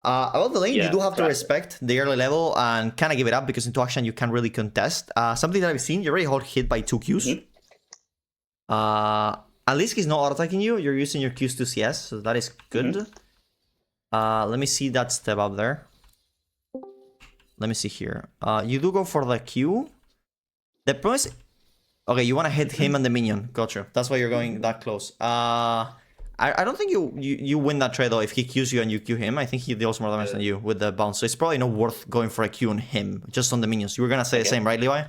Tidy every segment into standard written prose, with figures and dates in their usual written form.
About the lane, you Yeah, do have to exactly. respect the early level and kind of give it up because into action you can't really contest. Something that I've seen, you're already hard hit by 2 Qs. At least he's not auto-attacking you, you're using your Qs to CS, so that is good. Let me see that step up there. Let me see here. You do go for the Q. The problem is... Okay, you want to hit him and the minion. Gotcha. That's why you're going that close. I don't think you win that trade though if he Qs you and you Q him. I think he deals more damage than you with the bounce. So it's probably not worth going for a Q on him, just on the minions. You were gonna say the same, right, Levi?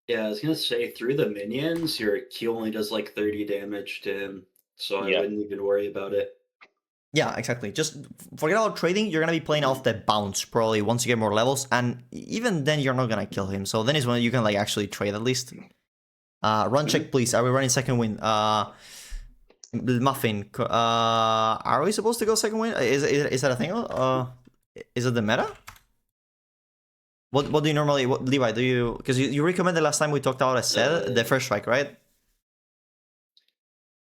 Yeah, I was gonna say through the minions, your Q only does like 30 damage to him, so I wouldn't even worry about it. Yeah, exactly. Just forget about trading. You're gonna be playing off the bounce probably once you get more levels, and even then you're not gonna kill him. So then is when you can like actually trade at least. Run check, please. Are we running second win? Muffin. Are we supposed to go second win? Is that a thing? Is it the meta? What do you normally... Levi, do you... Because you recommended last time we talked about a set, the first strike, right?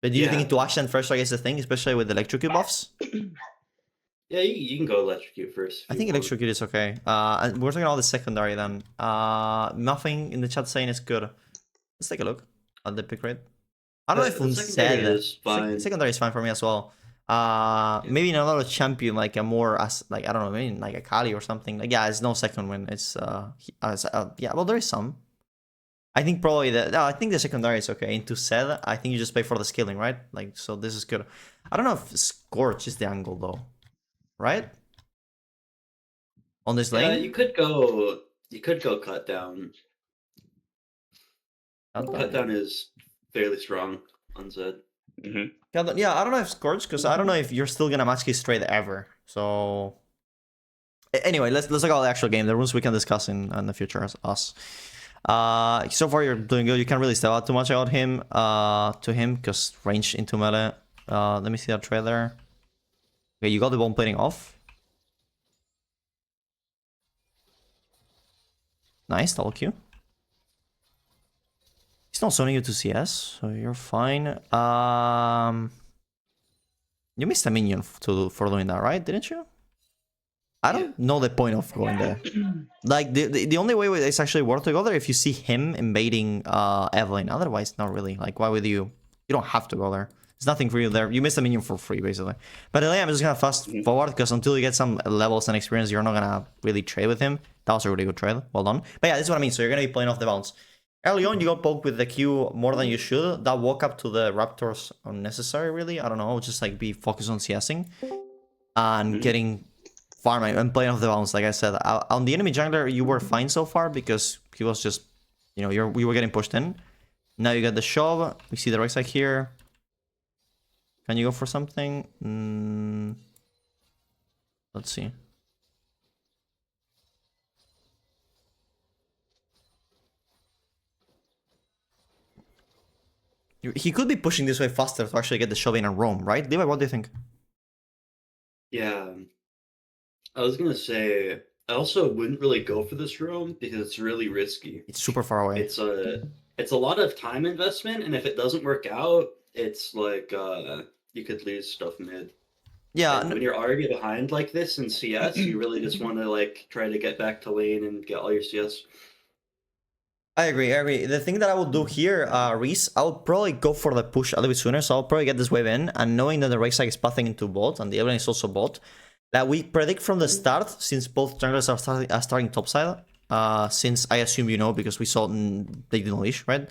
But do you think into action first strike is the thing, especially with electrocute buffs? Yeah, you can go electrocute first. I think electrocute is okay. And we're talking about the secondary then. Muffin in the chat saying it's good. Let's take a look at the pick rate. I don't know if secondary is fine. Secondary is fine for me as well. Maybe another champion like a more as like I don't know, maybe like a Kali or something. Like yeah, it's no second win. It's yeah, well there is some. I think probably I think the secondary is okay. Into Seth, I think you just pay for the scaling, right? Like so this is good. I don't know if Scorch is the angle though. Right? On this lane? Yeah, you could go cut down. Cut down is fairly strong on Zed. Yeah, I don't know if Scorch, because I don't know if you're still gonna match his trade ever. So anyway, let's look at the actual game. The runes we can discuss in the future as us. So far you're doing good. You can't really step out too much about him to him because range into melee. Let me see that trade there. Okay, you got the bomb plating off. Nice, double Q. He's not zoning you to CS, so you're fine. You missed a minion for doing that, right? Didn't you? I don't know the point of going there. Like, the only way it's actually worth to go there if you see him invading Evelyn. Otherwise, not really. Like, why would you? You don't have to go there. There's nothing for you there. You missed a minion for free, basically. But I'm just gonna fast forward, because until you get some levels and experience, you're not gonna really trade with him. That was a really good trade. Well done. But yeah, this is what I mean. So you're gonna be playing off the bounce. Early on, you got poked with the Q more than you should. That walk up to the Raptors unnecessary, really. I don't know. Just like be focused on CSing and getting farming and playing off the bounce. Like I said, on the enemy jungler, you were fine so far because he was just, you know, we were getting pushed in. Now you got the shove. We see the right side here. Can you go for something? Let's see. He could be pushing this way faster to actually get the shove in and roam, right? Levi, what do you think? Yeah. I was gonna say, I also wouldn't really go for this roam because it's really risky. It's super far away. It's a lot of time investment, and if it doesn't work out, it's like you could lose stuff mid. Yeah. And when you're already behind like this in CS, you really just want to like try to get back to lane and get all your CS. I agree. The thing that I would do here, Reese, I would probably go for the push a little bit sooner. So I'll probably get this wave in, and knowing that the right side is pathing into bot and the Evelyn is also bot, that we predict from the start, since both junglers are starting topside, since I assume you know because we saw they didn't unleash, right?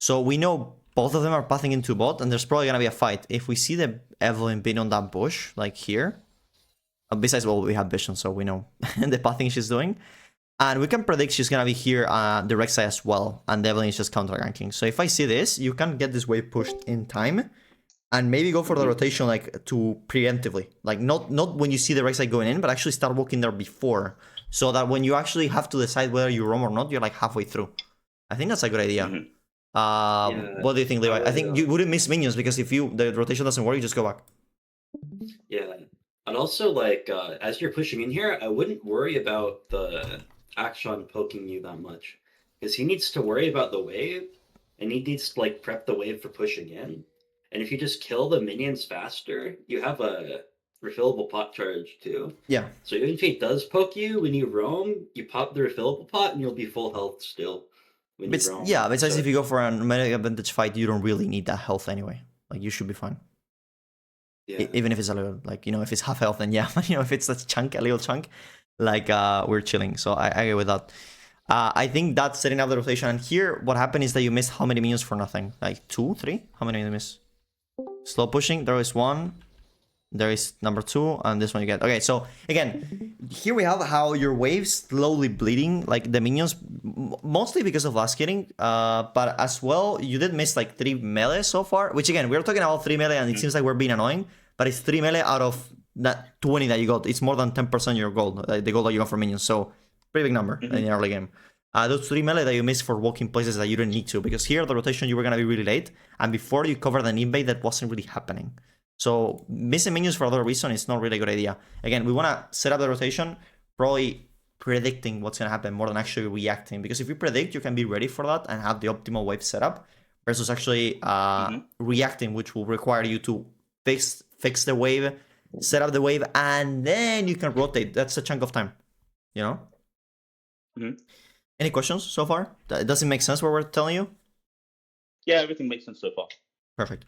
So we know both of them are pathing into bot, and there's probably gonna be a fight. If we see the Evelyn being on that bush, like here, besides, well, we have vision, so we know the pathing she's doing. And we can predict she's gonna be here the right side as well, and Evelyn is just counter-ganking. So if I see this, you can get this wave pushed in time, and maybe go for the rotation like to preemptively. Like not when you see the right side going in, but actually start walking there before, so that when you actually have to decide whether you roam or not, you're like halfway through. I think that's a good idea. What do you think, Levi? I think you wouldn't miss minions, because if the rotation doesn't work, you just go back. Yeah, and also like as you're pushing in here, I wouldn't worry about the Action poking you that much, because he needs to worry about the wave, and he needs to like prep the wave for pushing in. And if you just kill the minions faster, you have a refillable pot charge too. Yeah. So even if he does poke you when you roam, you pop the refillable pot and you'll be full health still when you roam. Yeah, besides So if you go for a melee advantage fight, you don't really need that health anyway. Like, you should be fine. yeah. Even if it's a little, like, you know, if it's half health, then yeah. You know, if it's a little chunk, like, we're chilling. So I agree with that. I think that's setting up the rotation. And here, what happened is that you missed how many minions for nothing? Like 2, 3? How many did you miss? Slow pushing. There is 1. There is number 2, and this one you get. Okay, so again, here we have how your waves slowly bleeding, like the minions, mostly because of last hitting, but as well, you did miss like 3 melee so far, which again, we're talking about 3 melee, and it seems like we're being annoying, but it's 3 melee out of that 20 that you got. It's more than 10% your gold, the gold that you got for minions, so pretty big number in the early game. Those 3 melee that you missed for walking places that you didn't need to, because here the rotation you were gonna be really late, and before you covered an invade that wasn't really happening. So missing minions for other reason is not really a good idea. Again, we want to set up the rotation, probably predicting what's going to happen more than actually reacting. Because if you predict, you can be ready for that and have the optimal wave set up, versus actually reacting, which will require you to fix the wave, set up the wave, and then you can rotate. That's a chunk of time, you know? Any questions so far? Does it make sense what we're telling you? Yeah, everything makes sense so far. Perfect.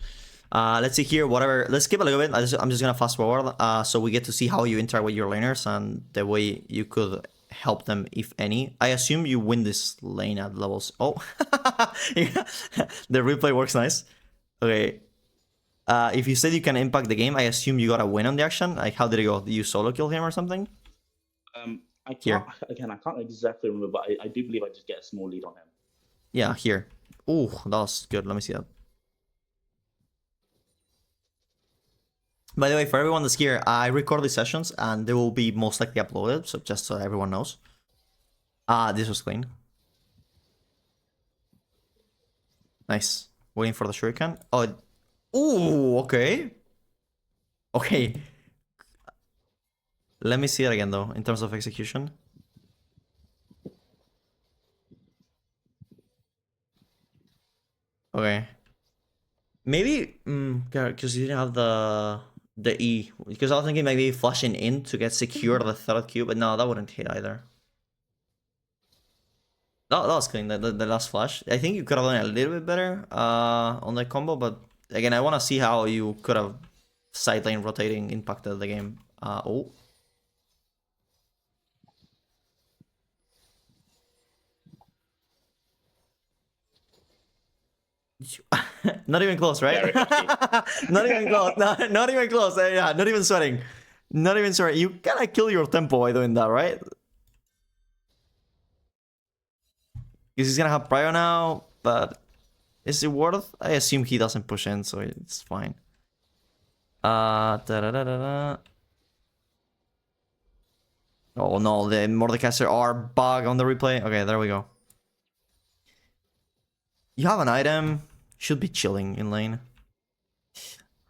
Let's see here, whatever. Let's skip a little bit. I'm just gonna fast forward so we get to see how you interact with your laners and the way you could help them, if any. I assume you win this lane at levels. Oh, yeah. The replay works nice. Okay. If you said you can impact the game, I assume you got a win on the action. Like, how did it go? Did you solo kill him or something? I can't exactly remember, but I do believe I just get a small lead on him. Yeah, here. Oh, that was good. Let me see that. By the way, for everyone that's here, I record these sessions and they will be most likely uploaded, so just so everyone knows. This was clean. Nice. Waiting for the shuriken. Oh, ooh, okay. Okay. Let me see it again, though, in terms of execution. Okay. Maybe, because you didn't have the E. Because I was thinking maybe flashing in to get secure the third cube, but no, that wouldn't hit either. That was clean, the last flash. I think you could have done it a little bit better on the combo, but again, I want to see how you could have side lane rotating impacted the game. Oh. Not even close, right? Not even close. Not even close. Yeah, not even sweating. Not even sweating. You gotta kill your tempo by doing that, right? Because he's gonna have Prio now, but is it worth? I assume he doesn't push in, so it's fine. Oh no, the Mordekaiser are bug on the replay. Okay, there we go. You have an item. Should be chilling in lane.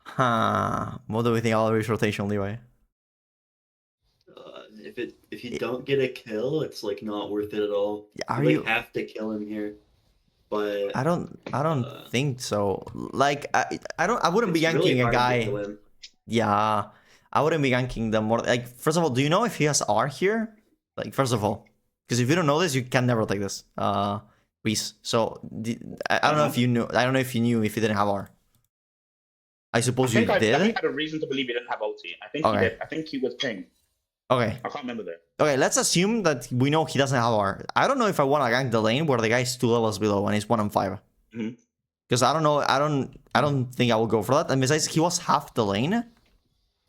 Huh. What do we think about rotation, Levi? If you don't get a kill, it's like not worth it at all. You have to kill him here. But I don't think so. Like I wouldn't be yanking really a guy. Yeah. I wouldn't be yanking them more. Like, first of all, do you know if he has R here? Like, first of all, because if you don't know this, you can never take this. Reese. So I don't know if you knew. I don't know if you knew if he didn't have R. I suppose you did. I think I had a reason to believe he didn't have ulti. I think he did. I think he was ping. Okay. I can't remember that. Okay, let's assume that we know he doesn't have R. I don't know if I want to gank the lane where the guy is 2 levels below and he's 1 and 5. Because I don't know. I don't think I will go for that. And besides, he was half the lane.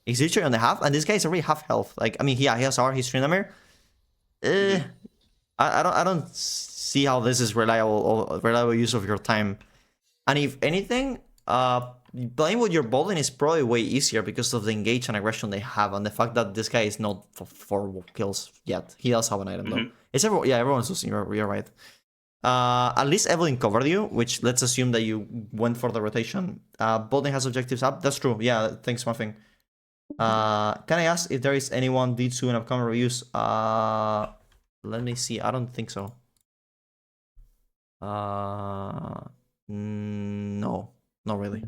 He's literally on the half, and this guy is already half health. Like, I mean, yeah, he has R. He's Tryndamere. I don't see how this is reliable use of your time. And if anything, playing with your bot lane is probably way easier because of the engage and aggression they have, and the fact that this guy is not for 4 kills yet. He does have an item though. It's everyone's losing. You're right. At least Evelyn covered you, which let's assume that you went for the rotation. Bot lane has objectives up. That's true. Yeah, thanks, Muffing. Can I ask if there is anyone D2 in upcoming reviews? Let me see. I don't think so. No, not really.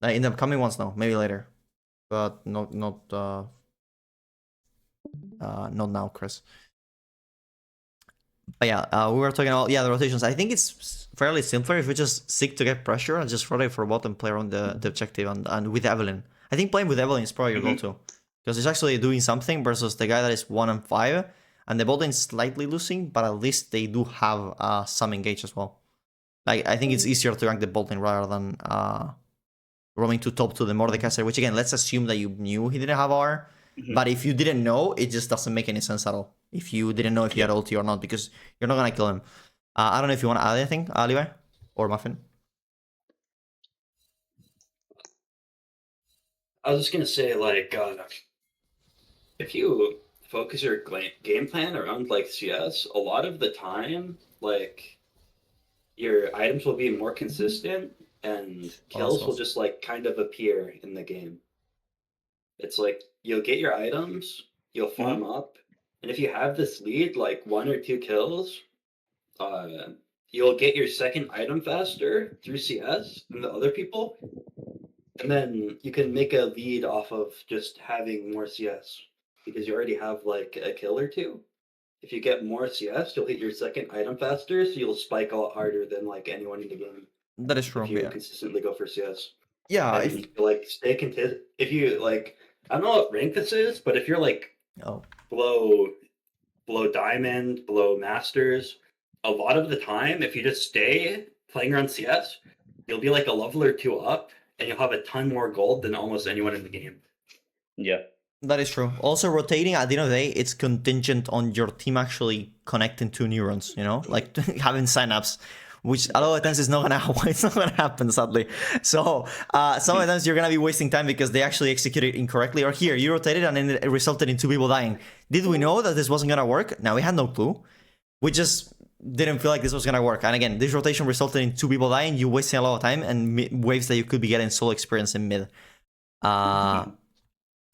In the upcoming ones, no. Maybe later. but not now, Chris. But yeah, we were talking about the rotations. I think it's fairly simpler if we just seek to get pressure and just rotate for bot and play around the objective and with Evelyn. I think playing with Evelyn is probably your go-to because it's actually doing something versus the guy that is 1 and 5 and the bot lane is slightly losing, but at least they do have some engage as well. Like I think it's easier to rank the bot lane rather than roaming to top to the Mordekaiser, which again, let's assume that you knew he didn't have R. But if you didn't know, it just doesn't make any sense at all. If you didn't know if he had ulti or not, because you're not gonna kill him. I don't know if you want to add anything, Levi or Muffin. I was just gonna say, like, if you focus your game plan around like CS, a lot of the time, like, your items will be more consistent and kills will just like kind of appear in the game. It's like you'll get your items, you'll farm up, and if you have this lead, like 1 or 2 kills, you'll get your second item faster through CS than the other people, and then you can make a lead off of just having more CS because you already have like a kill or 2. If you get more CS, you'll hit your second item faster, so you'll spike a lot harder than like anyone in the game. That is true. If you consistently go for CS. Yeah. And if you like stay content, if you like, I don't know what rank this is, but if you're like below diamond, below masters, a lot of the time, if you just stay playing around CS, you'll be like a level or 2 up, and you'll have a ton more gold than almost anyone in the game. Yeah. That is true. Also, rotating at the end of the day, it's contingent on your team actually connecting to neurons, you know, like having signups, which a lot of times it's not gonna happen, sadly. So some of the times you're gonna be wasting time because they actually executed incorrectly. Or here, you rotated and then it resulted in 2 people dying. Did we know that this wasn't gonna work? No, we had no clue. We just didn't feel like this was gonna work. And again, this rotation resulted in 2 people dying. You wasting a lot of time and waves that you could be getting solo experience in mid.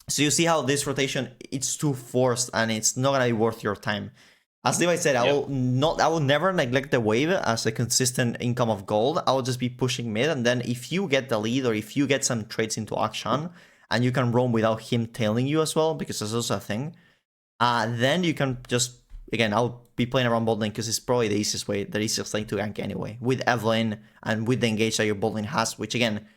So you see how this rotation, it's too forced and it's not gonna be worth your time. As Levi said, I will never neglect the wave as a consistent income of gold. I will just be pushing mid, and then if you get the lead or if you get some trades into action and you can roam without him tailing you as well, because that's also a thing, then you can just, again, I'll be playing around bot lane because it's probably the easiest way, the easiest thing to gank anyway, with Evelyn and with the engage that your bot lane has, which again,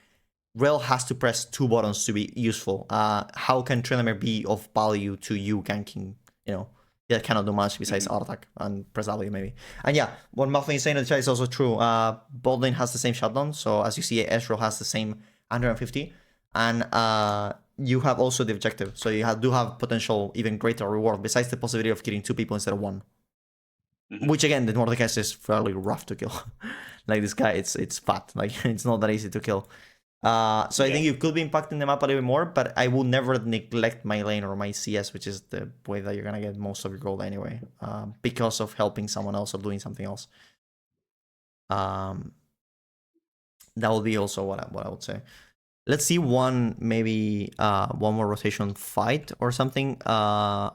Rel has to press 2 buttons to be useful. How can Tryndamere be of value to you ganking, you know? That cannot do much besides auto attack and press W maybe. And yeah, what Muffin is saying in the chat is also true. Bot lane has the same shutdown, so as you see, Ezreal has the same 150, and you have also the objective, so you do have potential even greater reward besides the possibility of killing 2 people instead of 1. Which again, the Mordekaiser is fairly rough to kill. Like this guy, it's fat. Like it's not that easy to kill. So I think you could be impacting the map a little bit more, but I will never neglect my lane or my CS, which is the way that you're gonna get most of your gold anyway, because of helping someone else or doing something else. That will be also what I would say. Let's see one more rotation fight or something to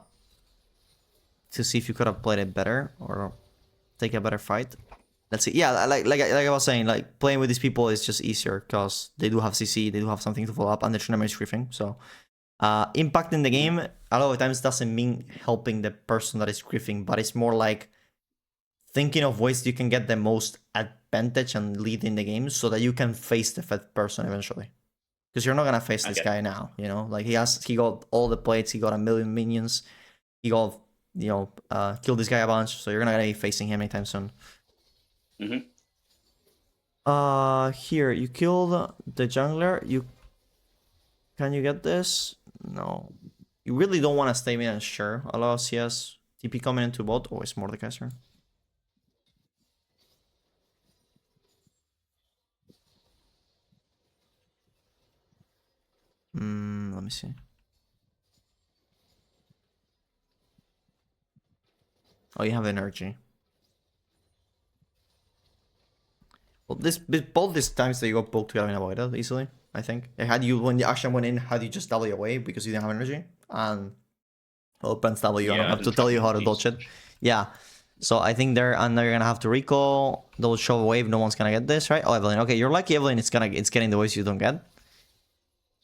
see if you could have played it better or take a better fight. Let's see. Yeah, like I was saying, like playing with these people is just easier because they do have CC, they do have something to follow up, and the Tryndamere is griefing. So impacting the game a lot of times doesn't mean helping the person that is griefing, but it's more like thinking of ways you can get the most advantage and lead in the game so that you can face the fed person eventually. Because you're not gonna face this guy now, you know. Like he got all the plates, he got 1 million minions, he got killed this guy a bunch, so you're not gonna be facing him anytime soon. Here you killed the jungler. Can you get this? No, you really don't want to stay in. Sure, allow CS TP coming into bot. Oh, it's Mordekaiser. Let me see. Oh, you have energy. Well, both these times that you got both together in avoided easily, I think. When the action went in, had you just W away because you didn't have energy? And opens W, I don't have to tell you how to dodge it. Yeah. So I think now you're gonna have to recall. They'll show a wave, no one's gonna get this, right? Oh, Evelyn. Okay, you're lucky Evelyn it's getting the waves you don't get.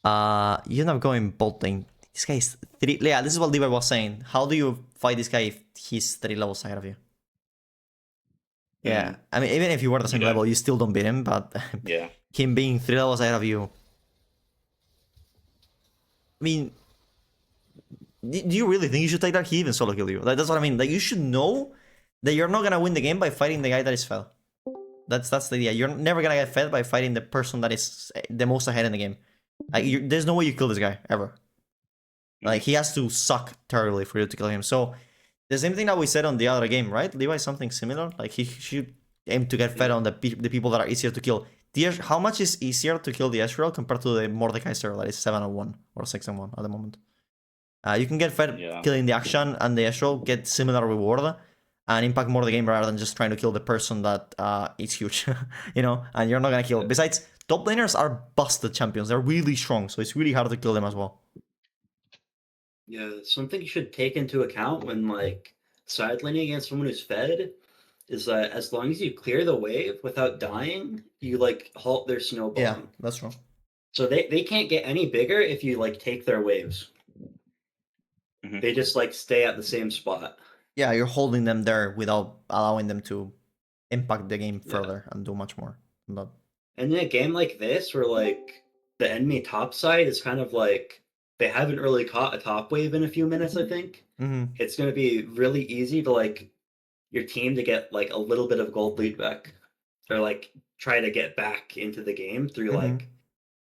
You end up going bot lane. This guy is 3. Yeah, this is what Levi was saying. How do you fight this guy if he's 3 levels ahead of you? Yeah, I mean, even if you were the same level, you still don't beat him, but Yeah. him being 3 levels ahead of you. I mean, do you really think you should take that? He even solo kill you. Like, that's what I mean. Like, you should know that you're not gonna win the game by fighting the guy that is fed. That's the idea. You're never gonna get fed by fighting the person that is the most ahead in the game. Like, there's no way you kill this guy ever. Like, he has to suck terribly for you to kill him. So, the same thing that we said on the other game, right? Levi, something similar. Like, he should aim to get fed on the people that are easier to kill. How much is easier to kill the Ezreal compared to the Mordekaiser that is 7-1 or 6-1 at the moment? You can get fed killing the action, and the Ezreal get similar reward and impact more the game rather than just trying to kill the person that is huge, you know, and you're not gonna kill. Besides, top laners are busted champions. They're really strong, so it's really hard to kill them as well. Yeah, something you should take into account when like side laning against someone who's fed is that as long as you clear the wave without dying, you like halt their snowballing. Yeah, that's true. So they can't get any bigger if you like take their waves. They just like stay at the same spot. Yeah, you're holding them there without allowing them to impact the game further and do much more. But and in a game like this, where like the enemy top side is kind of like they haven't really caught a top wave in a few minutes, I think it's going to be really easy to like your team to get like a little bit of gold lead back, or like try to get back into the game through like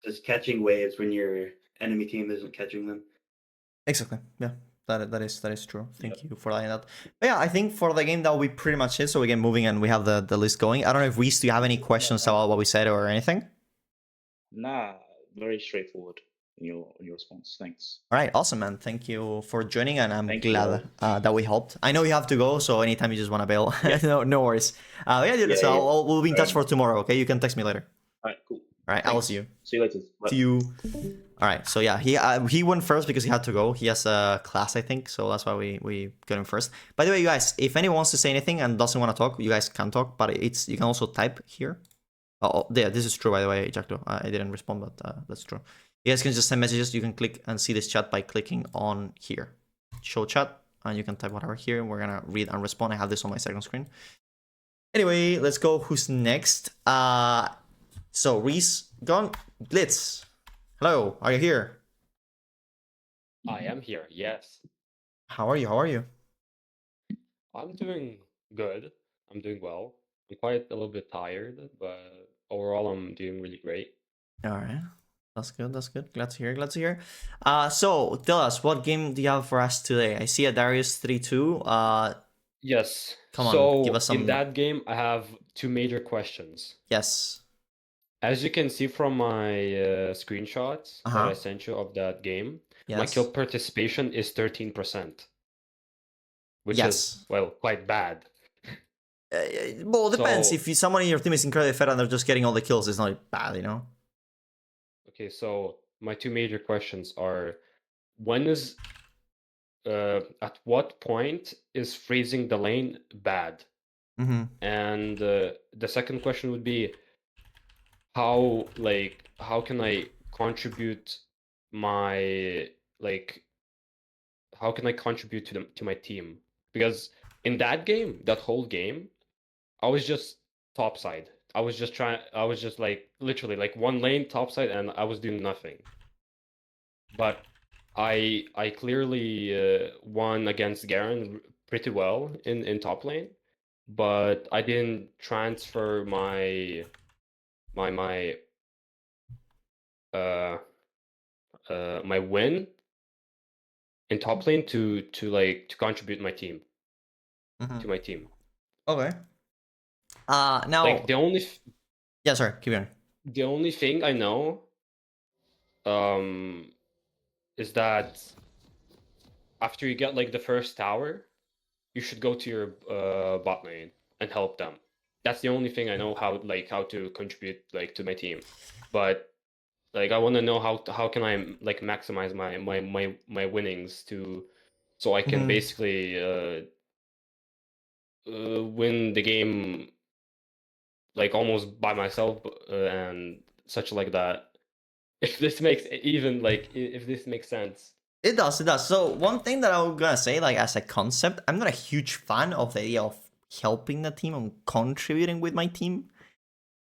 just catching waves when your enemy team isn't catching them. Exactly. Yeah. That is true. Thank you for that. But yeah, I think for the game that will be pretty much it. So we get moving and we have the list going. I don't know if Reese, do you have any questions about what we said or anything? Nah, very straightforward in your response. Thanks. All right, awesome, man. Thank you for joining, and I'm glad that we helped. I know you have to go, so anytime you just want to bail, no worries. Yeah, dude. So we'll be in touch for tomorrow. Okay, you can text me later. All right, cool. All right, I'll see you. See you later. Bye. See you. All right, so yeah, he went first because he had to go. He has a class, I think, so that's why we got him first. By the way, you guys, if anyone wants to say anything and doesn't want to talk, you guys can talk, but you can also type here. Oh, yeah, this is true, by the way, Jackdo. I didn't respond, but that's true. You guys can just send messages. You can click and see this chat by clicking on here. Show chat, and you can type whatever here. We're gonna read and respond. I have this on my second screen. Anyway, let's go. Who's next? So Reese, gone. Blitz. Hello, are you here? I am here, yes. How are you? How are you? I'm doing good. I'm doing well. I'm quite a little bit tired, but overall I'm doing really great. All right. That's good. That's good. Glad to hear. Glad to hear. So tell us, what game do you have for us today? I see a Darius 3-2. Yes. Come on, give us some. In that game, I have two major questions. Yes. As you can see from my screenshots that I sent you of that game, my kill participation is 13%, which is, well, quite bad. Well, it depends. If someone in your team is incredibly fed and they're just getting all the kills, it's not bad, you know? Okay, so my two major questions are, at what point is freezing the lane bad? And the second question would be, how can I contribute to my team? Because in that whole game, I was just topside. I was just like literally like one lane topside, and I was doing nothing. But I clearly won against Garen pretty well in top lane, but I didn't transfer my win in top lane to contribute my team to my team. Okay. Now like the only yeah, sorry, keep going. The only thing I know is that after you get like the first tower, you should go to your bot lane and help them. That's the only thing I know how to contribute like to my team. But like I want to know how can I like maximize my winnings so I can basically win the game like almost by myself and such like that. if this makes even like if this makes sense. It does, it does. So one thing that I was gonna say, like as a concept, I'm not a huge fan of the idea of helping the team and contributing with my team.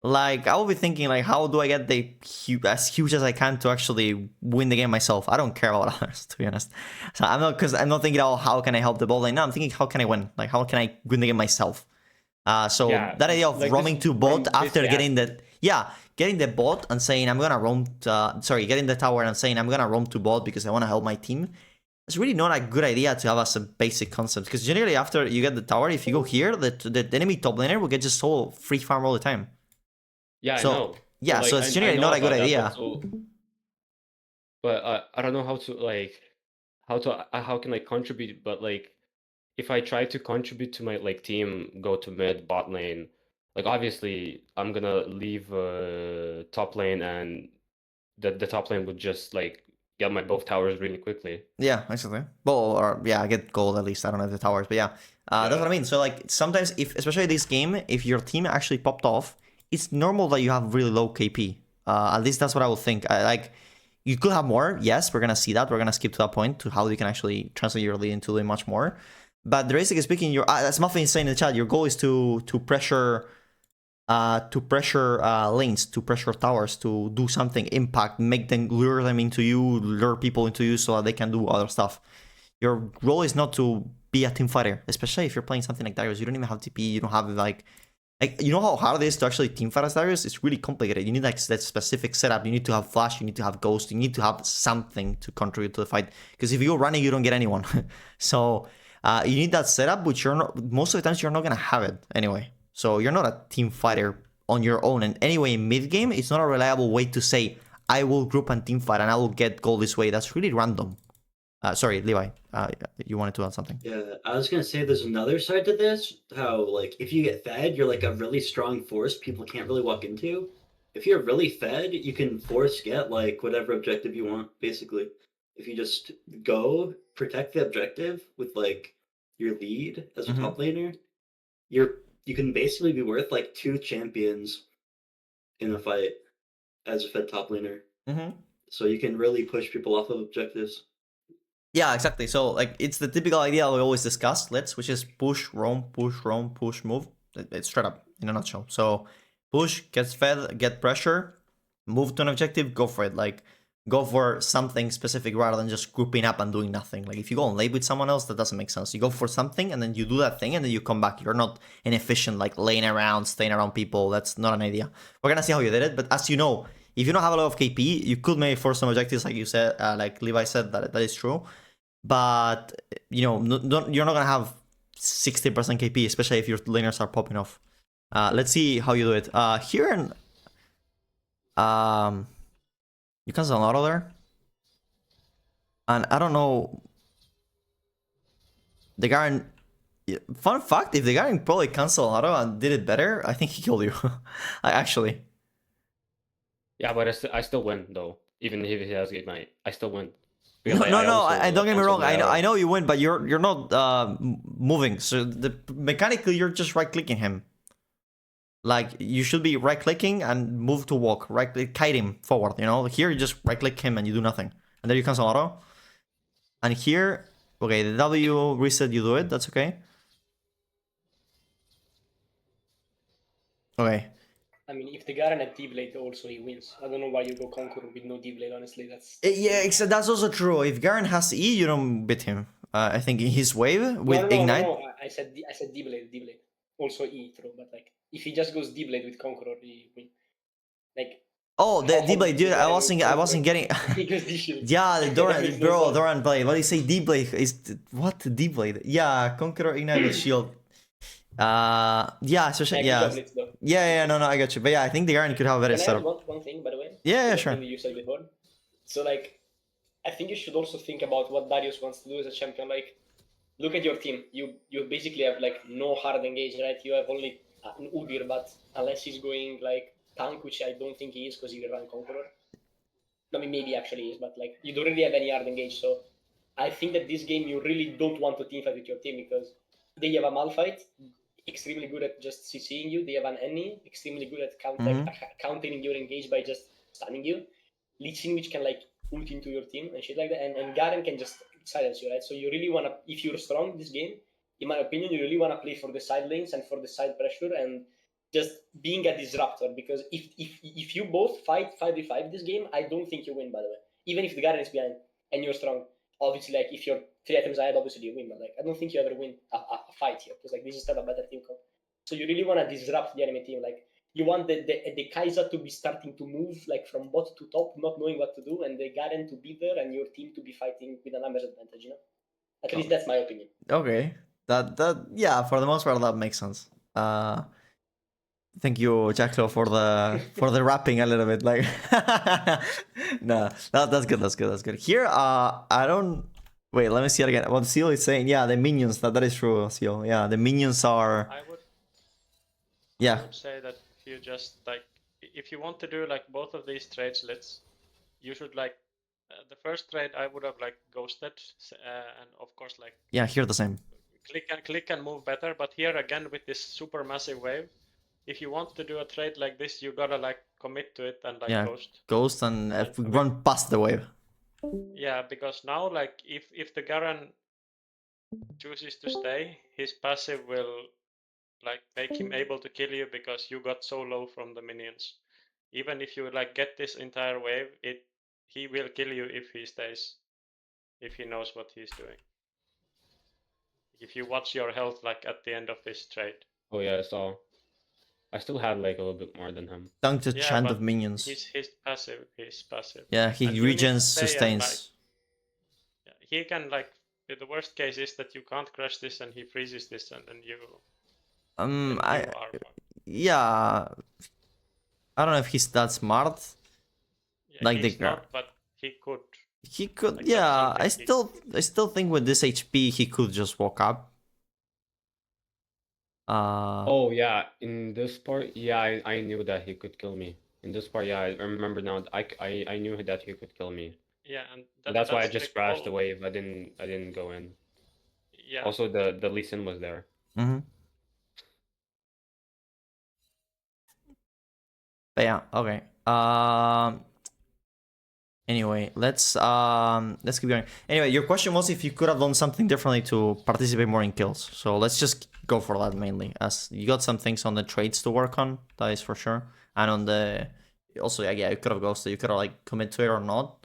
Like I will be thinking, like, how do I get as huge as I can to actually win the game myself? I don't care about others, to be honest. So I'm not thinking, oh, how can I help the ball lane? No, I'm thinking, how can I win? Like, how can I win the game myself? So Yeah, that idea of like roaming this to bot from after this getting aspect. getting the bot and saying I'm gonna roam. Getting the tower and saying I'm gonna roam to bot because I want to help my team. It's really not a good idea to have as a basic concept, because generally after you get the tower, if you go here, the enemy top laner will get just so free farm all the time. Yeah, I So know. yeah, But, so like, it's I generally know not a good about that, idea. but I don't know how to like how can I contribute. But like, if I try to contribute to my like team, go to mid bot lane, like obviously I'm gonna leave top lane, and the top lane would just like get my both towers really quickly. Yeah, actually. Well, or yeah, I get gold at least. I don't know the towers, but yeah, that's what I mean. So like sometimes, if especially this game, if your team actually popped off, it's normal that you have really low KP. At least that's what I would think. Like you could have more. Yes, we're gonna see that. We're gonna skip to that point to how you can actually translate your lead into doing much more. But basically speaking, your as Muffin is saying in the chat, your goal is to pressure lanes, to pressure towers, to do something, impact, make them, lure them into you, lure people into you so that they can do other stuff. Your role is not to be a team fighter, especially if you're playing something like Darius. You don't even have TP, you don't have like you know how hard it is to actually team fight as Darius? It's really complicated. You need like that specific setup. You need to have flash, you need to have ghost, you need to have something to contribute to the fight. Because if you go running, you don't get anyone. So you need that setup, which you're not, most of the times you're not gonna have it anyway. So you're not a team fighter on your own. And anyway, mid game, it's not a reliable way to say I will group and team fight and I will get gold this way. That's really random. Sorry, Levi. You wanted to add something? Yeah, I was gonna say there's another side to this. How like if you get fed, you're like a really strong force people can't really walk into. If you're really fed, you can force get like whatever objective you want, basically. If you just go protect the objective with like your lead as a top laner, you can basically be worth like 2 champions in a fight as a fed top laner. So you can really push people off of objectives. Yeah, exactly. So like it's the typical idea we always discuss, which is push, roam, push, move. It's straight up in a nutshell. So push, gets fed, get pressure, move to an objective, go for it. Like go for something specific rather than just grouping up and doing nothing. Like if you go on late with someone else, that doesn't make sense. You go for something and then you do that thing and then you come back. You're not inefficient, like laying around, staying around people. That's not an idea. We're gonna see how you did it, but as you know, if you don't have a lot of KP, you could maybe force some objectives, like you said, like Levi said, that is true. But you know, you're not gonna have 60% KP, especially if your laners are popping off. Let's see how you do it. Here and you cancel an auto there, and I don't know. The Garen. Fun fact: if the Garen probably canceled an auto and did it better, I think he killed you. Actually. Yeah, but I still win though. Even if he has Ignite, I still win. No, I don't get me wrong. I know you win, but you're not moving. So mechanically, you're just right clicking him. Like you should be right clicking and move to walk, right click, kite him forward. You know, here you just right click him and you do nothing, and there you cancel auto. And here, okay, the W reset, you do it. That's okay. Okay. I mean, if the Garen had D-Blade also, he wins. I don't know why you go Conqueror with no D-Blade, honestly. That's Yeah, that's also true. If Garen has E, you don't beat him. I think in his wave with Ignite. No. I said D-Blade. Also E, true. But like, if he just goes D-Blade with Conqueror, he win. Like. Oh, the D-Blade, dude, I wasn't getting... Yeah, the Doran blade. What do you say, D-Blade? What, D-Blade? Yeah, Conqueror, Ignite with Shield. Yeah, especially, no, I got you. But yeah, I think the Garen could have a better setup. One thing, by the way? Yeah, sure. You said before. So like, I think you should also think about what Darius wants to do as a champion. Like, look at your team. You basically have like no hard engage, right? You have only an Udyr, but unless he's going like tank, which I don't think he is because he will run Conqueror. I mean, maybe actually is, but like you don't really have any hard engage. So I think that this game you really don't want to teamfight with your team because they have a Malphite, extremely good at just CCing you. They have an Annie, extremely good at countering your engage by just stunning you. Lich Sin which can like ult into your team and shit like that, and Garen can just silence you, right? So you really wanna, if you're strong this game, in my opinion, you really wanna play for the side lanes and for the side pressure and just being a disruptor, because if you both fight 5v5 this game, I don't think you win, by the way. Even if the Garen is behind and you're strong. Obviously, like if you're 3 items ahead, obviously you win, but like I don't think you ever win a fight here, because like this is still a better team comp. So you really want to disrupt the enemy team. Like you want the Kai'Sa to be starting to move like from bot to top, not knowing what to do, and the Garen to be there, and your team to be fighting with a numbers advantage. You know, at least that's my opinion. Okay, that yeah, for the most part that makes sense. Thank you, Jacklo, for the rapping a little bit. Like, no, that's good. That's good. That's good. Here, I don't. Wait, let me see it again. What Seal is saying, yeah, the minions. That is true, Seal. Yeah, the minions are. I would Yeah. say that if you just like, if you want to do like both of these trades, you should like, the first trade I would have like ghosted, and of course like. Yeah, here the same. Click and move better, but here again with this super massive wave, if you want to do a trade like this, you gotta like commit to it and like ghost and run past the wave. Yeah, because now like if the Garen chooses to stay, his passive will like make him able to kill you because you got so low from the minions. Even if you like get this entire wave, he will kill you if he stays, if he knows what he's doing. If you watch your health like at the end of this trade. Oh yeah, so I still had like a little bit more than him. Dunk to chant of minions. He's passive. He's passive. Yeah, he regens, sustains. Yeah, he can like. The worst case is that you can't crush this and he freezes this and then you. Yeah. I don't know if he's that smart. Yeah, like he's not, but he could. He could. Like, yeah, I still think with this HP he could just walk up. Oh yeah, in this part, yeah, I knew that he could kill me. In this part, yeah, I remember now. I knew that he could kill me. Yeah, and that's why I just crashed the wave. I didn't go in. Yeah. Also, the Lee Sin was there. Mm-hmm. But yeah, okay. Anyway, let's keep going. Anyway, your question was if you could have done something differently to participate more in kills. So let's just go for that mainly, as you got some things on the trades to work on. That is for sure, and on the also yeah, you could have ghosted. You could have like commit to it or not.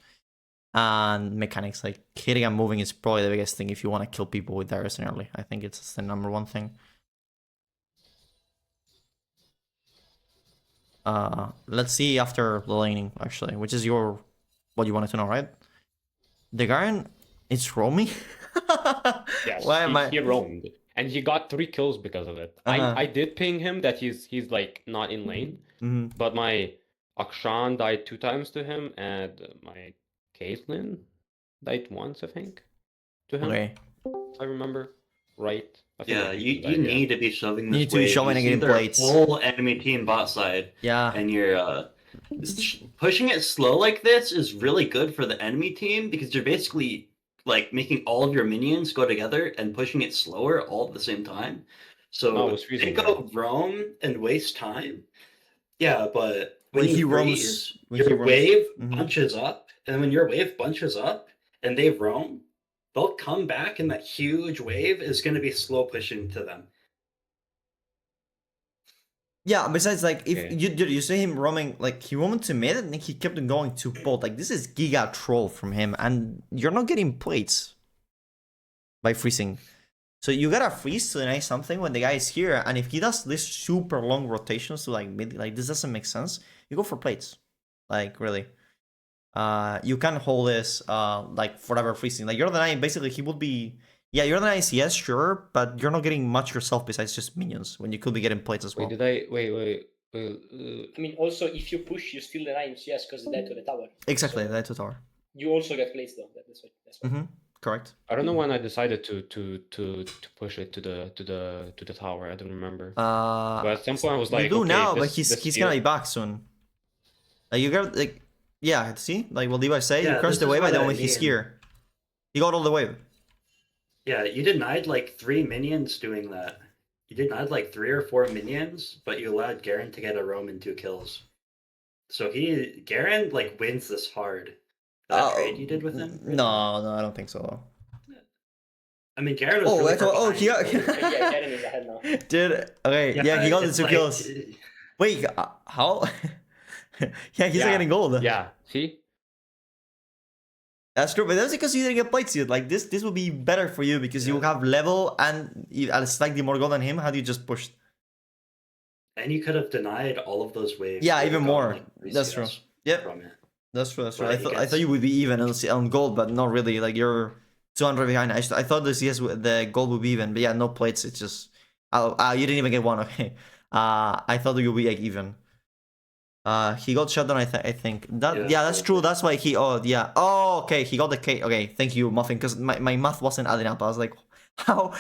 And mechanics like hitting and moving is probably the biggest thing if you want to kill people with Darius early. I think it's the #1 thing. Let's see after the laning actually, which is what you wanted to know, right? The Garen, it's roaming. Yes, Why he roamed, and he got 3 kills because of it. I did ping him that he's like not in lane, but my Akshan died 2 times to him, and my Caitlyn died once, I think, to him. Okay. I remember right. Yeah, you need to be shoving this you need to be shoving and getting plates. Whole enemy team bot side. Yeah. And you're pushing it slow like this is really good for the enemy team because you're basically like making all of your minions go together and pushing it slower all at the same time. So think of roam and waste time. Yeah, but when you freeze, your wave bunches up, and when your wave bunches up and they roam, they'll come back and that huge wave is going to be slow pushing to them. Yeah, besides, like, if you see him roaming, like, he roamed to mid and then he kept on going to bot. Like, this is giga troll from him, and you're not getting plates by freezing. So you gotta freeze to deny something when the guy is here, and if he does this super long rotations to, like, mid, like, this doesn't make sense, you go for plates. Like, really. You can hold this, like, forever freezing. Like, you're the 9, basically, he would be... Yeah, you're the 9, yes, sure, but you're not getting much yourself besides just minions, when you could be getting plates as well. Wait. I mean, also, if you push, you steal the 9s, yes, because they died to the tower. Exactly, so they died to tower. You also get plates, though. That's why. Correct. I don't know when I decided to push it to the tower. I don't remember. But at some point I was like, you do okay, now, but he's gonna be back soon. Like, you got, like, yeah, see, like what Levi say, you crushed the wave, and then when he's here, he got all the wave. Yeah, you denied like 3 minions doing that. You denied like 3 or 4 minions, but you allowed Garen to get a roam and 2 kills. So Garen like wins this hard. That trade you did with him? No, I don't think so. I mean, Garen was really far behind. Yeah, Garen is ahead now. Dude, okay, yeah, he got the 2 kills. Wait, how? Yeah, he's not getting gold. Yeah, see? That's true, but that's because you didn't get plates yet. Like this would be better for you because you have level and slightly more gold than him. How do you just push? And you could have denied all of those waves. Yeah, that even got, more. like, That's true. resets Yep, from it. that's true. That's true. But I thought you would be even on gold, but not really. Like you're 200 behind. I thought the CS the gold would be even, but yeah, no plates. It's just you didn't even get one. Okay. I thought you would be like even. He got shut down. I think that yeah, that's true. That's why he. Oh yeah. Oh okay. He got the K. Okay, thank you, Muffin. Because my math wasn't adding up. I was like, how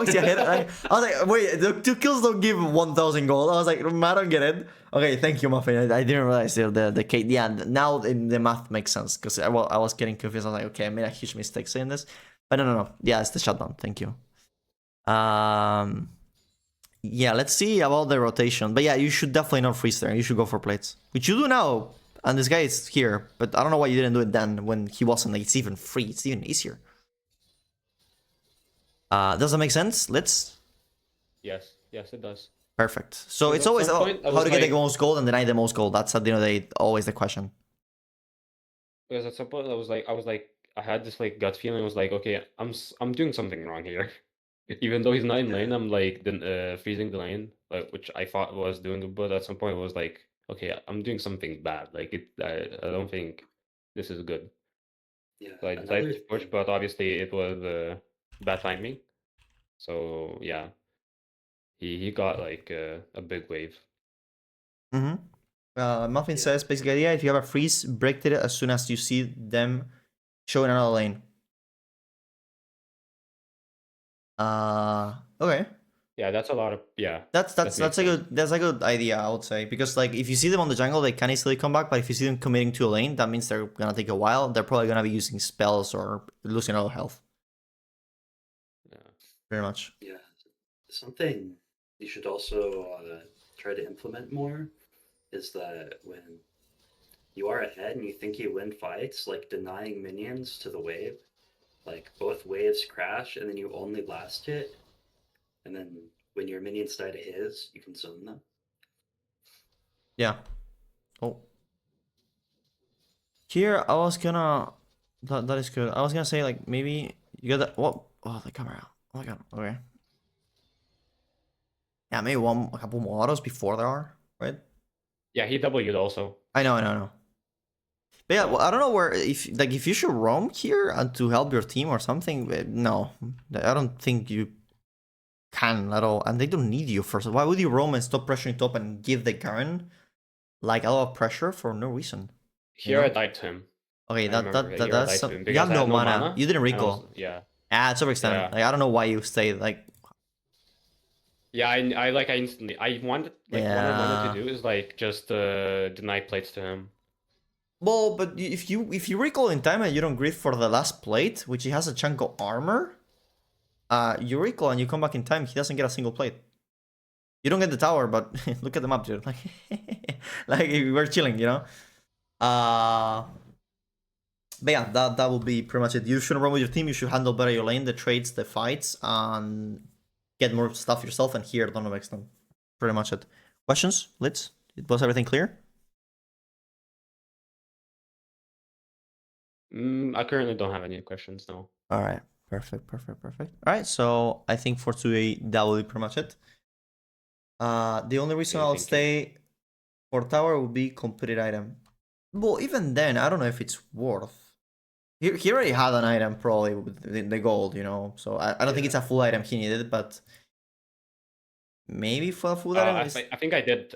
is he ahead? I was like, wait, the 2 kills don't give 1,000 gold. I was like, I don't get it. Okay, thank you, Muffin. I didn't realize the K. Yeah, now the math makes sense because I was getting confused. I was like, okay, I made a huge mistake saying this, but no. Yeah, it's the shutdown. Thank you. Yeah, let's see about the rotation. But yeah, you should definitely not freeze there. You should go for plates, which you do now. And this guy is here, but I don't know why you didn't do it then when he wasn't. Like, it's even free. It's even easier. Does that make sense? Let's. Yes, it does. Perfect. So Because it's at always some point, I how was to get the like- most gold and deny the most gold. That's at the end of the day always the question. Because at some point I was like, I had this like gut feeling. I was like, okay, I'm doing something wrong here. Even though he's not in lane, I'm like freezing the lane, which I thought was doing good. But at some point, it was like, okay, I'm doing something bad. Like I don't think this is good. Yeah. So I decided to push, but obviously it was bad timing. So yeah, he got like a big wave. Muffin says basic idea: if you have a freeze, break it as soon as you see them show in another lane. Okay. Yeah, that's a lot of That's makes a good idea, I would say, because like if you see them on the jungle, they can easily come back, but if you see them committing to a lane, that means they're gonna take a while. They're probably gonna be using spells or losing a lot of health. Yeah. Very much. Yeah. Something you should also try to implement more is that when you are ahead and you think you win fights, like denying minions to the wave, like both waves crash and then you only last hit, and then when your minions die to his, you can zone them. Yeah. Oh. Here, I was gonna. That is good. I was gonna say like maybe you got that. What? Oh, the camera. Oh my god. Okay. Yeah, maybe a couple more autos before there are, right? Yeah, he W'd also. I know. But yeah, well, I don't know where if you should roam here and to help your team or something. No, I don't think you can at all, and they don't need you first. Why would you roam and stop pressuring top and give the Garen like a lot of pressure for no reason? Here I died to him. Okay, Here I that's died to him you because have I no had mana. You didn't and I recall. was- yeah. It's overextended. Yeah. Like I don't know why you stayed. Like Yeah, I instantly what I wanted Yeah. to do is like just deny plates to him. well, but if you recall in time and you don't grid for the last plate, which he has a chunk of armor, you recall and you come back in time, he doesn't get a single plate. You don't get the tower, but look at the map, dude. Like, like we're chilling, you know. But yeah, that will be pretty much it. You shouldn't run with your team. You should handle better your lane, the trades, the fights, and get more stuff yourself. And here, don't mix them. Pretty much it. Questions, Litz? Was everything clear? I currently don't have any questions, no. All right, perfect. All right, so I think for today that will be pretty much it. The only reason Okay, I'll thank you. stay for tower would be completed item. Well, even then, I don't know if it's worth. He already had an item probably with the gold, you know. So I don't think it's a full item he needed, but maybe for a full item. I think I did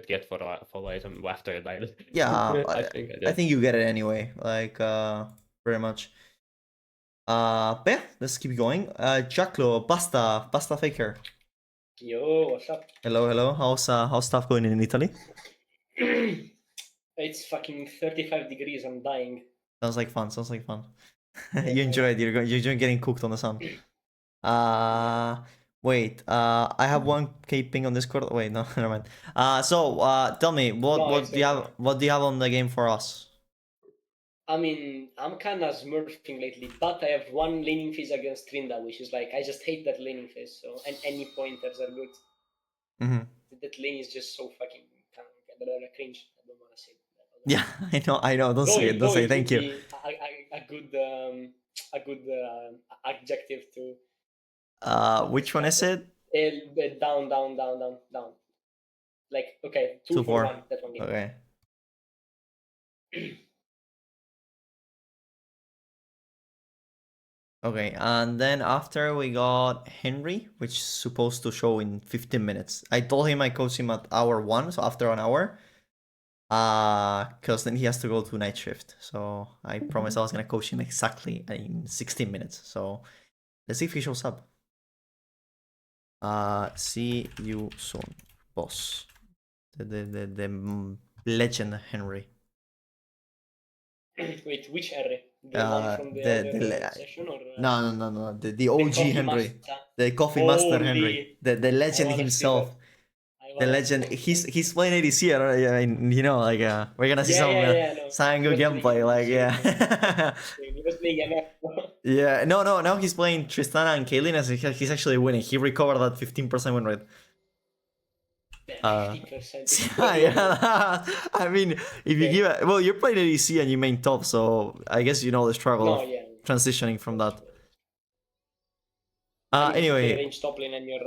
get full item after I died. Yeah, I think I did. I think you get it anyway. Like very much. But yeah, let's keep going. Jacklo, Pasta Faker. Yo, what's up? Hello. How's stuff going in Italy? It's fucking 35 degrees. I'm dying. Sounds like fun. Yeah, You enjoy it. You're enjoying getting cooked on the sun. Wait, I have 1K ping on Discord. Wait, no, never mind. Tell me, No, what it's do you have? okay. What do you have on the game for us? I mean, I'm kind of smurfing lately, but I have one laning phase against Trinda, which is like, I just hate that laning phase, so, and any pointers are good. Mm-hmm. That lane is just so fucking cringe. I don't want to say that. Yeah, I know. Don't say it. Don't say it. Thank would you. be a good adjective to. Which one is it? Down. Like, okay, 2 for 1, that one game. Okay. Okay, and then after we got Henry, which is supposed to show in 15 minutes. I told him I coach him at hour 1, so after an hour. Because then he has to go to night shift. So I promised I was gonna coach him exactly in 16 minutes. So let's see if he shows up. See you soon, boss. The legend Henry. Wait, which Henry? The one from the other session, or no. The OG coffee Henry, master? the coffee master Henry, the legend wanna see himself. that. The legend. He's playing ADC. I mean, you know, like we're gonna see some good gameplay. Like He was playing MF. yeah. No. Now he's playing Tristana and Kaylin, as he's actually winning. He recovered that 15% win rate. 50%. Yeah. I mean, if you give it, well, you're playing ADC and you main top, so I guess you know the struggle of transitioning from that. I mean, Anyway. if you range top lane and you're,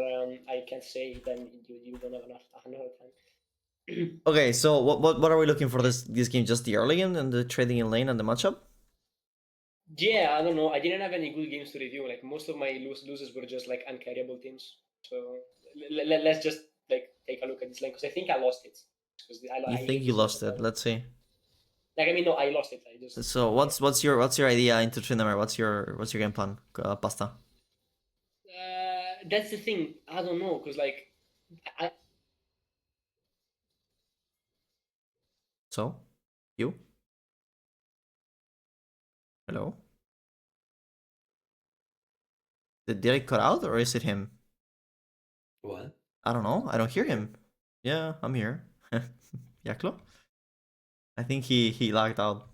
I can say, then you don't have enough another time. Okay, so what are we looking for this game? Just the early game and the trading in lane and the matchup? Yeah, I don't know. I didn't have any good games to review. Like, most of my losses were just like uncarryable teams. So let's just like take a look at this lane, because I think I lost it. You think you lost it? Let's see. Like, I mean, no, I lost it. I just. So what's your idea into Trindamer? What's your game plan, Pasta? That's the thing. I don't know, because like, So, you? Hello? Did I cut out or is it him? What? I don't know. I don't hear him. Yeah, I'm here. Yaklo? I think he lagged out.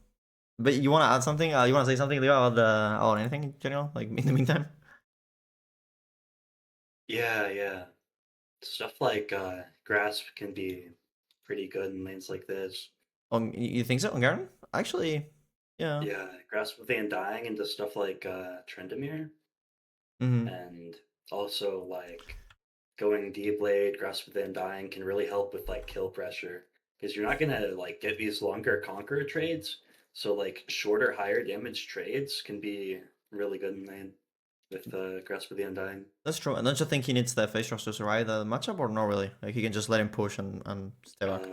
But you want to add something? You want to say something, Leo, about anything in general? Like, in the meantime? Yeah. Stuff like Grasp can be pretty good in lanes like this. You think so, Garen? Actually, yeah. Yeah, Grasp with the Undying into stuff like Trendemir. And also like going D-Blade, Grasp with the Undying can really help with like kill pressure. Because you're not gonna like get these longer Conqueror trades. So like shorter, higher damage trades can be really good in lane with Grasp of the Undying. That's true. And don't you think he needs the face rush to survive the matchup, or not really? Like he can just let him push and stay back.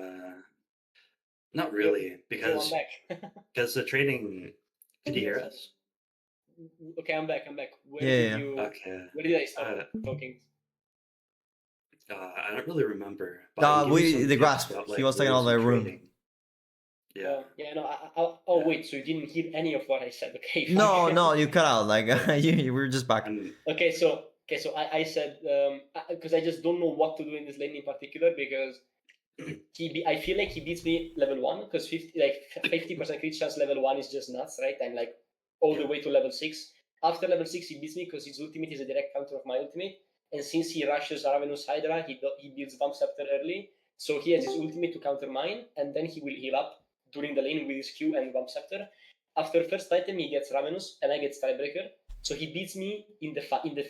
Not really, because the trading. Did you hear us? Okay, I'm back. Where did I stop talking? I don't really remember. The Grasp. He was talking about the room. Yeah. No. Wait. So you didn't hear any of what I said? Okay. No. You cut out. Like you were just back. Okay. So I said because I just don't know what to do in this lane in particular, because I feel like he beats me level 1, because 50% crit chance level 1 is just nuts, right? And like all the way to level 6. After level 6, he beats me because his ultimate is a direct counter of my ultimate. And since he rushes Ravenous Hydra, he builds Bump Scepter early. So he has his ultimate to counter mine, and then he will heal up during the lane with his Q and Bump Scepter. After first item, he gets Ravenous, and I get Strikebreaker. So he beats me in the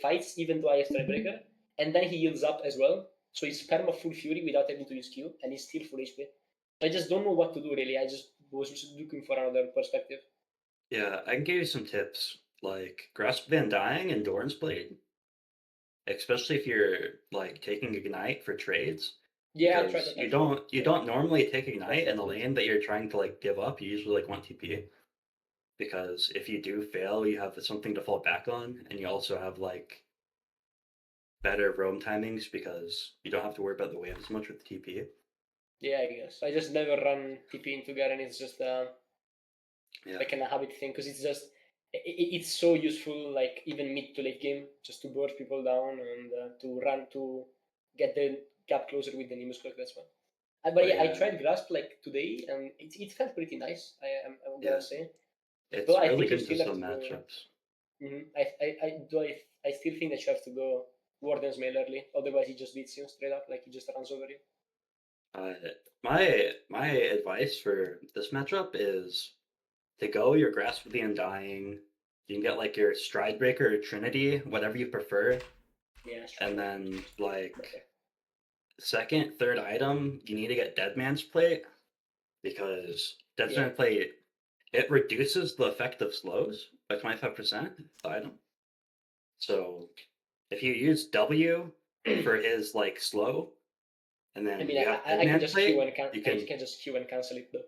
fights, even though I have Strikebreaker. And then he heals up as well. So he's perma full Fury without having to use Q, and he's still full HP. I just don't know what to do, really. I just was looking for another perspective. Yeah, I can give you some tips, like Grasp the Undying and Doran's Blade. Especially if you're like taking Ignite for trades. Yeah, I tried that. You don't normally take Ignite in the lane that you're trying to like give up. You usually like want TP. Because if you do fail, you have something to fall back on, and you also have like better roam timings because you don't have to worry about the wave as much with TP. Yeah, I guess. I just never run TP into Garen. It's just like a habit thing, because it's just it's so useful, like even mid to late game, just to burst people down and to run to get the gap closer with the Nimbus Cloak. That's one. But yeah, I tried Grasp like today, and it felt pretty nice. I'm gonna say. It's Though I really think you good for still have some to go. matchups. I still think that you have to go Warden's Mail early, otherwise he just beats you straight up, like he just runs over you. My advice for this matchup is to go your Grasp of the Undying. You can get like your Stride Breaker or Trinity, whatever you prefer. Yeah. And then like second, third item, you need to get Deadman's Plate, because Deadman's Plate, it reduces the effect of slows by 25%, the item. So if you use W for his like slow, and then I mean, you have I can Deadman's just Plate, Q and you can just Q and cancel it though.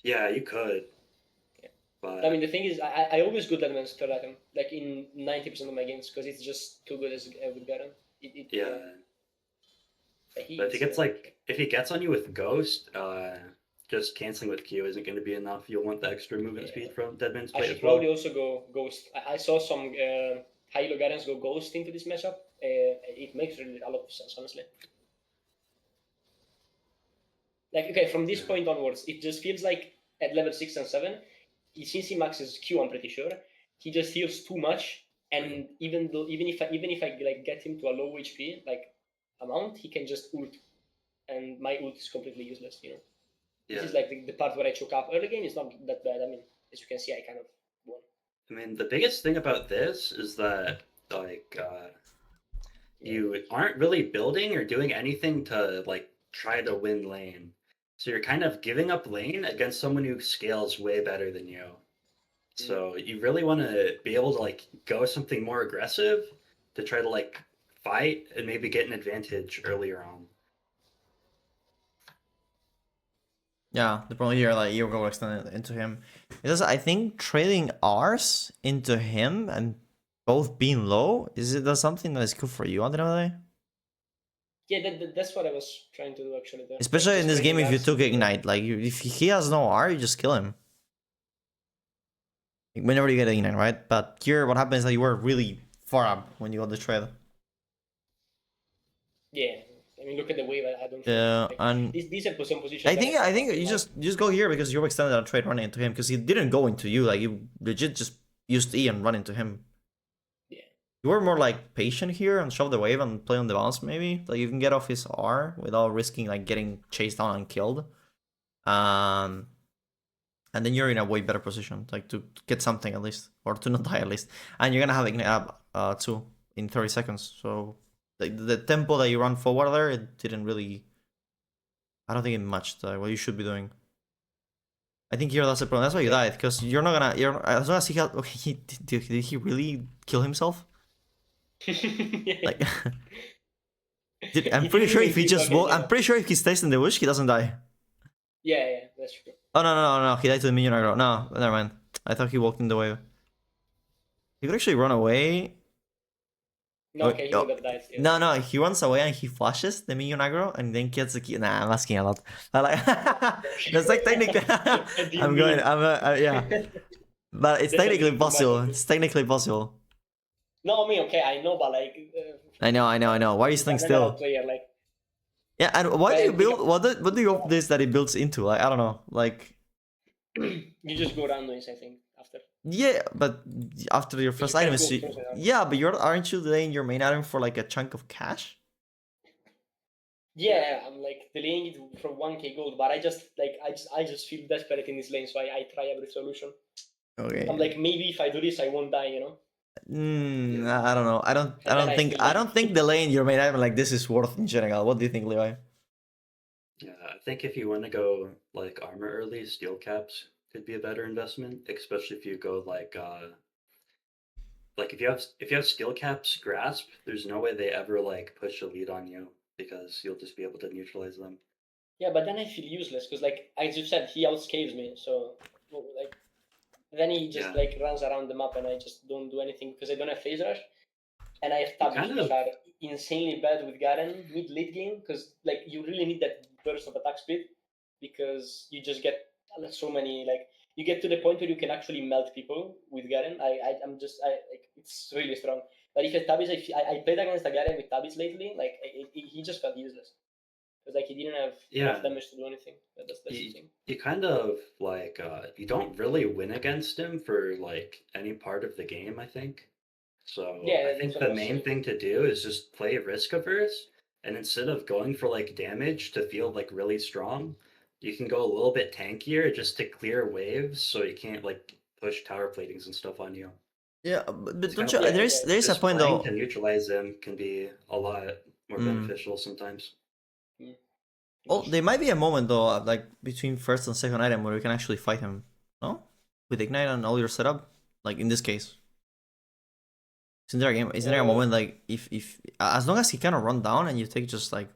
Yeah, you could. Yeah. But I mean, the thing is, I always go Deadman's third item, like in 90% of my games, because it's just too good as with Garen. yeah. But if he gets on you with Ghost, just canceling with Q isn't going to be enough. You'll want the extra movement speed from Deadman's Plate I should as well. probably also go Ghost. I saw some high-elo Garens go Ghost into this matchup. It makes really a lot of sense, honestly. Like, okay, from this point onwards, it just feels like at level 6 and 7, since he maxes Q, I'm pretty sure, he just heals too much. And even if I like get him to a low HP like amount, he can just ult, and my ult is completely useless. You know, this is like the part where I choke up. Early game is not that bad. I mean, as you can see, I kind of won. I mean, the biggest thing about this is that like you aren't really building or doing anything to like try to win lane. So you're kind of giving up lane against someone who scales way better than you. So you really want to be able to like go something more aggressive to try to like fight and maybe get an advantage earlier on. Yeah, the problem here, like, you're going to extend it into him. Because I think trading R's into him and both being low, is it something that is good for you at the end of the day? Yeah, that's what I was trying to do actually. There. Especially like, in this game, if you took Ignite, like, if he has no R, you just kill him. Whenever you get Ignite, right? But here, what happens is that you were really far up when you got the trade. Yeah, I mean, look at the wave. I don't think. Yeah, and these are some positions. I think you just go here because you extended a trade running into him, because he didn't go into you. Like, you legit just used E and run into him. Yeah. You were more like patient here and shove the wave and play on the bounce, maybe. Like, you can get off his R without risking like getting chased down and killed. And then you're in a way better position, like to get something at least, or to not die at least. And you're gonna have Ignite up too in 30 seconds. So the tempo that you run forward there, it didn't really. I don't think it matched what you should be doing. I think here that's the problem. That's why you died, because you're not gonna. You're as long as he got. Okay, did he really kill himself? Like, I'm pretty sure if he just I'm pretty sure if he stays in the bush, he doesn't die. Yeah, that's true. Oh no, he died to the minion aggro. No, never mind. I thought he walked in the wave. He could actually run away. No, okay, he would have died. Yeah. No, he runs away and he flashes the minion aggro and then gets the key. Nah, I'm asking a lot. Like, that's like technically. Yeah. But it's technically possible. It's technically possible. No, I mean, okay, I know, but like. I know. Why are you staying still? Player, like, yeah, and why do you build? What do you hope this that it builds into? Like, I don't know. Like, you just go randomize, I think, after. Yeah, but after your first item is yeah, but aren't you delaying your main item for like a chunk of cash? Yeah, I'm like delaying it for 1k gold, but I just feel desperate in this lane, so I try every solution. Okay. I'm like, maybe if I do this, I won't die, you know. I don't know. I don't think delaying your main item like this is worth in general. What do you think, Levi? Yeah, I think if you want to go like armor early, steel caps could be a better investment, especially if you go like if you have skill caps grasp, there's no way they ever like push a lead on you, because you'll just be able to neutralize them. Yeah, but then I feel useless because, like, as you said, he outscales me, so like then he just like runs around the map and I just don't do anything because I don't have phase rush, and I have tabs which are insanely bad with Garen mid late game, because like you really need that burst of attack speed, because you just get so many, like, you get to the point where you can actually melt people with Garen. I'm just like, it's really strong. But if you have Tabis, I played against a Garen with Tabis lately. Like he just felt useless because like he didn't have enough damage to do anything. That's the thing. You kind of like you don't really win against him for like any part of the game, I think. So Yeah, I think the main thing to do is just play risk averse, and instead of going for like damage to feel like really strong, you can go a little bit tankier just to clear waves, so you can't like push tower platings and stuff on you. Yeah, but don't kind you? of There is a Just point playing though. to neutralize them can be a lot more beneficial sometimes. Oh, there might be a moment though, like between first and second item, where you can actually fight him. No, with ignite and all your setup. Like in this case, isn't there a moment like if as long as he kind of run down and you take just like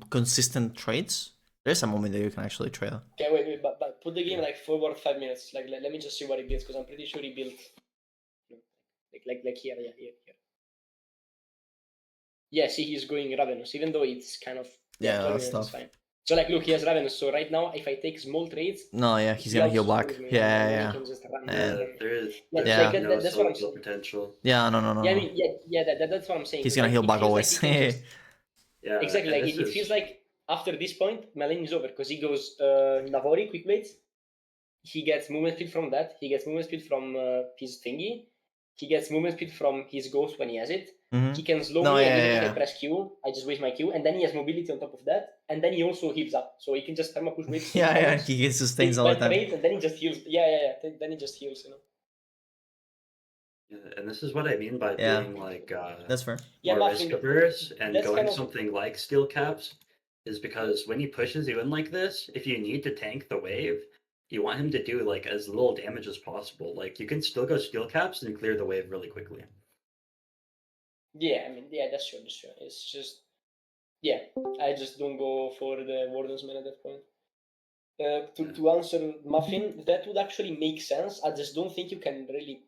consistent trades, there's a moment that you can actually trade. Okay, wait, but put the game like forward 5 minutes. Like let me just see what he builds, because I'm pretty sure he built like here, yeah, here. Yeah, see, he's going Ravenous, even though it's kind of that's tough. fine. So like, look, he has Ravenous. So right now, if I take small trades, no, yeah, he's gonna heal back. Yeah. That's what I'm saying. Potential. Yeah, no. Yeah, I mean, that's what I'm saying. He's gonna heal back always. Yeah, exactly. Like it feels like after this point, Malin is over because he goes Navori quick baits. He gets movement speed from that. He gets movement speed from his thingy. He gets movement speed from his ghost when he has it. He can slow me and even if I press Q, I just waste my Q, and then he has mobility on top of that, and then he also heals up, so he can just thermal push waves. He gets sustains all the time. And then he just heals. Then he just heals, Yeah, and this is what I mean by being like that's fair. More risk averse and going something like steel caps is because when he pushes you in like this, if you need to tank the wave, you want him to do like as little damage as possible. Like you can still go steel caps and clear the wave really quickly. Yeah, I mean, that's true. It's just, I just don't go for the Warden's Man at that point. To answer Muffin, that would actually make sense. I just don't think you can really.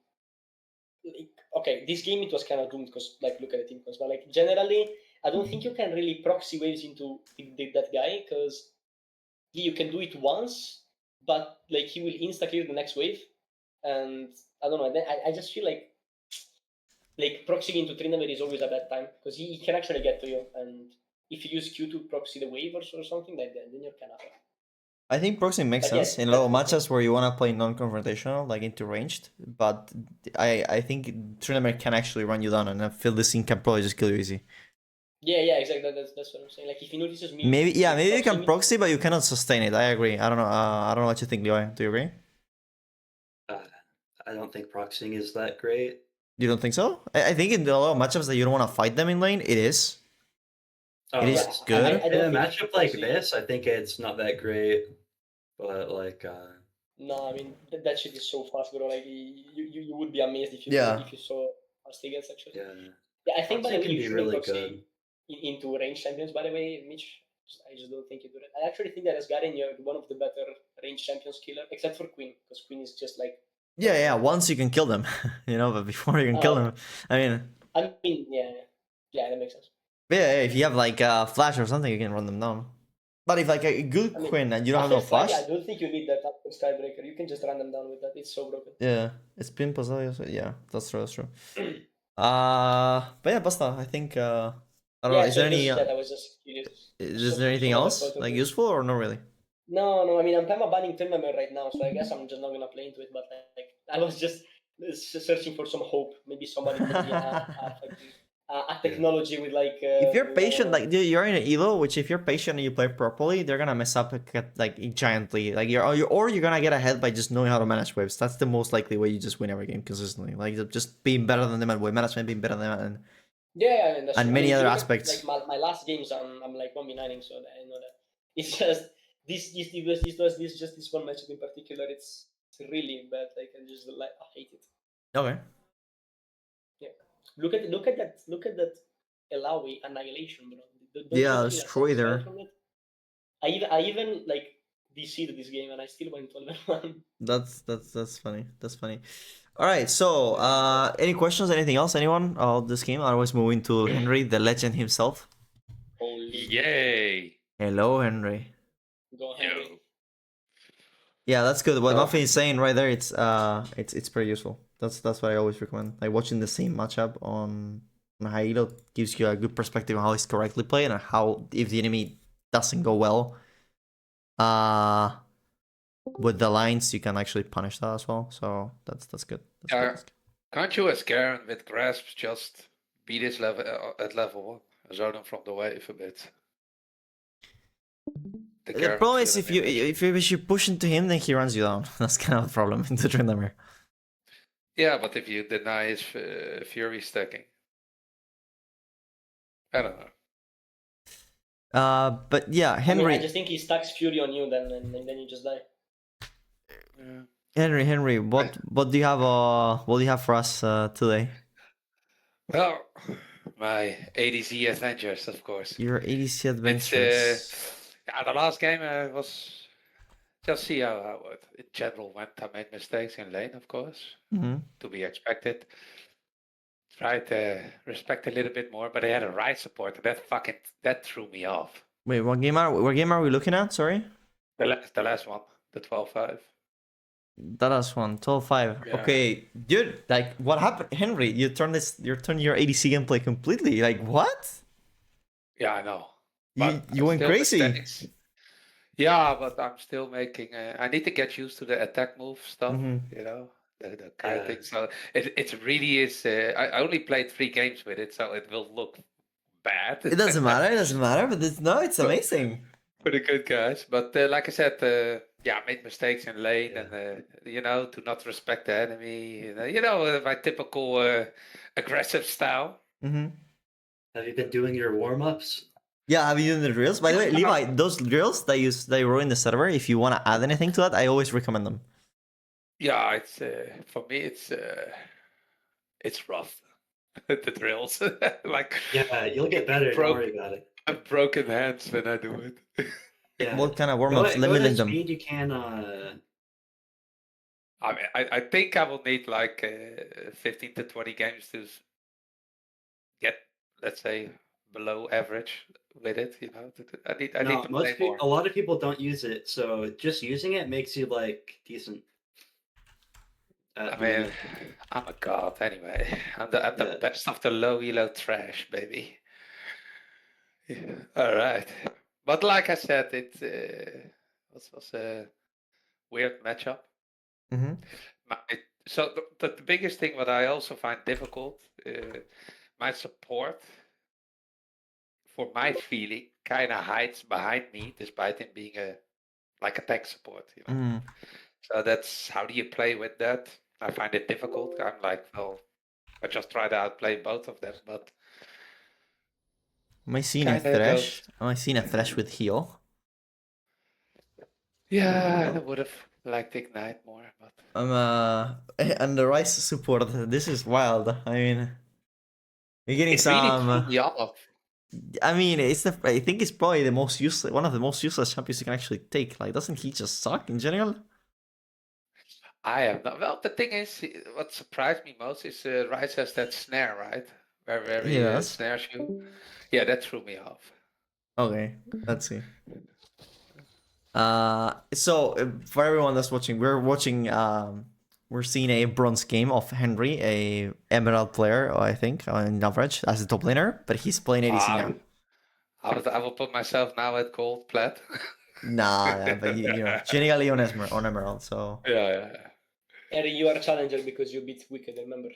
Okay, this game it was kind of doomed because like look at the team cost, but like generally, I don't think you can really proxy waves into that guy because you can do it once, but like he will insta clear the next wave, and I don't know. Then I just feel like proxying into Trindamer is always a bad time because he can actually get to you, and if you use Q to proxy the wave or something like that, then you're kind of. I think proxying makes sense in a lot of matches where you want to play non-confrontational, like into ranged. But I think Trindamer can actually run you down, and I feel this thing can probably just kill you easy. Yeah, exactly. That's what I'm saying. Like if he notices me, maybe you can proxy, but you cannot sustain it. I agree. I don't know what you think, Levi. Do you agree? I don't think proxying is that great. You don't think so? I think in a lot of matchups that you don't want to fight them in lane, it is. It is good. In a matchup like this, I think it's not that great. But like, no, I mean that shit is so fast, bro. Like you would be amazed if you saw fast he gets actually. Yeah, I think by the way you shouldn't proxy into range champions. By the way, Mitch, I just don't think you do that. I actually think that as Garen, you're one of the better range champions killer, except for Queen, because Queen is just like. Yeah. Once you can kill them, but before you can kill them, I mean, yeah, that makes sense. Yeah, if you have like a flash or something, you can run them down. But if like a good Queen and you don't have no flash, I don't think you need that Skybreaker. You can just run them down with that. It's so broken. Yeah, it's been Pasadio, so yeah, that's true. But yeah, basta. I think I don't know. Is there any? I was just curious. Is there anything else like useful or not really? No. I mean, I'm perma-banning Trindamer right now, so I guess I'm just not gonna play into it. But like, I was just searching for some hope. Maybe somebody could be a technology with like. If you're patient, like you're in an elo, which if you're patient and you play properly, they're gonna mess up like giantly. Like you're gonna get ahead by just knowing how to manage waves. That's the most likely way you just win every game consistently. Like just being better than them at wave management, being better than them, and and many other aspects. Like my last games, I'm like 1v9ing, so I know that. It's just this one matchup in particular. It's really bad. Like I just I hate it. Okay. Yeah. Look at that Elawi annihilation, bro. Don't destroy there. I even like DC'd this game and I still went 12-1. That's funny. That's funny. All right. So, any questions? Anything else? Anyone about this game? Otherwise, moving to Henry, the legend himself. Yay! Hello, Henry. Go Henry. Yeah, that's good. What Oh. Muffin is saying right there, it's pretty useful. That's what I always recommend. Like watching the same matchup on Hilo gives you a good perspective on how it's correctly played and how if the enemy doesn't go well, with the lines you can actually punish that as well. So that's good. That's Yeah. good. That's good. Can't you as Garen with grasps just beat his level at level 1? Zone him from the wave a bit. The problem is if you push into him, then he runs you down. That's kind of the problem in the Tryndamere. Yeah, but if you deny his fury stacking. I don't know. But yeah, I mean, Henry. I just think he stacks Fury on you, then and then you just die. Yeah. Henry, what do you have? What do you have for us today? Well, my ADC adventures, of course. Your ADC It's adventures. yeah, the last game was just see how it in general went. I made mistakes in lane, of course, to be expected. Tried to respect a little bit more, but they had a right support, and that threw me off. Wait, what game are we looking at? Sorry. The last one, the 12-5. That last one, 12-5. Yeah. Okay, dude, like what happened, Henry? You turned your ADC gameplay completely. Like what? Yeah, I know. You went crazy. Yeah, but I'm still making. I need to get used to the attack move stuff. You know, the kind of thing. So it really is. I only played 3 games with it, so it will look bad. It doesn't matter. It doesn't matter. But it's amazing. For the good guys, but like I said, yeah, I made mistakes in lane, and you know, to not respect the enemy. You know, my typical aggressive style. Have you been doing your warm-ups? Yeah, have you done the drills? By the way, Levi, those drills that you wrote in the server, if you want to add anything to that, I always recommend them. Yeah, it's for me, it's rough. The drills, like Yeah, you'll get better. Don't worry about it. I have broken hands when I do it. Yeah. What kind of warm-ups? Let me link them. Speed you can. I mean, I think I will need like 15 to 20 games to get, let's say, below average with it. You know, I need to play more. A lot of people don't use it, so just using it makes you like decent. I mean, I'm a god anyway. I'm the best of the low elo trash, baby. Yeah. All right, but like I said, it was a weird matchup. So the biggest thing what I also find difficult, my support, for my feeling, kind of hides behind me, despite him being a tank support. You know, so that's how do you play with that? I find it difficult. I'm like, well, I just try to outplay both of them, but. Am I seeing a Thresh? Am I seeing a Thresh with heal? Yeah, I would have liked Ignite more, but. And the Rice support. This is wild. I mean, you're getting it some. Really threw me off. I mean, I think it's probably the most useless, one of the most useless champions you can actually take. Like, doesn't he just suck in general? I am not. Well, the thing is, what surprised me most is Rice has that snare, right? Where he snares you. Yeah, that threw me off. Okay, let's see. So for everyone that's watching, we're seeing a bronze game of Henry, a Emerald player, I think, on average as a top laner, but he's playing ADC now. I will put myself now at gold plat. Nah, but you know, generally on Emerald, so. Yeah. Harry, you are a challenger because you beat Wicked, remember?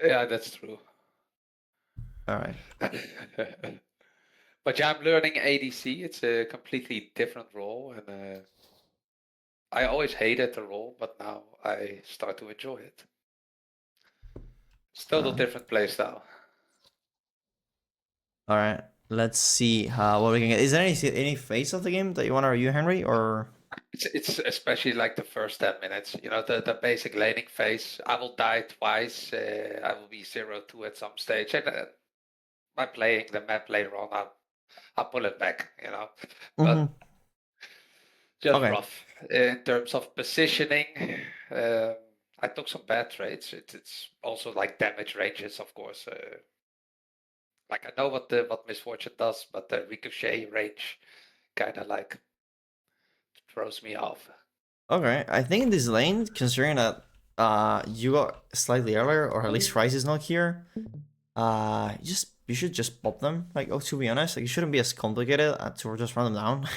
Yeah, that's true. All right. But yeah, I'm learning ADC. It's a completely different role, and I always hated the role, but now I start to enjoy it. Still a different playstyle. All right, let's see what we can get. Is there any phase of the game that you want to review, Henry, or? It's especially like the first 10 minutes. You know, the basic laning phase. I will die twice. I will be 0-2 at some stage, and by playing the map later on, I'll pull it back. You know, but just rough in terms of positioning. I took some bad trades. It's also like damage ranges, of course. Like I know what Misfortune does, but the ricochet range kind of like throws me off. Okay, I think in this lane, considering that you got slightly earlier, or at least Rice is not here, you should just pop them. Like, oh, to be honest, like, it shouldn't be as complicated to just run them down.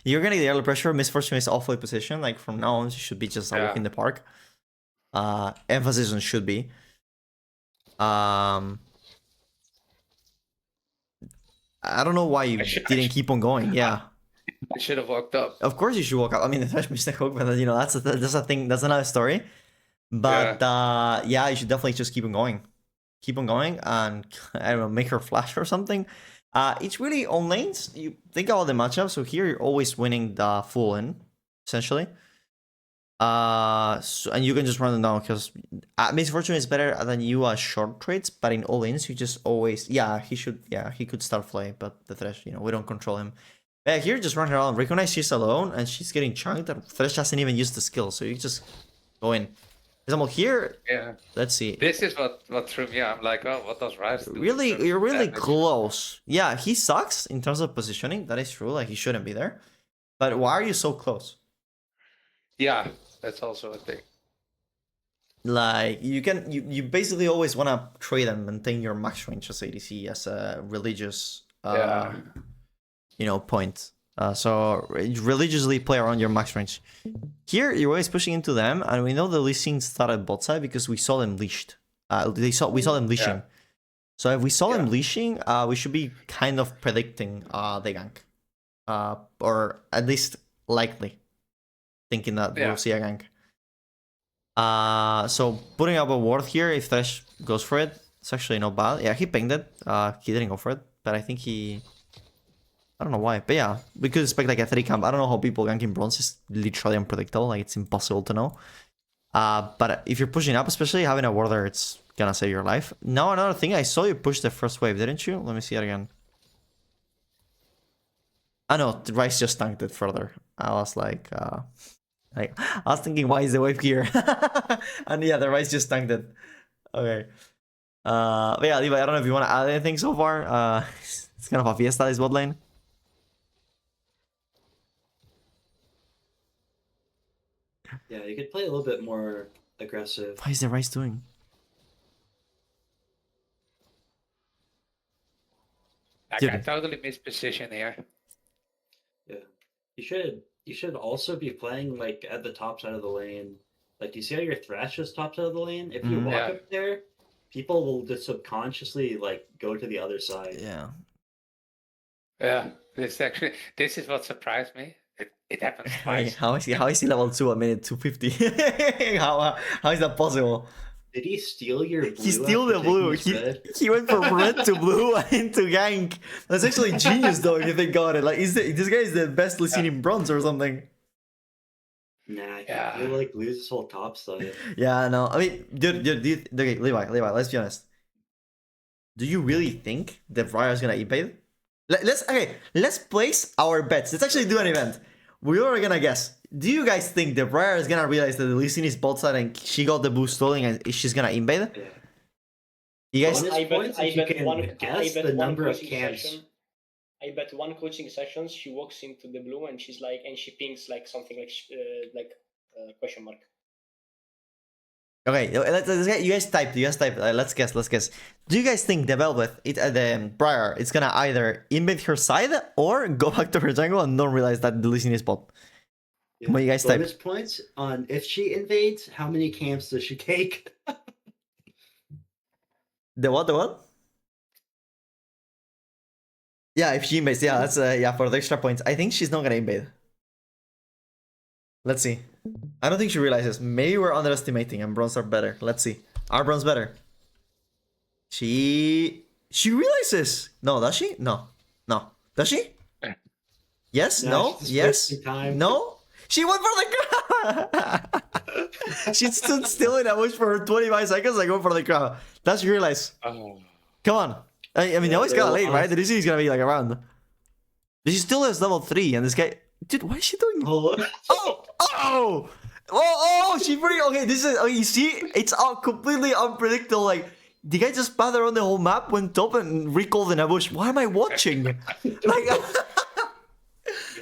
You're gonna get the early pressure. Misfortune is awfully positioned. Like from now on, you should be just a walk in the park. Emphasis on should be. I don't know why you didn't keep on going. Yeah. I should have walked up. Of course you should walk up. I mean, the Thresh missed the hook, but you know that's a thing. That's another story. But yeah, you should definitely just keep on going. Keep on going, and I don't know, make her flash or something. It's really on lanes. You think about the matchup. So here you're always winning the full in, essentially. And you can just run them down because Misfortune is better than you short trades, but in all ins you just always he could start play, but the Thresh, you know, we don't control him. Yeah, here just run her around, recognize she's alone and she's getting chunked and Thresh hasn't even used the skill, so you just go in. For example, here, let's see. This is what threw me. I'm like, oh, what does Rice do? Really, you're really close. Yeah, he sucks in terms of positioning. That is true. Like he shouldn't be there. But why are you so close? Yeah, that's also a thing. Like you basically always want to trade and maintain your max range as ADC as a religious you know, point. So religiously play around your max range. Here you're always pushing into them, and we know the Lee Sin started bot side because we saw them leashed. We saw them leashing. So if we saw them leashing, we should be kind of predicting the gank, or at least likely thinking that we'll see a gank. So putting up a ward here, if Thresh goes for it, it's actually not bad. Yeah, he pinged it. He didn't go for it, but I think I don't know why, but yeah, we could expect like a 3 camp. I don't know how people ganking bronze is literally unpredictable. Like it's impossible to know. But if you're pushing up, especially having a warder, it's gonna save your life. Now another thing, I saw you push the first wave, didn't you? Let me see it again. I know, the Rice just tanked it further. I was like I was thinking, why is the wave here? And yeah, the Rice just tanked it. Okay. But yeah, Levi, I don't know if you want to add anything so far. It's kind of a fiesta, this bot lane. Yeah, you could play a little bit more aggressive. What is the Rice doing? Like, I totally missed position here. Yeah, you should also be playing like at the top side of the lane. Like, you see how your Thresh is top side of the lane? If you walk up there, people will just subconsciously like go to the other side. Yeah. Yeah, this is what surprised me. It happens twice. How is he level 2 at minute 250? how is that possible? Did he steal your blue? He stole the blue. He went from red to blue into gank. That's actually genius though, if you think about it. Like, this guy is the best listening in bronze or something. Nah, I feel like lose this whole top side. Yeah, no. I mean, dude, okay, Levi, let's be honest. Do you really think that Briar is gonna evade? Let's place our bets. Let's actually do an event. We are gonna guess. Do you guys think the Briar is gonna realize that the Lee Sin is bot side and she got the boost stolen and she's gonna invade? Yeah. You guys? I bet one coaching session she walks into the blue and she's like, and she pings like something like question mark. Okay, you guys type. Let's guess. Do you guys think the Velvet, the Briar, it's gonna either invade her side or go back to her jungle and don't realize that the Lee Sin is bot? Yeah. What you guys type? Bonus points on if she invades, how many camps does she take? The what? Yeah, if she invades, yeah, that's for the extra points. I think she's not gonna invade. Let's see. I don't think she realizes. Maybe we're underestimating and bronze are better. Let's see. Are bronze better? She realizes. No, does she? No. Does she? Yes? No? Yes? No? She went for the crown! She stood still in a bush for 25 seconds and went for the crown. That's you realize. Oh. Come on. I mean, they always got late, right? The DC is gonna be like around. She still has level 3 and this guy... Dude, what is she doing? Oh! She pretty... Okay, this is... Okay, you see? It's all completely unpredictable. Like, the guy just passed around the whole map, went top and recalled in a bush. Why am I watching? Like... You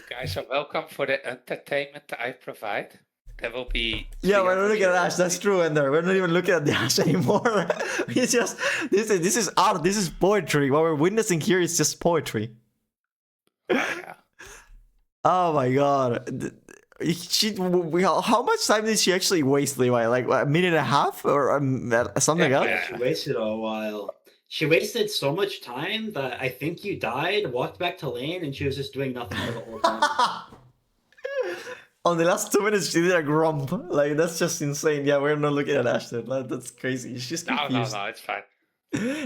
guys are welcome for the entertainment I provide. There will be. Yeah, we're not 300 looking at Ash. euros. That's true, Ender. We're not even looking at the Ash anymore. It's just this is art. This is poetry. What we're witnessing here is just poetry. Yeah. Oh my god. How much time did she actually waste, Levi? Like a minute and a half or something else? Yeah, she wasted a while. She wasted so much time that I think you died, walked back to lane, and she was just doing nothing for the whole time. On the last 2 minutes, she did a grump. Like, that's just insane. Yeah, we're not looking at Ashton. That's crazy. She's No, confused. it's fine.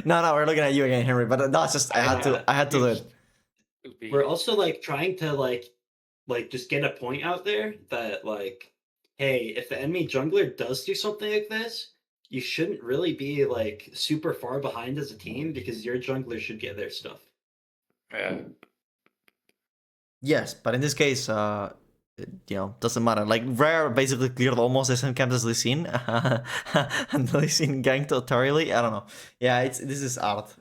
No, we're looking at you again, Henry. But no, it's just I had to do it. We're also like trying to like just get a point out there that like, hey, if the enemy jungler does do something like this, you shouldn't really be like super far behind as a team because your jungler should get their stuff. Yeah. Yes, but in this case, doesn't matter. Like, Rare basically cleared almost the same camps as Lee Sin, and Lee Sin ganked entirely. I don't know. Yeah, this is art.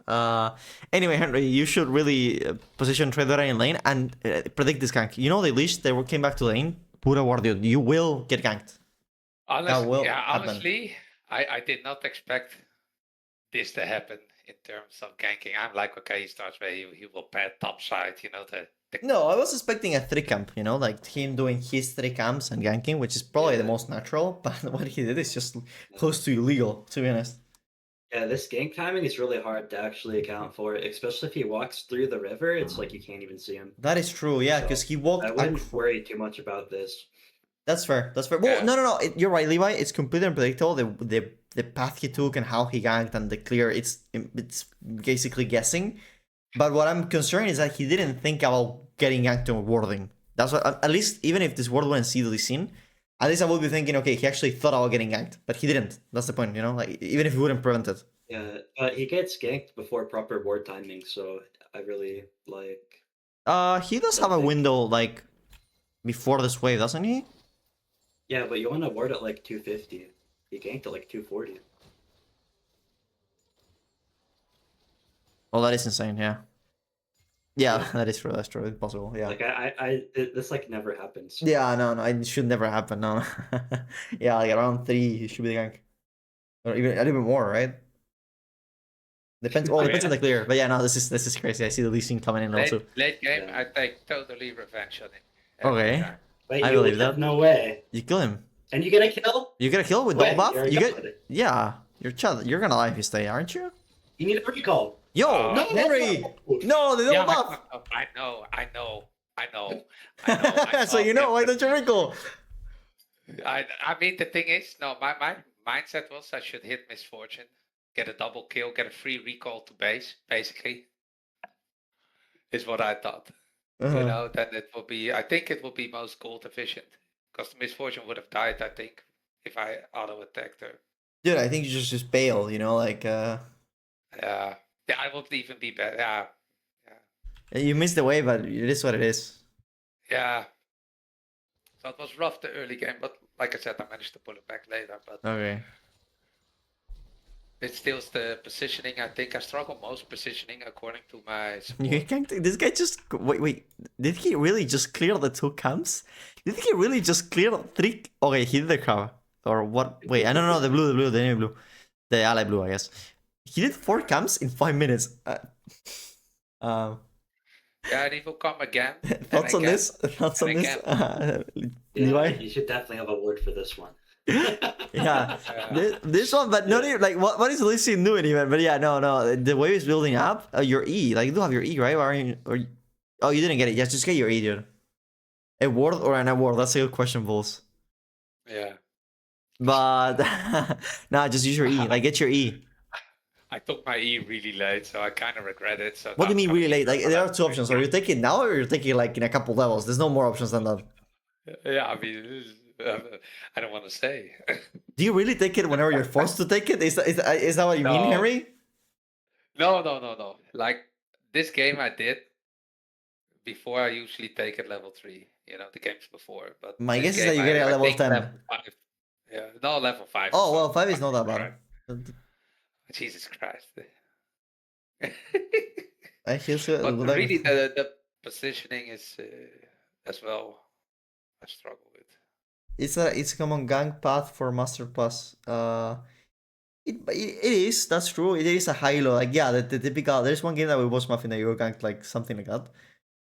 Anyway, Henry, you should really position Trader in lane and predict this gank. You know, they leashed, they came back to lane, put a ward. You will get ganked. Honestly, I did not expect this to happen in terms of ganking. I'm like, okay, he starts where he will pad top side, No, I was expecting a 3-camp, like him doing his 3 camps and ganking, which is probably the most natural, but what he did is just close to illegal, to be honest. Yeah, this gank timing is really hard to actually account for, especially if he walks through the river. It's like you can't even see him. That is true, yeah, because he walked. I wouldn't worry too much about this. That's fair. Well, Yeah. no, you're right, Levi. It's completely unpredictable. The path he took and how he ganked and the clear. It's basically guessing. But what I'm concerned is that he didn't think about getting ganked or warding. That's what. At least even if this ward wouldn't see the scene, at least I would be thinking, okay, he actually thought about getting ganked, but he didn't. That's the point, Like even if he wouldn't prevent it. Yeah, but he gets ganked before proper ward timing, so I really like. He does have a window like before this wave, doesn't he? Yeah, but you want to ward at like 250. He ganked at like 240. Oh, that is insane. Yeah. Yeah, that is true. That's true. It's possible. Yeah. Like this like never happens. Yeah, no, it should never happen. No. Yeah, like around 3, he should be the gank, or even a little bit more, right? Depends. Well, depends on the clear. But yeah, no, this is crazy. I see the leasing coming in also. Late game, Yeah. I take totally revenge on him. Okay. Every time. Wait, I you believe have that. no way. You kill him. And you get a kill? You get a kill with When? double buff. You're a You god. get. Yeah, you're gonna die if you stay, aren't you? You need a recall. Yo, No, Henry. that's No, the double Yeah, buff. I know. So why don't you recall? I mean, the thing is, no, my mindset was I should hit Misfortune, get a double kill, get a free recall to base, basically. Is what I thought. Uh-huh. Then I think it will be most gold efficient. Because Misfortune would have died, I think, if I auto-attacked her. Dude, I think you just bail. Like Yeah, I would even be better. Yeah. you missed the wave, but it is what it is. Yeah. So it was rough the early game, but like I said, I managed to pull it back later. But Okay. it still the positioning. I think I struggle most positioning according to my You support. can't. This guy just wait. Did he really just clear the 2 camps? Did he really just clear 3? Okay, he did the cover or what? Wait, I don't know the enemy blue, the ally blue, I guess. He did 4 camps in 5 minutes. Yeah, and he will come again. Thoughts on again, this? Thoughts on and this? Yeah, Levi? you should definitely have a word for this one. Yeah, this one, but not even like what is Lee Sin doing even? But yeah, no, the wave is building up. Your E, like you do have your E, right? Oh, you didn't get it. Just get your E, dude. A ward or an award? That's a good question, Bulls. Yeah. But nah, just use your E. Like get your E. I took my E really late, so I kind of regret it. So What do you now mean I'm really late? gonna Like use there it. are 2 options. Or you take it now, or you're taking it like in a couple levels. There's no more options than that. Yeah, I mean, I don't want to say. Do you really take it whenever you're forced to take it? Is that what you mean, No. Henry? No. Like this game I did before. I usually take it level 3. The games before. But My this guess is game that you I- get it at I level think 10. level 5. Yeah, no, level 5. Oh is well, not 5 is not that fucking bad. right. Jesus Christ. I feel so. But like- really, the positioning is as well. I struggle with. It's a common gang path for Master Pass. It is, that's true. It is a high-low. Like, yeah, the typical. There's one game that we watched Muffin that you were ganked like something like that.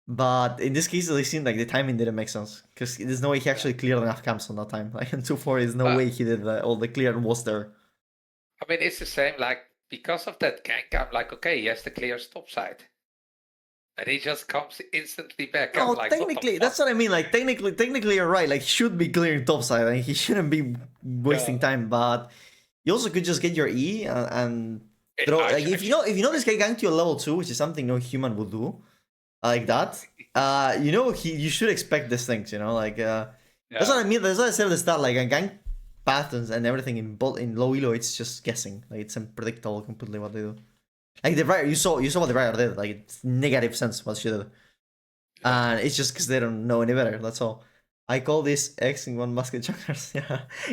But in this case, it seemed like the timing didn't make sense. Because there's no way he actually cleared enough camps on that time. Like, in 2-4, there's no way he did all the clear and was there. I mean, it's the same, like, because of that gank, I'm like, okay, he has to clear top side. And he just comes instantly back. No, I'm like, what the technically, that's fuck? what I mean. Like, technically, you're right. Like, he should be clearing topside. Like, he shouldn't be wasting time. But you also could just get your E and throw. Like, if you know this guy ganked you a level 2, which is something no human would do, like that. You know, you should expect these things. You know, like that's what I mean. That's what I said at the start. Like, gank patterns and everything in low elo, it's just guessing. Like, it's unpredictable completely what they do. Like the Riot, you saw what the Riot did. Like, it's negative sense what she did, and it's just because they don't know any better. That's all. I call this X in one basket junglers.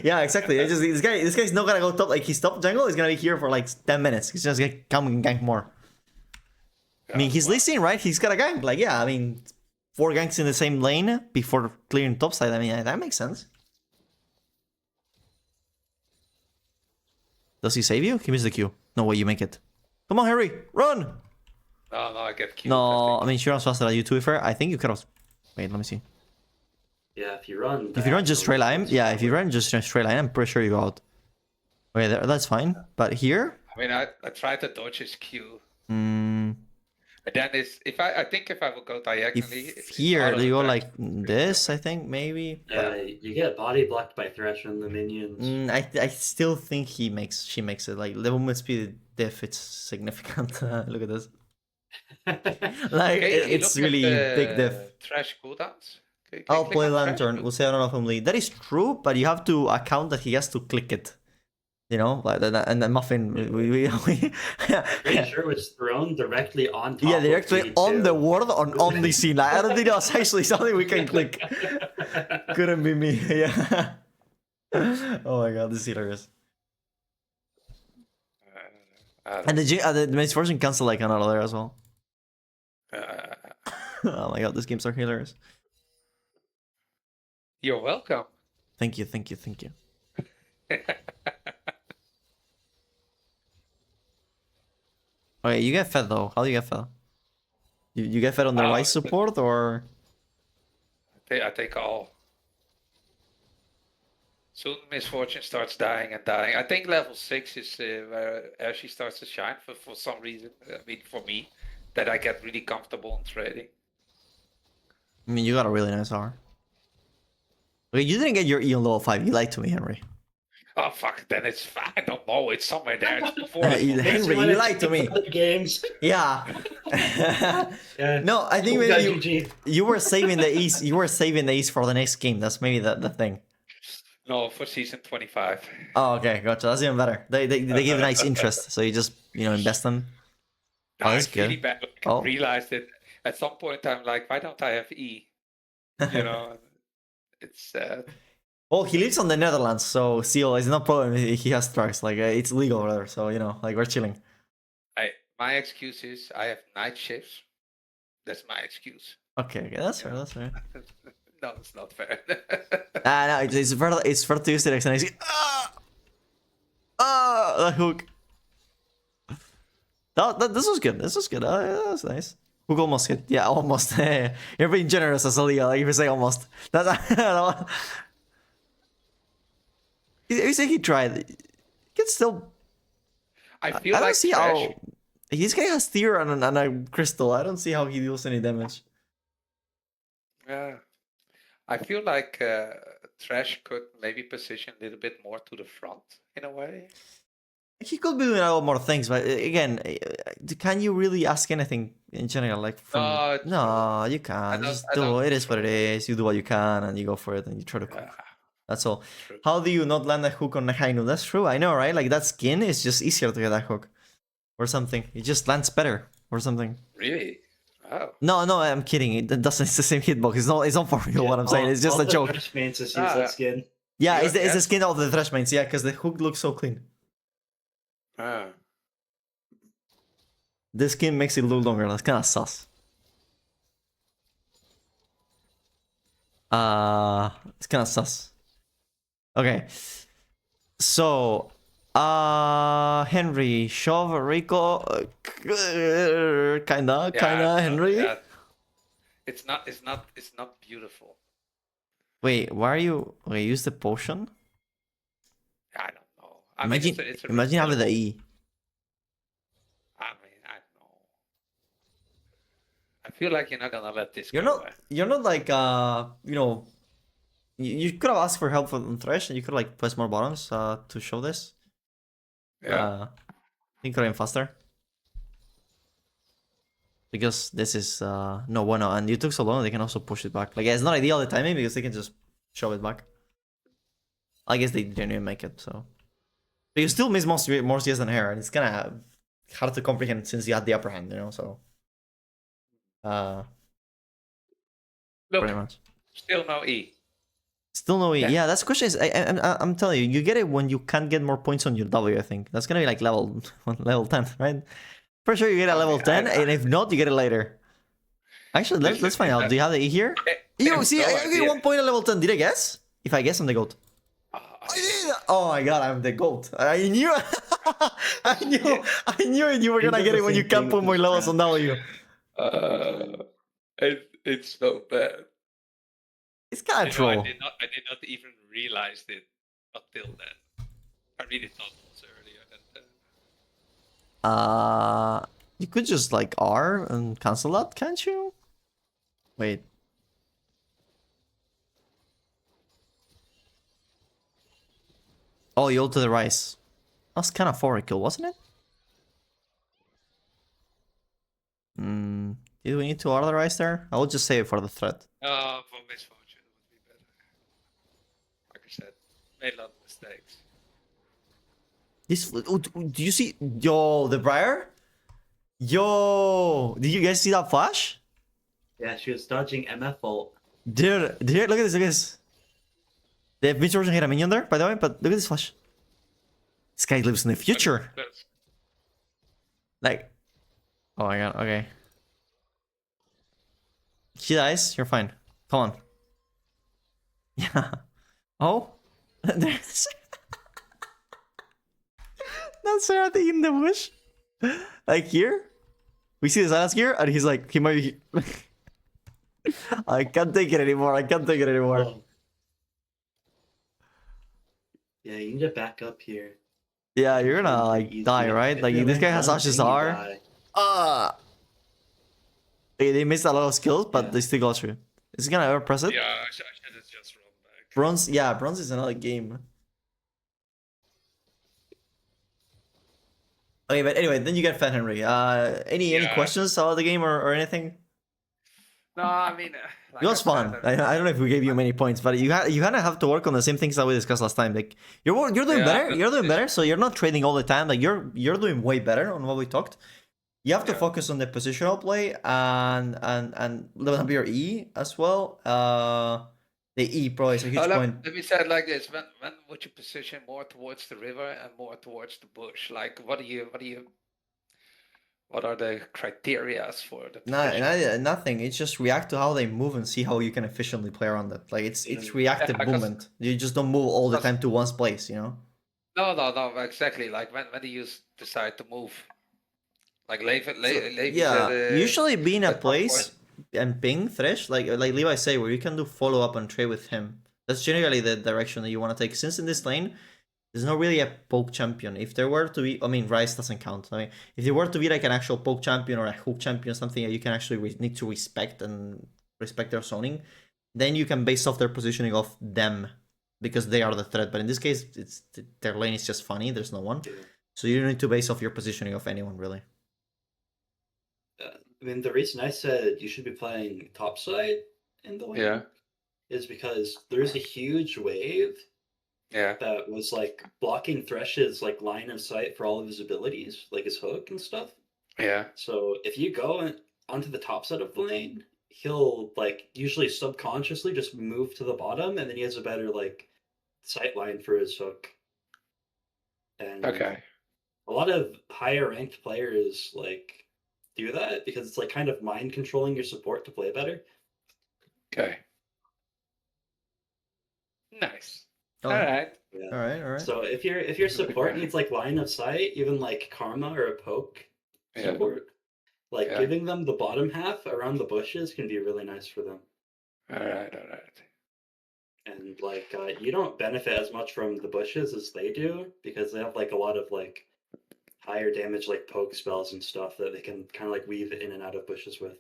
Yeah, exactly. It's just this guy's not gonna go top. Like, his top jungle is gonna be here for like 10 minutes. He's just gonna come and gank more. I mean, he's listening, right? He's got a gank. Like, yeah, I mean, 4 ganks in the same lane before clearing topside. I mean, that makes sense. Does he save you? He missed the Q. No way, you make it. Come on, Harry, run! No, I get killed. No, I mean, she runs faster than you, to be fair. I think you could have... Wait, let me see. Yeah, if you run... If you run just straight line, yeah, if you run just straight line, I'm pretty sure you go out. Okay, that's fine. But here... I mean, I tried to dodge his Q. Mm, And then I think if I will go diagonally... if here, they go like this, I think, maybe. Yeah, you get body blocked by Thresh and the minions. I still think she makes it. Like, the movement speed diff, it's significant. Look at this. Like, it's really big diff. Trash cooldowns. I'll play Lantern. We'll say I don't know if I'm lead. That is true, but you have to account that he has to click it. You know, like that, and then Muffin. We Pretty sure it was thrown directly on top. Yeah, directly on the word on the scene. Like, I don't think that's actually something we can click. Couldn't be me. Yeah. Oh my god, this is hilarious. And the misfortune cancel like another there as well. Oh my god, these games are hilarious. You're welcome. Thank you. Okay, you get fed though. How do you get fed? You get fed on the right support or? I take all. Soon misfortune starts dying. I think level 6 is where she starts to shine for some reason. I mean, for me, that I get really comfortable in trading. I mean, you got a really nice R. Okay, you didn't get your E on level 5. You lied to me, Henry. Oh fuck! Then it's fine. I don't know. It's somewhere there. It's before. Henry, you lied to me. Games. Yeah. No, I think maybe you were saving the East. You were saving the East for the next game. That's maybe the thing. No, for season 25. Oh, okay, gotcha. That's even better. They give nice interest, so you just invest them. Oh, that's good. Really bad. I realized it at some point. I'm like, why don't I have E? You know, it's. Well, he lives on the Netherlands, so still, it's no problem if he has trucks. Like, it's legal over there, so like we're chilling. My excuse is I have night shifts. That's my excuse. Okay, that's fair. That's fair. No, it's not fair. No, it's fair to use the next and I see. That hook. This was good. This was good. That was nice. Hook almost hit. Yeah, almost. You're being generous as a Leo. Like, if you say almost. You say he tried. He can still. I feel I don't like see how. This guy has Tear and a crystal. I don't see how he deals any damage. Yeah. I feel like Trash could maybe position a little bit more to the front in a way. He could be doing a lot more things, but again, can you really ask anything in general? Like, no, you can't. Just do it. It is what it is. You do what you can, and you go for it, and you try to cook. That's all. True. How do you not land a hook on the Hainu? That's true. I know, right? Like, that skin is just easier to get that hook, or something. It just lands better, or something. Really? Oh. No, I'm kidding. It doesn't. It's the same hitbox. It's not for real. What I'm saying. It's just a joke. Thresh mains use that skin. Yeah, it's the skin of the Thresh mains. Yeah, because the hook looks so clean. The skin makes it look longer. That's kind of sus. It's kind of sus. Okay. So, Henry, shove Rico, kinda, Henry. Yeah. It's not beautiful. Wait, why are you? Okay, use the potion. I don't know. I mean, Imagine, it's a imagine having the reasonable- E. I mean, I don't know. I feel like you're not gonna let this You're go. not. You're not like you know. You could have asked for help from Thresh, and you could like place more buttons to show this. Yeah. Think could have been faster. Because this is no bueno, and you took so long they can also push it back. Like it's not ideal the timing because they can just shove it back. I guess they didn't make it, so. But you still miss more CS than hair, and it's kind of hard to comprehend since you had the upper hand, you know. So. Look, Pretty much. still no E. Still no E. Yeah. Yeah, that's the question. Is I'm telling you, you get it when you can't get more points on your W. I think that's gonna be like level 10, right? For sure, you get a level 10, and if not, you get it later. Actually, let's find out. Do you have the E here? You see, I get 1 point at level 10. Did I guess? If I guess, I'm the GOAT. I did. Oh my god, I'm the GOAT. I knew. I knew you were gonna get it when you can't put more levels on W. It's so bad. It's kind of You know, troll. I did not even realize it until then. I really thought it was earlier than that. You could just like R and cancel that, can't you? Wait. Oh, you ult to the Rice. That's kind of forward kill, wasn't it? Did we need to R the Rice there? I will just save it for the threat. For misfortune would be better. Like I said, made a lot of mistakes. This, do you see? Yo, the Briar? Yo, did you guys see that flash? Yeah, she was dodging MF ult. Dude, look at this, look at this. They have mid hit a minion there, by the way, but look at this flash. This guy lives in the future. Like, oh my god, okay. She dies, you're fine. Come on. Yeah. Oh? There's... That's Sarah in the bush. Like here? We see the silence here, and he's like, he might be... I can't take it anymore, I can't take it anymore. Oh. Yeah, you need to back up here. Yeah, you're gonna like die, right? Like this guy has Ash's R. They missed a lot of skills, but they still got through. Is he gonna ever press it? Yeah, I should have just run back. Bronze, yeah, bronze is another game. Okay, but anyway, then you get Fat Henry. Any questions about the game or anything? No, I mean, It was fun. I don't know if we gave you many points, but you kind of have to work on the same things that we discussed last time. Like you're doing better. You're doing better. So you're not trading all the time. Like you're doing way better on what we talked. You have to focus on the positional play and level up your E as well. The E probably is a huge point. Let me say it like this: when would you position more towards the river and more towards the bush? Like, what are the criterias for the position? Nothing. It's just react to how they move and see how you can efficiently play around it. Like it's reactive movement. You just don't move all the time to one place, you know? No, exactly. Like when do you decide to move? Like Levi yeah, said, usually be in a at one place point. and ping Thresh, like Levi say, where you can do follow up and trade with him. That's generally the direction that you want to take. Since in this lane, there's not really a poke champion. If there were to be, I mean, Rice doesn't count. I mean, if there were to be like an actual poke champion or a hook champion, something that you can actually need to respect and respect their zoning, then you can base off their positioning of them because they are the threat. But in this case, it's their lane is just funny. There's no one, so you don't need to base off your positioning of anyone really. I mean, the reason I said you should be playing topside in the lane is because there's a huge wave that was like blocking Thresh's like line of sight for all of his abilities, like his hook and stuff. Yeah. So if you go onto the top side of the lane, he'll like usually subconsciously just move to the bottom, and then he has a better like sight line for his hook. And a lot of higher ranked players like do that because it's like kind of mind controlling your support to play better. Okay. Nice. All right. Yeah. All right. So if your support needs like line of sight, even like Karma or a poke Yeah. support, like Yeah. giving them the bottom half around the bushes can be really nice for them. All right. All right. And like you don't benefit as much from the bushes as they do because they have like a lot of like higher damage like poke spells and stuff that they can kind of like weave in and out of bushes with.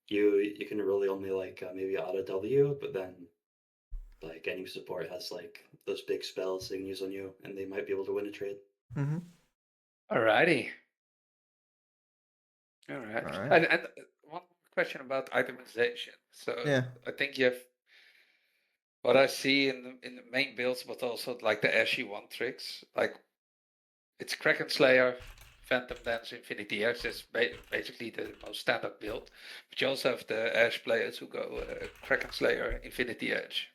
You can really only like maybe auto W, but then like any support has like those big spells they can use on you, and they might be able to win a trade. Mm-hmm. Alrighty. All right. All right. And one question about itemization. So Yeah. I think you have what I see in the main builds, but also like the Ashy one tricks. Like it's Kraken Slayer, Phantom Dance, Infinity X is basically the most standard build. But you also have the Ash players who go Kraken Slayer, Infinity Edge.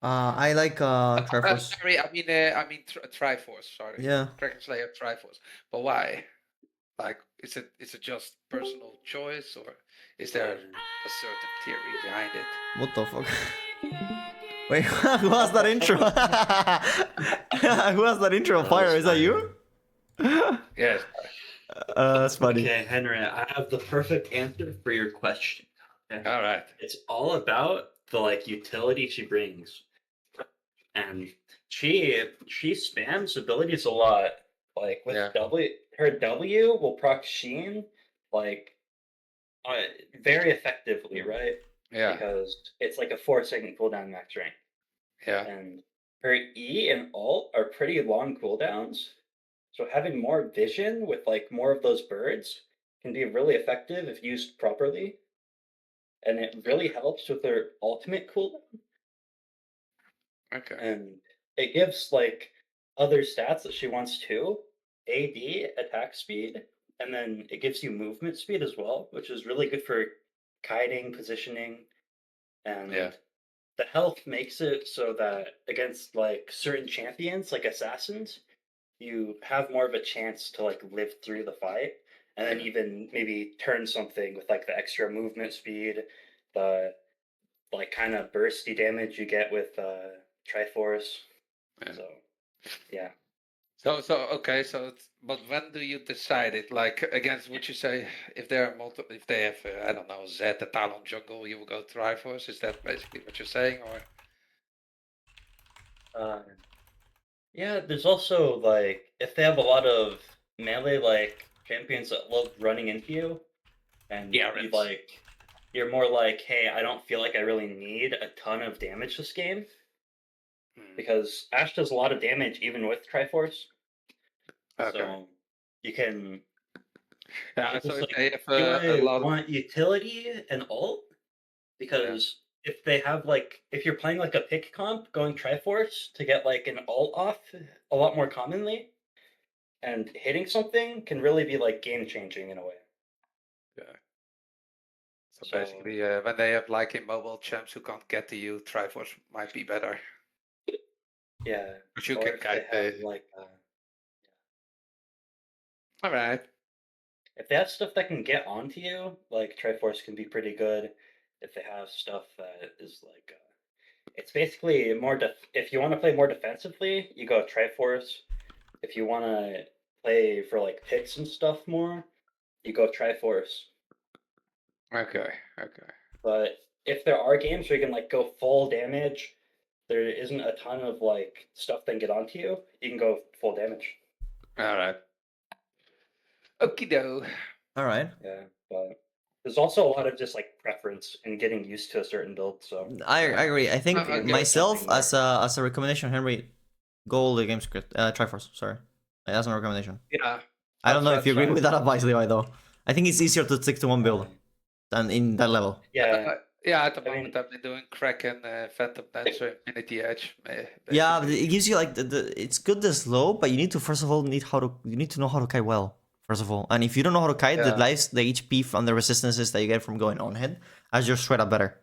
I like Triforce. Sorry, I mean Triforce. Sorry. Yeah. Kraken Slayer, Triforce. But why? Like, is it just personal choice, or is there a certain theory behind it? What the fuck? Wait, who has that intro? Who has that intro? Fire, is that you? Yes. That's funny. Okay, Henry, I have the perfect answer for your question. Okay? All right. It's all about the like utility she brings, and she spams abilities a lot. Like with her W will proc Sheen like very effectively, right? Yeah. Because it's like a 4-second cooldown max rank. Yeah. And her E and alt are pretty long cooldowns. So having more vision with like more of those birds can be really effective if used properly. And it really helps with her ultimate cooldown. Okay. And it gives like other stats that she wants too. AD, attack speed, and then it gives you movement speed as well, which is really good for kiting, positioning, and the health makes it so that against like certain champions, like assassins, you have more of a chance to like live through the fight, and then even maybe turn something with like the extra movement speed, the like kind of bursty damage you get with Triforce. So yeah. So okay. So but when do you decide it? Like against, would you say if there are if they have I don't know, Zed, the Talon jungle, you will go Triforce? Is that basically what you're saying, or? Yeah, there's also like if they have a lot of melee like champions that love running into you, and you're more like, hey, I don't feel like I really need a ton of damage this game, because Ashe does a lot of damage even with Triforce. Okay. So you can. Yeah. So if they do have I a lot want utility and ult? Because if they have like, if you're playing like a pick comp, going Triforce to get like an ult off a lot more commonly, and hitting something can really be like game changing in a way. Yeah. So basically, when they have like immobile champs who can't get to you, Triforce might be better. Yeah. But you or can if guide they have like. All right. If they have stuff that can get onto you, like Triforce can be pretty good. If they have stuff that is like, it's basically more. If you want to play more defensively, you go Triforce. If you want to play for like picks and stuff more, you go Triforce. Okay. Okay. But if there are games where you can like go full damage, there isn't a ton of like stuff that can get onto you, you can go full damage. All right. Okie doke. All right. Yeah, but there's also a lot of just like preference and getting used to a certain build. So I agree. I think Okay. myself as a recommendation, Henry, go all the game script. Triforce. Sorry, that's my recommendation. Yeah. I don't know if you agree with that advice, Levi. Though I think it's easier to stick to one build than in that level. Yeah. Yeah, at the moment I've been doing Kraken, Phantom Dancer, Infinity Edge. Yeah, but it gives you like it's good the slow, but you need to first of all you need to know how to kite well. First of all, and if you don't know how to kite, the HP from the resistances that you get from going on head as you're straight up better.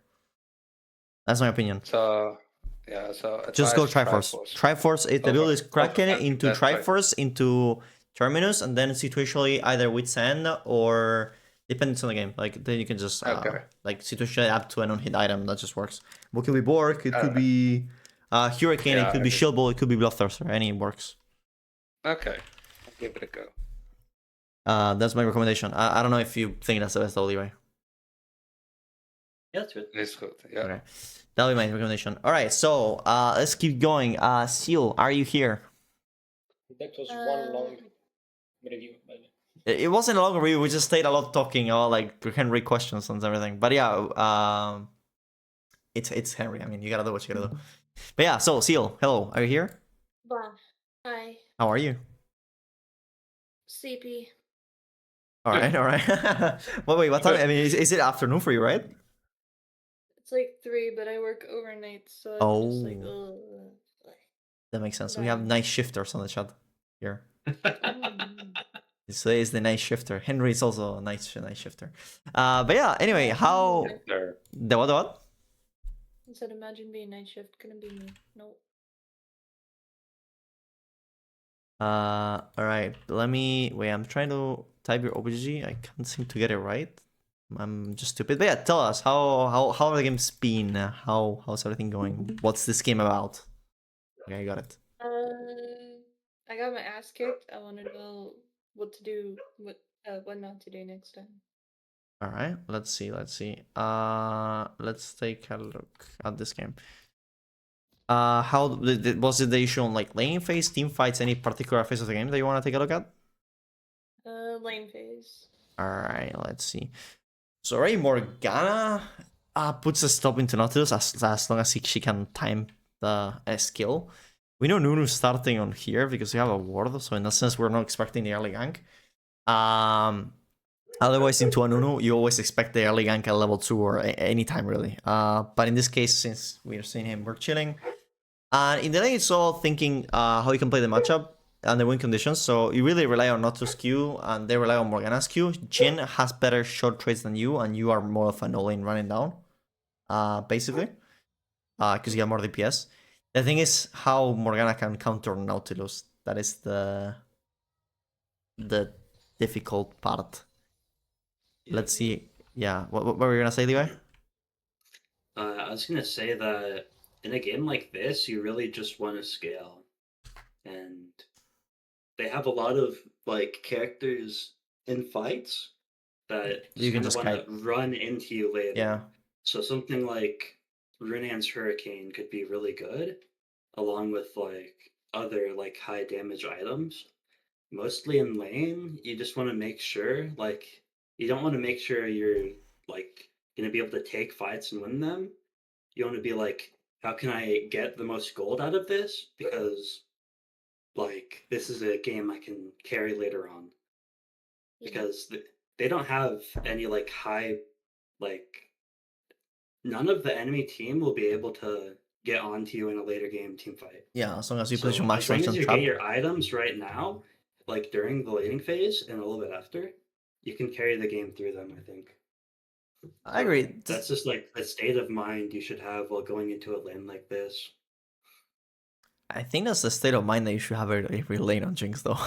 That's my opinion. So yeah, so just go Triforce. Triforce. The build is Kraken into Triforce into Terminus, and then situationally either with Sand or depends on the game. Like then you can just like situationally up to an on-hit item that just works. What could be Bork? It could be Hurricane, Yeah, it could I be agree. Shield Ball, it could be Bloodthirster, any works. Okay, I'll give it a go. That's my recommendation. I don't know if you think that's the best though, Levi. Yeah, that's good. It's good. Yeah. Okay. That'll be my recommendation. Alright, so let's keep going. Seal, are you here? That was one long review, by the way. It wasn't a long review, we just stayed a lot talking, like Henry questions and everything. But yeah, it's Henry. I mean, you gotta do what you gotta do. But yeah, so Seal, hello, are you here? Bah. Hi. How are you? CP. Alright, alright. Well, wait, what time? I mean, is it afternoon for you, right? It's like 3, but I work overnight, so I'm just like, ugh. That makes sense. We have Right. night shifters on the chat here. Mm. This is the night shifter. Henry is also a night shifter. But yeah, anyway, how There. the what? I said, imagine being night shift. Couldn't be me. Nope. Alright. Let me wait. I'm trying to type your OBG. I can't seem to get it right. I'm just stupid. But yeah, tell us how have the games been? How's everything going? What's this game about? Okay, I got it. I got my ass kicked. I want to know what to do, what not to do next time. All right, let's see. Let's take a look at this game. How was it the issue on like laning phase, team fights, any particular phase of the game that you want to take a look at? Lane phase. All right, let's see. So Ray Morgana puts a stop into Nautilus as long as she can time the skill. We know Nunu's starting on here because we have a ward, so in that sense we're not expecting the early gank. Otherwise, into a Nunu, you always expect the early gank at level 2 or any time really. But in this case, since we're seeing him, we're chilling. And in the lane, it's all thinking how you can play the matchup and the win conditions. So you really rely on Nautilus Q, and they rely on Morgana's Q. Jhin has better short trades than you, and you are more of an all-in running down, basically, because you have more DPS. The thing is how Morgana can counter Nautilus. That is the difficult part. Let's see. Yeah, what were you gonna say, Levi? I was gonna say that in a game like this, you really just want to scale, and they have a lot of like characters in fights that You can kind of just want to run into you later. Yeah. So something like Runan's Hurricane could be really good, along with like other like high damage items. Mostly in lane, you just want to make sure like you don't want to make sure you're like gonna be able to take fights and win them. You want to be like, how can I get the most gold out of this? Because like this is a game I can carry later on. Because they don't have any like high, like none of the enemy team will be able to get onto you in a later game team fight. Yeah, as long as you So position as long match as and you trap. get your items right now, like during the laning phase and a little bit after, you can carry the game through them, I think. I agree. That's just like the state of mind you should have while going into a lane like this. I think that's the state of mind that you should have every lane on Jinx, though.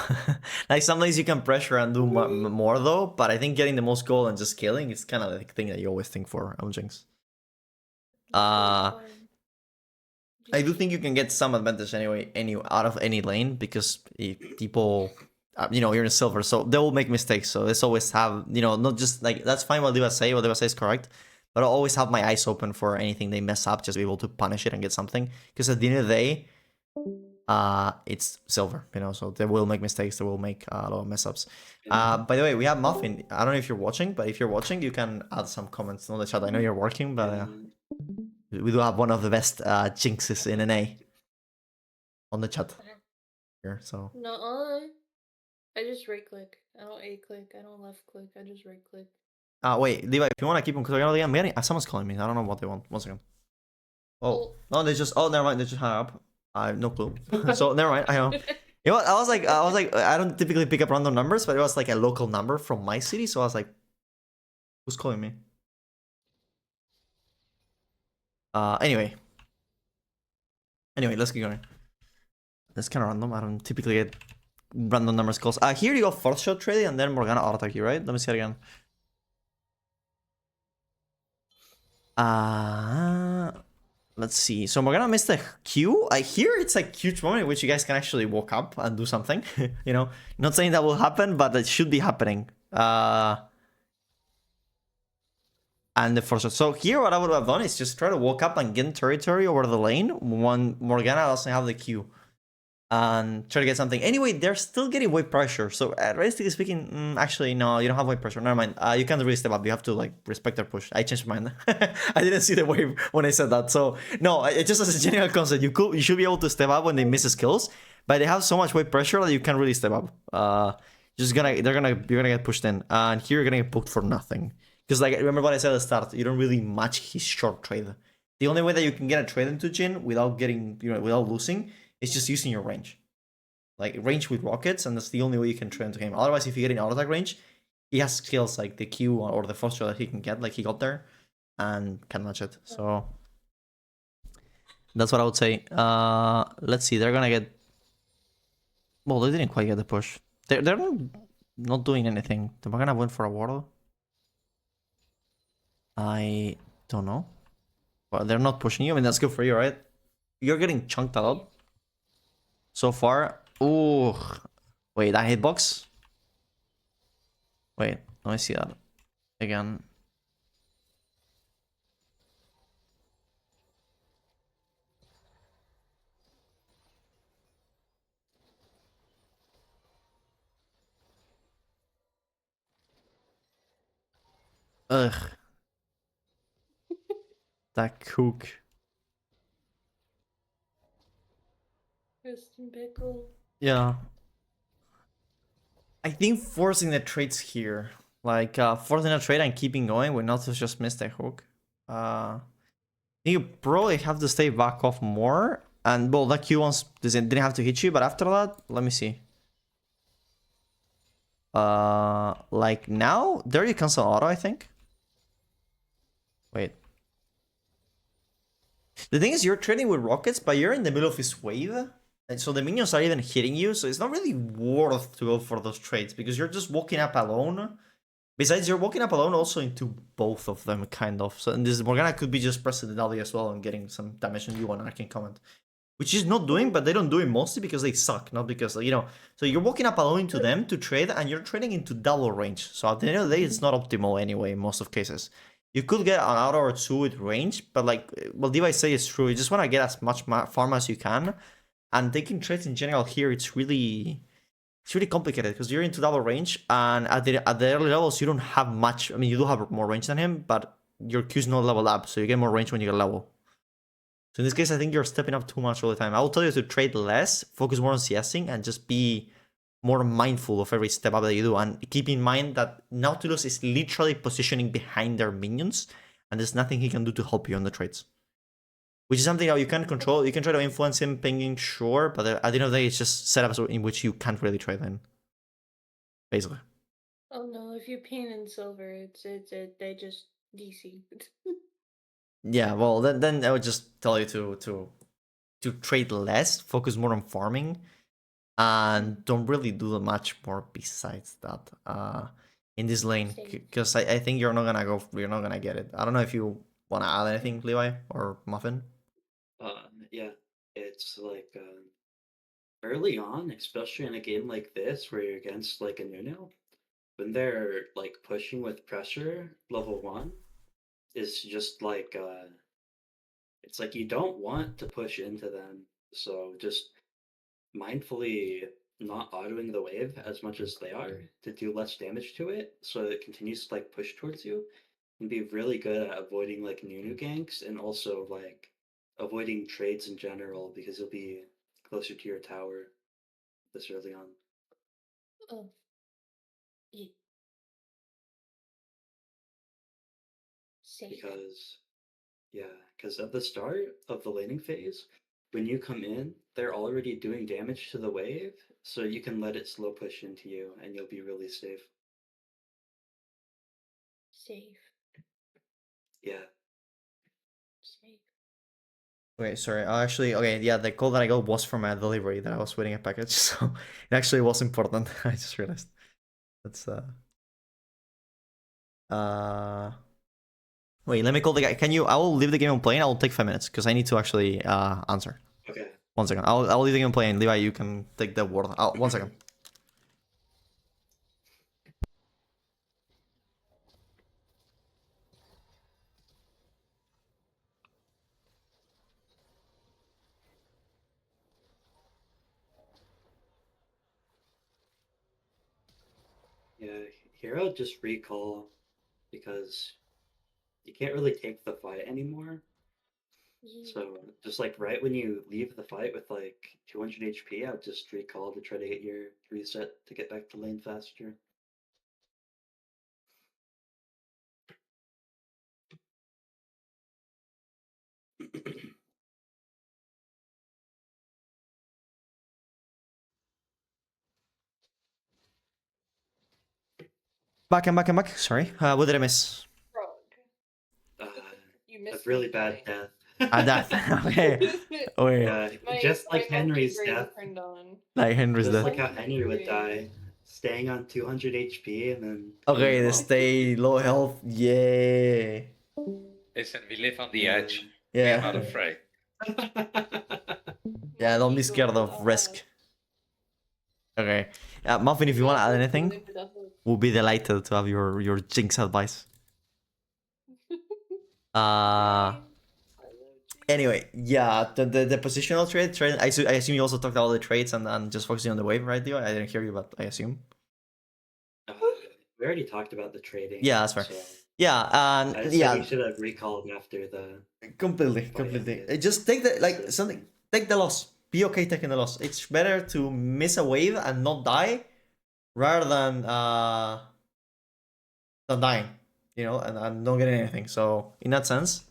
Like some lanes you can pressure and do more, though. But I think getting the most gold and just killing is kind of the thing that you always think for on Jinx. I do think you can get some advantage anyway, out of any lane because people, you're in silver, so they will make mistakes. So let's always have, not just like that's fine. What Levi say is correct, but I'll always have my eyes open for anything they mess up, just be able to punish it and get something. Because at the end of the day, it's silver, so they will make mistakes. They will make a lot of mess ups. By the way, we have Muffin. I don't know if you're watching, but if you're watching, you can add some comments on the chat. I know you're working, but. We do have one of the best Jinxes in NA on the chat here, so. No, I just right click. I don't A click. I don't left click. I just right click. Wait, Levi, if you want to keep on clicking again, I'm getting someone's calling me. I don't know what they want. 1 second. Oh, no, they just. Oh, never mind. They just hung up. I have no clue. So never mind. I know. You know what? I was like, I don't typically pick up random numbers, but it was like a local number from my city, so I was like, who's calling me? Anyway, let's keep going. That's kind of random. I don't typically get random numbers calls. Here you go, first shot trading, and then Morgana auto attack you, right? Let me see it again. let's see. So we're gonna miss the Q. I hear it's like huge moment in which you guys can actually walk up and do something. You know, not saying that will happen, but it should be happening. And the first. So here, what I would have done is just try to walk up and gain territory over the lane when Morgana doesn't have the Q. And try to get something. Anyway, they're still getting wave pressure. So realistically speaking, actually, no, you don't have wave pressure. Never mind. You can't really step up. You have to like respect their push. I changed my mind. I didn't see the wave when I said that. So no, it just as a general concept, you should be able to step up when they miss the skills, but they have so much wave pressure that you can't really step up. You're gonna get pushed in, and here you're gonna get booked for nothing. Because like remember what I said at the start, you don't really match his short trade. The only way that you can get a trade into Jhin without getting without losing. It's just using your range. Like range with rockets, and that's the only way you can train to him. Otherwise, if you get in auto attack range, he has skills like the Q or the foster that he can get, like he got there, and can match it. So that's what I would say. Let's see, they're gonna get. Well, they didn't quite get the push. They're not doing anything. They're gonna win for a ward. I don't know. Well, they're not pushing you. I mean, that's good for you, right? You're getting chunked a lot. So far, ooh, wait, that hitbox? Wait, let me see that again. Ugh. That kook. Rest in pickle. Yeah. I think forcing the trades here, like forcing a trade and keeping going, would not just miss the hook. You probably have to stay back off more. And well, that Q once didn't have to hit you, but after that, let me see. Like now, there you cancel auto, I think. Wait. The thing is, you're trading with rockets, but you're in the middle of his wave. And so the minions are even hitting you, so it's not really worth to go for those trades, because you're just walking up alone. Besides, you're walking up alone also into both of them, kind of. So and this Morgana could be just pressing the W as well and getting some damage on you on Arcane Comment. Which is not doing, but they don't do it mostly because they suck, not because, you know. So you're walking up alone into them to trade, and you're trading into double range. So at the end of the day, it's not optimal anyway in most of cases. You could get an auto or two with range, but like, well, Levi say it's true. You just want to get as much farm as you can. And taking trades in general here, it's really complicated because you're into double range, and at the early levels you don't have much. I mean, you do have more range than him, but your Q's not leveled up, so you get more range when you get level. So in this case, I think you're stepping up too much all the time. I will tell you to trade less, focus more on CSing, and just be more mindful of every step up that you do. And keep in mind that Nautilus is literally positioning behind their minions, and there's nothing he can do to help you on the trades. Which is something that you can control. You can try to influence him pinging, sure, but at the end of the day, it's just setups in which you can't really trade in. Basically. Oh no, if you ping in silver, they just DC. Yeah, well, then I would just tell you to trade less, focus more on farming, and don't really do much more besides that in this lane, because I think you're not gonna get it. I don't know if you want to add anything, Levi or Muffin. Yeah, it's like early on, especially in a game like this where you're against like a Nuno, when they're like pushing with pressure, level 1 is just like it's like you don't want to push into them, so just mindfully not autoing the wave as much as they are to do less damage to it, so it continues to like push towards you, and be really good at avoiding like Nunu ganks, and also like avoiding trades in general, because you'll be closer to your tower this early on. Oh. Yeah. Safe. Because at the start of the laning phase, when you come in, they're already doing damage to the wave, so you can let it slow push into you, and you'll be really safe. Safe. Yeah. Safe. Wait, sorry. Actually, okay, yeah, the call that I got was from a delivery that I was waiting a package, so it actually was important. I just realized. That's Wait, let me call the guy. Can you? I will leave the game on playing. I will take 5 minutes because I need to actually answer. Okay. 1 second. I'll leave the game on playing. Levi, you can take the word. 1 second. Yeah, here I'll just recall because you can't really take the fight anymore. So just like right when you leave the fight with like 200 HP, I'll just recall to try to get your reset to get back to lane faster. Back and back and back. Sorry. What did I miss? You A missed really me bad dying. death. Death. Okay. Wait. Just like my monkey Henry's brain death. turned on. Like Henry's Just death. like how Henry would die, staying on 200 HP and then. Okay, they stay low health. Yeah. Listen, we live on the edge. Yeah. We are not afraid. Yeah, don't be scared of risk. Okay. Muffin, if you want to add anything, we'll be delighted to have your Jinx advice. Anyway, yeah, the positional trade. I assume you also talked about the trades and just focusing on the wave, right, Dio? I didn't hear you, but I assume. We already talked about the trading. Yeah, that's fair. So Yeah, I said yeah. you should have recalled after the. Completely. Just take the take the loss. Be okay taking the loss. It's better to miss a wave and not die, rather than dying, you know, and not getting anything. So in that sense.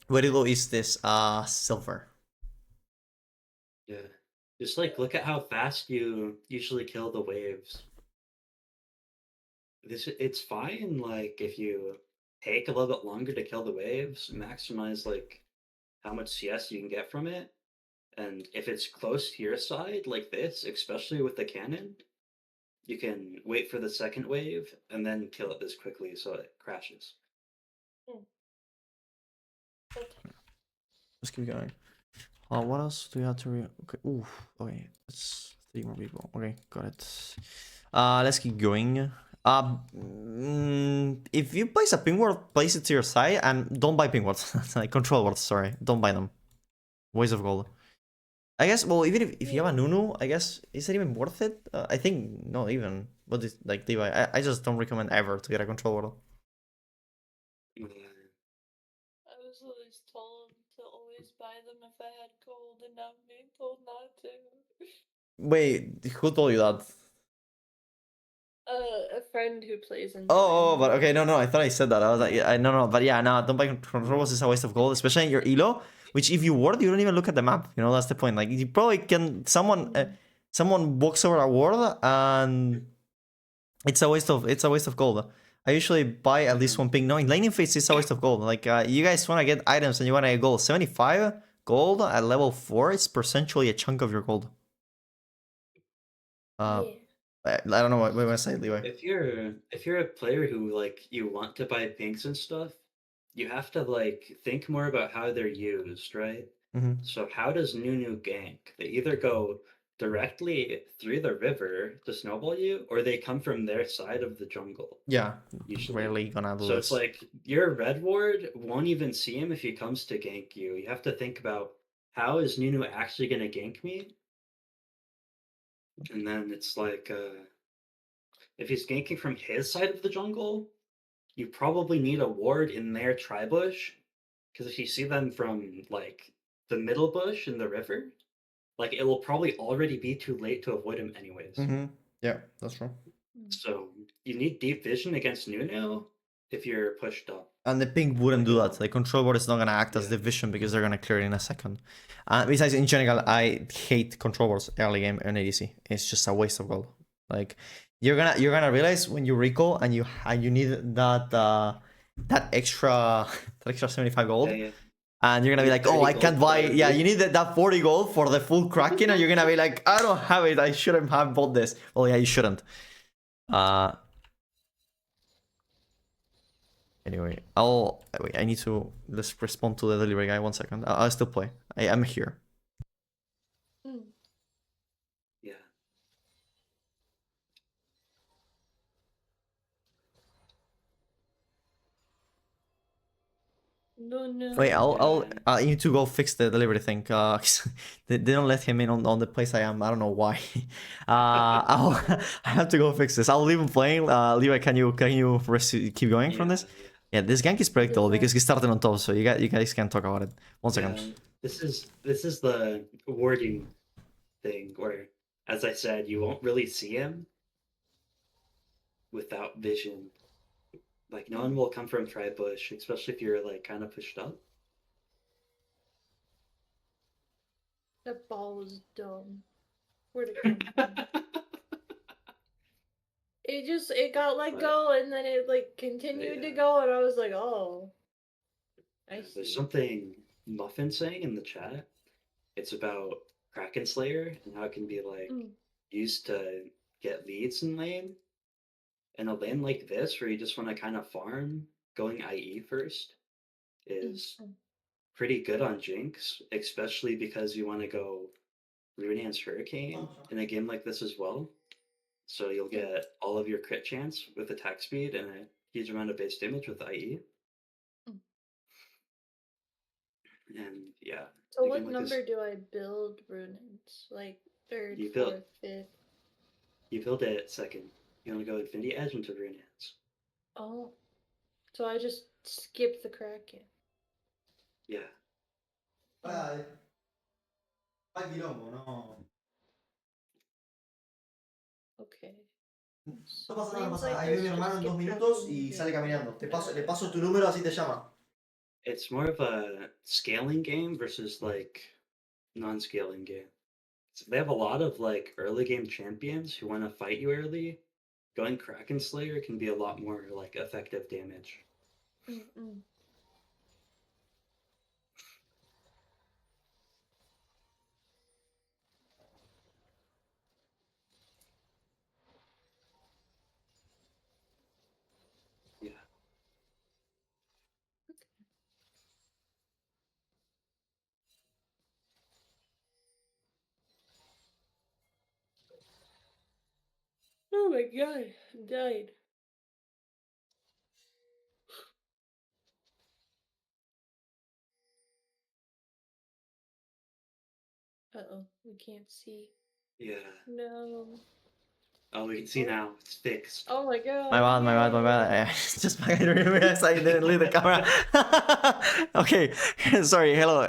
Where low is this? Silver. Yeah. Just like look at how fast you usually kill the waves. It's fine like if you take a little bit longer to kill the waves, maximize like how much CS you can get from it. And if it's close to your side like this, especially with the cannon, you can wait for the second wave and then kill it this quickly so it crashes. Let's keep going. What else do we have to okay. Ooh, okay. Let's 3 more people. Okay, got it. Let's keep going. If you place a ping ward, place it to your side and don't buy ping wards. Like control wards, sorry. Don't buy them. Waste of gold. I guess, well, even if you have a Nunu, I guess, is it even worth it? I think not even. What is, like, Levi, I just don't recommend ever to get a control ward. I was always told to always buy them if I had gold, and now I'm being told not to. Wait, who told you that? A friend who plays in. Oh, but okay, no, I thought I said that. I was like, yeah, no, but yeah, no, don't buy controls. It's a waste of gold, especially in your elo. Which, if you ward, you don't even look at the map. You know, that's the point. Like, you probably can someone walks over a ward, and it's a waste of gold. I usually buy at least 1 ping. No, in laning phase, it's a waste of gold. Like, you guys want to get items and you want to get gold. 75 gold at level 4 is percentually a chunk of your gold. I don't know what I say, Levi. If you're a player who like you want to buy pinks and stuff, you have to like think more about how they're used, right? Mm-hmm. So how does Nunu gank? They either go directly through the river to snowball you, or they come from their side of the jungle. Yeah, usually. rarely gonna do so this. It's like your red ward won't even see him if he comes to gank you. You have to think about how is Nunu actually gonna gank me? And then it's like if he's ganking from his side of the jungle, you probably need a ward in their tri-bush, because if you see them from like the middle bush in the river, like it will probably already be too late to avoid him anyways. Mm-hmm. Yeah, that's true. So you need deep vision against Nunu if you're pushed up. And the ping wouldn't do that. The control ward is not gonna act as the vision because they're gonna clear it in a second. Besides, in general, I hate control wards early game in ADC. It's just a waste of gold. Like you're gonna realize when you recall and you need that extra 75 gold. Yeah. And you're gonna be like, oh, I can't buy. Yeah, you need that 40 gold for the full Kraken, and you're gonna be like, I don't have it. I shouldn't have bought this. Well, yeah, you shouldn't. Anyway, wait. I need to let's respond to the delivery guy. 1 second. I'll still play. I'm here. Yeah. No. Wait, I need to go fix the delivery thing. They don't let him in on the place I am. I don't know why. I have to go fix this. I'll leave him playing. Levi, can you keep going from this? Yeah, this gank is predictable because he started on top, so you guys can talk about it. 1 second. This is the warding thing where, as I said, you won't really see him without vision. Like, no one will come from Tri-Bush, especially if you're, like, kind of pushed up. That ball was dumb. Where'd it come from? It got let go, and then it, like, continued to go, and I was like, oh. I see. There's something Muffin saying in the chat. It's about Kraken Slayer and how it can be, like, used to get leads in lane. And a lane like this, where you just want to kind of farm, going IE first, is pretty good on Jinx, especially because you want to go Rune's Hurricane in a game like this as well. So you'll get all of your crit chance with attack speed and a huge amount of base damage with IE. And yeah. So what number do I build Rune's? Like third, fourth, fifth? You build it at second. You want to go Infinity Edge into Rune's. Oh. So I just skip the Kraken. Yeah. Okay. No pasa nada, no pasa nada. Ahí viene mi hermano en 2 minutos y sale caminando. Le paso tu número, así te llama. It's more of a scaling game versus like non-scaling game. So they have a lot of like early game champions who want to fight you early. Going Kraken Slayer can be a lot more like effective damage. Yeah. Oh my god, I died. Uh-oh, we can't see. Yeah. No. Oh, we can see now. It's fixed. Oh my god. My bad. Just I didn't realize I didn't leave the camera. Okay, sorry. Hello.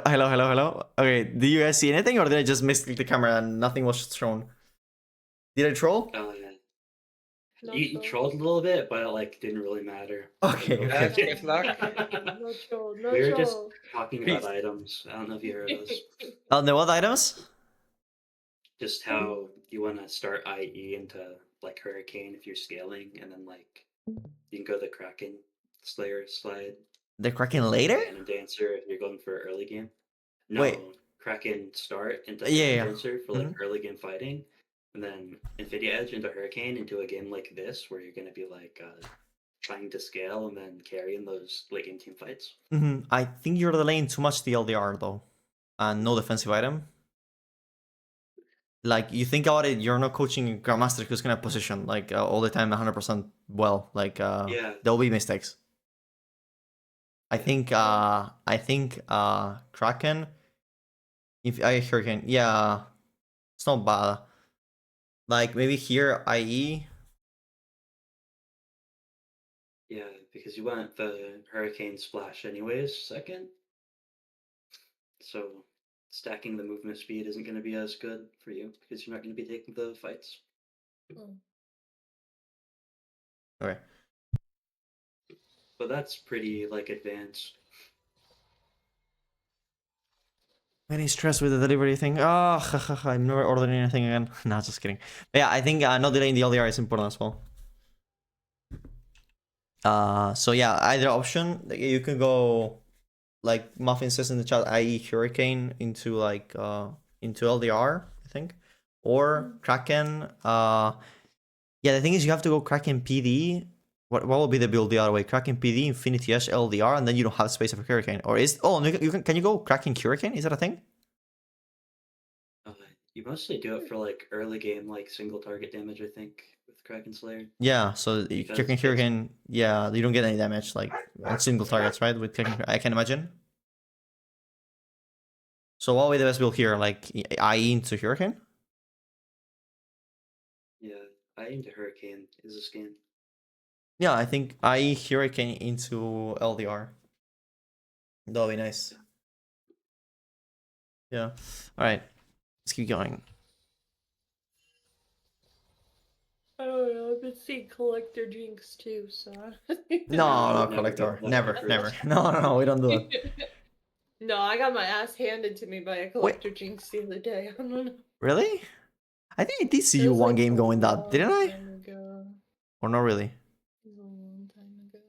Okay, do you guys see anything, or did I just misclick the camera and nothing was shown? Did I troll? Oh yeah. No You trolled a little bit, but it like didn't really matter. Okay. Good luck. No troll, no We were just troll. talking about items. I don't know if you heard us. Oh, the what items? Just how you want to start IE into like Hurricane if you're scaling, and then like you can go the Kraken Slayer slide. The Kraken later? And Dancer if you're going for early game. No, Wait. Kraken start into Yeah. Dancer for like early game fighting, and then Infinity Edge into Hurricane into a game like this where you're gonna be like trying to scale and then carrying those late game team fights. I think you're delaying too much the LDR though, and no defensive item. Like, you think about it, you're not coaching a Grandmaster who's gonna position like all the time 100% well. Like, there'll be mistakes. I think Kraken. If I Hurricane, yeah, it's not bad. Like maybe here IE. Yeah, because you want the Hurricane splash anyways, second. So stacking the movement speed isn't going to be as good for you because you're not going to be taking the fights. Okay. But that's pretty like advanced. Any stress with the delivery thing? I'm never ordering anything again. Nah, just kidding. But yeah, I think not delaying the LDR is important as well. So yeah, either option. You can go like Muffin says in the chat, IE Hurricane into like into LDR, I think, or Kraken. Yeah, the thing is you have to go Kraken PD. What will be the build the other way? Kraken PD, Infinity Edge, LDR, and then you don't have space for Hurricane. Or is no, can you go Kraken Hurricane? Is that a thing? You mostly do it for like early game, like single target damage, I think, with Kraken Slayer. Yeah, so Because Kraken Hurricane, yeah, you don't get any damage like on single targets, right? With Kraken, I can imagine. So what will be the best build here? Like IE into Hurricane? Yeah, I into Hurricane is a scan. Yeah, I think IE Hurricane into LDR. That'll be nice. Yeah. Alright. Let's keep going. I don't know. I've been seeing Collector Jinx too, so. No, never Collector. go- Never, never. never. No, we don't do it. No, I got my ass handed to me by a Collector Jinx the other day. I don't know. Really? I think I did see It you was, one like, game a going that, long didn't I? time ago. Or not really? It was a long time ago.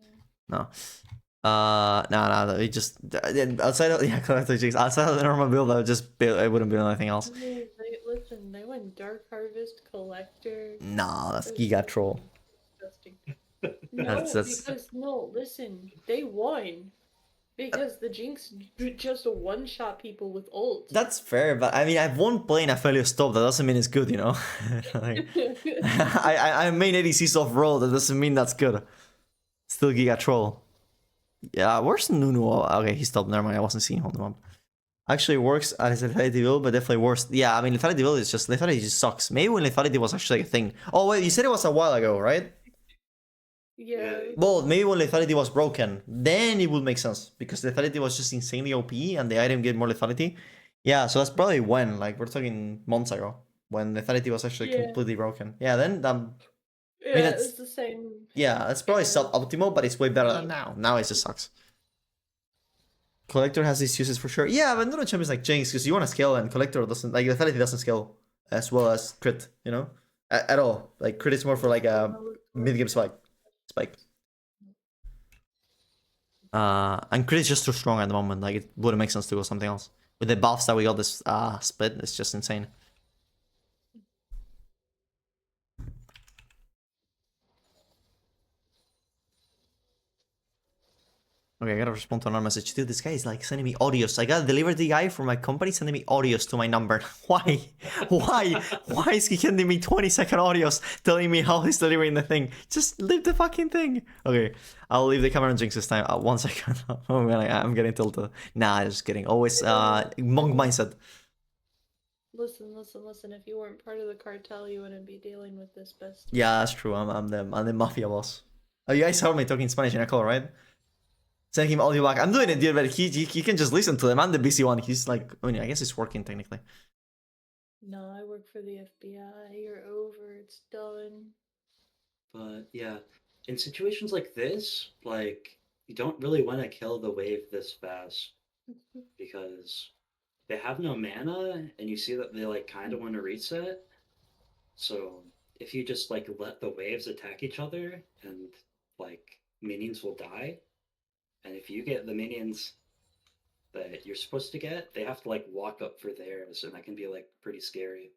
No. No, we just outside of Collector Jinx, outside of the normal build, I wouldn't build anything else. Listen, they went Dark Harvest Collector. Nah, that's It was Giga Troll. disgusting. No, That's- because no, listen, they won because the Jinx just one-shot people with ult. That's fair, but I mean, I've won playing a failure stop. That doesn't mean it's good, you know. Like, I main ADC soft roll. That doesn't mean that's good. Still Giga Troll. Yeah, where's Nunu? Okay, he stopped. Never mind. I wasn't seeing him. Actually works at his lethality build, but definitely worse. Yeah, I mean, lethality build is just lethality just sucks. Maybe when lethality was actually a thing. Oh wait, you said it was a while ago, right? Yeah. Well, maybe when lethality was broken, then it would make sense because lethality was just insanely OP and the item gave more lethality. Yeah, so that's probably when, like, we're talking months ago when lethality was actually completely broken. Yeah, then Yeah, mean, that's- it's the same. yeah, it's probably suboptimal, but it's way better than now. Now it just sucks. Collector has these uses for sure. Yeah, but no champions like Jinx because you want to scale and Collector doesn't, like, lethality doesn't scale as well as crit, you know, at all. Like crit is more for like a mid game spike. And crit is just too strong at the moment. Like it wouldn't make sense to go something else. With the buffs that we got this split, it's just insane. Okay, I gotta respond to another message. Dude, this guy is like sending me audios. I got a delivery guy from my company sending me audios to my number. Why? Why is he sending me 20-second audios telling me how he's delivering the thing? Just leave the fucking thing. Okay, I'll leave the camera on Jinx this time. 1 second. Oh man, I'm getting tilted. Nah, just kidding. Always monk mindset. Listen. If you weren't part of the cartel, you wouldn't be dealing with this best. Yeah, that's true. I'm the mafia boss. Oh, you guys heard me talking Spanish in a call, right? Send him audio back. I'm doing it, dude, but he can just listen to them. I'm the busy one. He's like, I mean, I guess it's working technically. No, I work for the FBI. You're over. It's done. But yeah, in situations like this, like you don't really want to kill the wave this fast because they have no mana, and you see that they like kind of want to reset. So if you just like let the waves attack each other, and like minions will die. And if you get the minions that you're supposed to get, they have to like walk up for theirs, and that can be like pretty scary.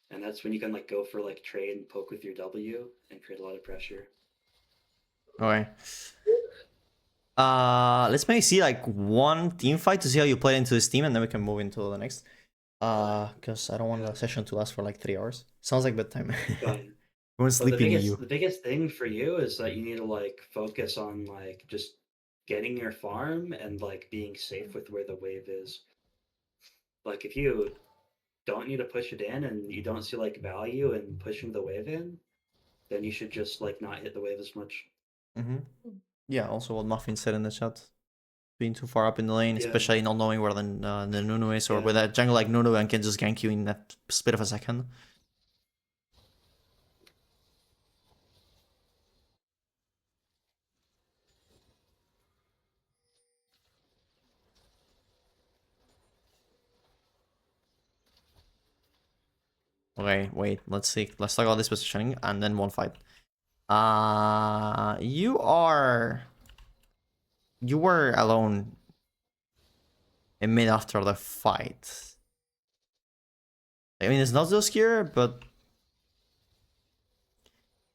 And that's when you can like go for like trade and poke with your W and create a lot of pressure. Okay. Let's maybe see like one team fight to see how you play into this team, and then we can move into the next. Because I don't want the session to last for like 3 hours. Sounds like bedtime. We're sleeping at you. The biggest thing for you is that you need to like focus on like just getting your farm and like being safe with where the wave is. Like if you don't need to push it in and you don't see like value in pushing the wave in, then you should just like not hit the wave as much. Yeah, also what Muffin said in the chat. Being too far up in the lane, especially not knowing where the Nunu is, or with a jungle like Nunu and can just gank you in a split of a second. Okay, wait, let's see. Let's talk about this positioning and then one fight. You were alone in mid after the fight. I mean, it's not just here, but